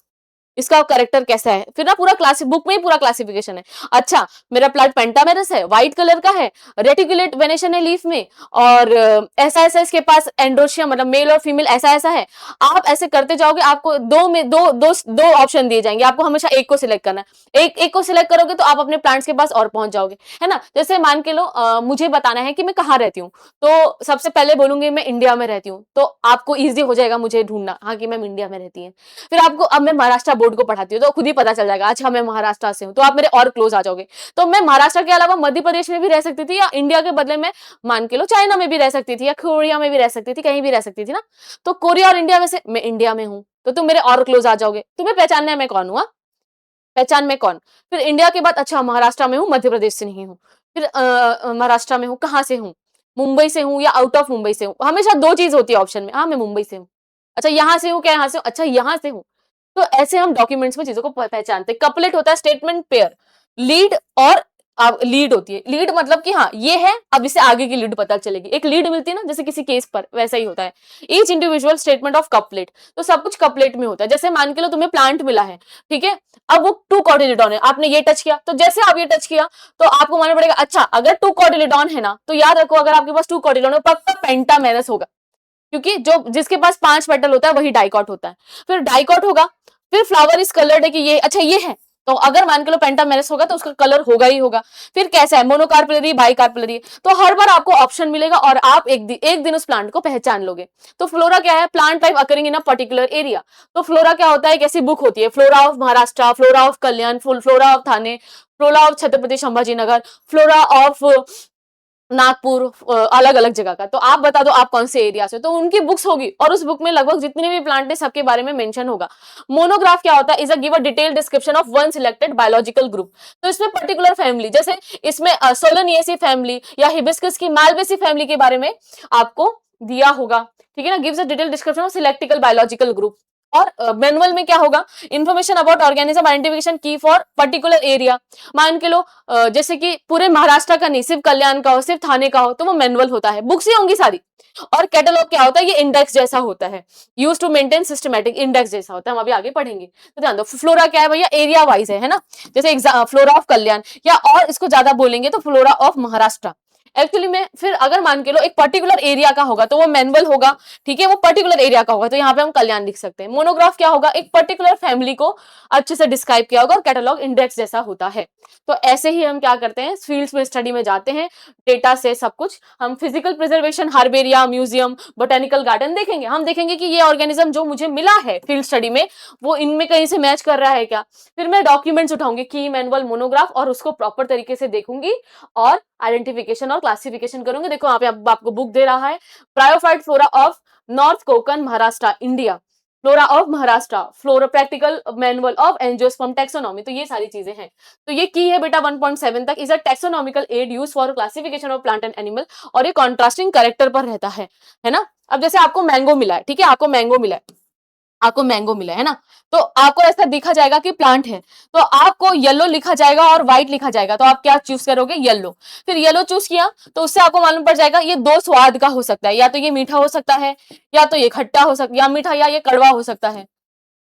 इसका कैरेक्टर कैसा है, फिर ना पूरा क्लास बुक में ही पूरा क्लासिफिकेशन है। अच्छा मेरा प्लांट पेंटामेरस है, व्हाइट कलर का है, रेटिकुलेट वेनेशन है लीफ में, और ऐसा ऐसा इसके पास एंड्रोशियम मतलब मेल और फीमेल ऐसा ऐसा है। आप ऐसे करते जाओगे, आपको दो में दो दो दो ऑप्शन दिए जाएंगे, आपको हमेशा एक को सिलेक्ट करना है, एक को सिलेक्ट करोगे तो आप अपने प्लांट्स के पास और पहुंच जाओगे, है ना। जैसे मान के लो मुझे बताना है कि मैं कहाँ रहती हूँ, तो सबसे पहले बोलूंगी मैं इंडिया में रहती हूँ, तो आपको ईजी हो जाएगा मुझे ढूंढना, हाँ कि मैम इंडिया में रहती है। फिर आपको, अब मैं महाराष्ट्र बोर्ड को पढ़ाती हूँ तो खुद ही पता चल जाएगा, अच्छा मैं महाराष्ट्र से हूँ, तो आप मेरे और क्लोज आ जाओगे। तो मैं महाराष्ट्र के अलावा मध्य प्रदेश में भी रह सकती थी, या इंडिया के बदले में मान के लो चाइना में भी रह सकती थी, या कोरिया में भी रह सकती थी, कहीं भी रह सकती थी ना। तो कोरिया और इंडिया में से मैं इंडिया में हूँ, तो तुम मेरे और क्लोज आ जाओगे, तुम्हें पहचानना है मैं कौन हूँ, पहचान में कौन। फिर इंडिया के बाद, अच्छा महाराष्ट्र में हूँ, मध्य प्रदेश से नहीं हूँ, फिर महाराष्ट्र में हूँ, कहाँ से हूँ, मुंबई से हूँ या आउट ऑफ मुंबई से हूँ, हमेशा 2 चीज होती है ऑप्शन में, हाँ मैं मुंबई से हूँ, अच्छा यहाँ से हूँ, क्या यहाँ से हूँ, अच्छा यहाँ से हूँ। तो ऐसे हम डॉक्यूमेंट्स में चीजों को पहचानते हैं। कपलेट होता है स्टेटमेंट पेयर, लीड और लीड होती है, लीड मतलब कि हाँ ये है, अब इससे आगे की लीड पता चलेगी, एक लीड मिलती है ना जैसे किसी केस पर, वैसा ही होता है each individual statement of couplet. तो सब कुछ कपलेट में होता है। जैसे मान के लो तुम्हें प्लांट मिला है, ठीक है, अब वो 2 कॉटिलेडॉन है, आपने ये टच किया, तो जैसे आप ये टच किया तो आपको मानना पड़ेगा, अच्छा अगर 2 कॉटिलेडॉन है ना, तो याद रखो अगर आपके पास 2 कॉटिलेडॉन है पक्का पेंटामेरस होगा, क्योंकि जो जिसके पास 5 पेटल होता है वही डाइकॉट होता है। फिर डाइकॉट होगा, फिर फ्लावर इज कलर्ड है कि ये, अच्छा ये है, तो अगर मान के लो पेंटामेरस होगा तो उसका कलर होगा ही होगा। फिर कैसा है, मोनोकार्पेलरी, बाइकार्पेलरी, तो हर बार आपको ऑप्शन मिलेगा और आप एक दिन उस प्लांट को पहचान लोगे। तो फ्लोरा क्या है, plant type occurring in a particular area. तो फ्लोरा क्या होता है, एक ऐसी बुक होती है, flora of Maharashtra, flora of Kalyan, flora of Thane, flora of Chhatrapati Sambhajinagar, flora of Nagpur, अलग अलग जगह का। तो आप बता दो आप कौन से एरिया से, तो उनकी बुक्स होगी और उस बुक में लगभग जितने भी प्लांट है सबके बारे में मेंशन होगा। मोनोग्राफ क्या होता है, is a give a detail description of one selected biological group. तो इसमें पर्टिकुलर फैमिली, जैसे इसमें सोलोनिएसी फैमिली या हिबिस्कस की मालवेसी फैमिली के बारे में आपको दिया होगा, ठीक है ना, gives a detail description of selected biological group. और मैनुअल में क्या होगा, इन्फॉर्मेशन अबाउट ऑर्गेनिज्म आइडेंटिफिकेशन की फॉर पर्टिकुलर एरिया। मान के लो जैसे कि पूरे महाराष्ट्र का नहीं, सिर्फ कल्याण का हो, सिर्फ थाने का हो, तो वो मैनुअल होता है, बुक्स ही होंगी सारी। और कैटलॉग क्या होता है, ये इंडेक्स जैसा होता है, use to maintain systematic, index जैसा होता है, हम अभी आगे पढ़ेंगे। तो ध्यान दो, फ्लोरा क्या है भैया, एरिया वाइज है ना, जैसे फ्लोरा ऑफ कल्याण, या और इसको ज्यादा बोलेंगे तो फ्लोरा ऑफ महाराष्ट्र। एक्चुअली में फिर अगर मान के लो एक पर्टिकुलर एरिया का होगा तो वो मैनुअल होगा, ठीक है, वो पर्टिकुलर एरिया का होगा, तो यहाँ पे हम कल्याण लिख सकते हैं। मोनोग्राफ क्या होगा, एक पर्टिकुलर फैमिली को अच्छे से डिस्क्राइब किया होगा, और कैटलॉग इंडेक्स जैसा होता है। तो ऐसे ही हम क्या करते हैं, फील्ड्स में स्टडी में जाते हैं, डेटा से सब कुछ हम physical preservation, हार्बेरिया, museum, botanical garden देखेंगे। हम देखेंगे कि ये ऑर्गेनिज्म जो मुझे मिला है फील्ड स्टडी में, वो इनमें कहीं से मैच कर रहा है क्या। फिर मैं डॉक्यूमेंट्स उठाऊंगी, की, मैनुअल, मोनोग्राफ, और उसको प्रॉपर तरीके से देखूंगी और आइडेंटिफिकेशन और क्लासिफिकेशन करूंगी। देखो यहाँ पे आपको बुक दे रहा है, bryophyte flora of north Konkan Maharashtra India, flora of Maharashtra, flora practical manual of angiosperm taxonomy. तो ये सारी चीजें हैं। तो ये की है बेटा 1.7 तक, is a taxonomical aid use for classification of plant and animal, और ये कॉन्ट्रास्टिंग कैरेक्टर पर रहता है ना। अब जैसे आपको मैंगो मिला है, ठीक है, आपको मैंगो मिला है, आपको मैंगो मिला है ना, तो आपको ऐसा दिखा जाएगा कि प्लांट है, तो आपको येलो लिखा जाएगा और व्हाइट लिखा जाएगा, तो आप क्या चूज करोगे? येलो। फिर येलो चूज किया तो उससे आपको मालूम पड़ जाएगा ये दो स्वाद का हो सकता है, या तो ये मीठा हो सकता है, या तो ये खट्टा हो सकता है, या मीठा या ये कड़वा हो सकता है।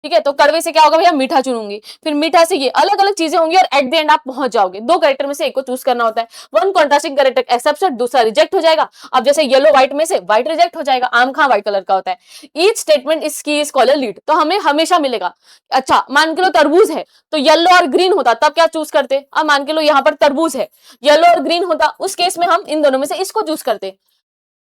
ठीक है, तो कड़वे से क्या होगा भैया? मीठा चुनूंगी, फिर मीठा से ये अलग अलग चीजें होंगी और एट द एंड आप पहुंच जाओगे। दो कैरेक्टर में से एक को चूज करना होता है, वन कॉन्ट्रास्टिंग कैरेक्टर एक्सेप्टेड, दूसरा रिजेक्ट हो जाएगा। अब जैसे येलो व्हाइट में से व्हाइट रिजेक्ट हो जाएगा, आम कहाँ व्हाइट कलर का होता है। ईच स्टेटमेंट इज की इज कॉल्ड लीड, तो हमें हमेशा मिलेगा। अच्छा मान के लो तरबूज है, तो येलो और ग्रीन होता तब क्या चूज करते? अब मान के लो यहाँ पर तरबूज है, येलो और ग्रीन होता, उस केस में हम इन दोनों में से इसको चूज करते।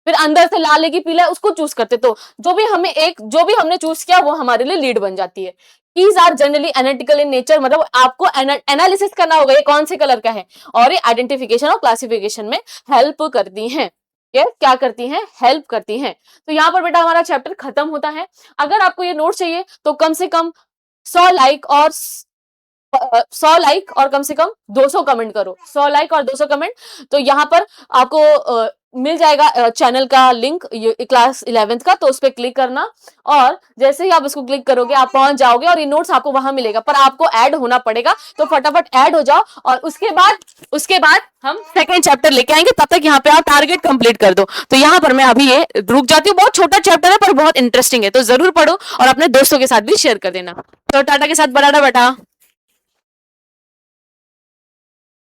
फिर अंदर से लाल है कि पीला है उसको चूज करते, तो जो भी हमने चूज किया वो हमारे लिए लीड बन जाती है। Keys are generally analytical in nature, मतलब आपको एनालिसिस करना होगा ये कौन से कलर का है, और ये आइडेंटिफिकेशन और क्लासिफिकेशन में हेल्प करती हैं। क्या करती हैं? हेल्प करती हैं। तो यहाँ पर बेटा हमारा चैप्टर खत्म होता है। अगर आपको ये नोट चाहिए तो कम से कम 100 लाइक और 100 लाइक और कम से कम 200 कमेंट करो, 100 लाइक और 200 कमेंट। तो यहाँ पर आपको मिल जाएगा चैनल का लिंक क्लास 11th का, तो उस पर क्लिक करना, और जैसे ही आप इसको क्लिक करोगे आप पहुंच जाओगे और ये नोट्स आपको वहां मिलेगा, पर आपको ऐड होना पड़ेगा, तो फटाफट ऐड हो जाओ। और उसके बाद हम सेकंड चैप्टर लेके आएंगे, तब तक यहाँ पे आप टारगेट कंप्लीट कर दो। तो यहाँ पर मैं अभी ये रुक जाती हूँ, बहुत छोटा चैप्टर है पर बहुत इंटरेस्टिंग है, तो जरूर पढ़ो और अपने दोस्तों के साथ भी शेयर कर देना। तो टाटा के साथ बराडा बेटा।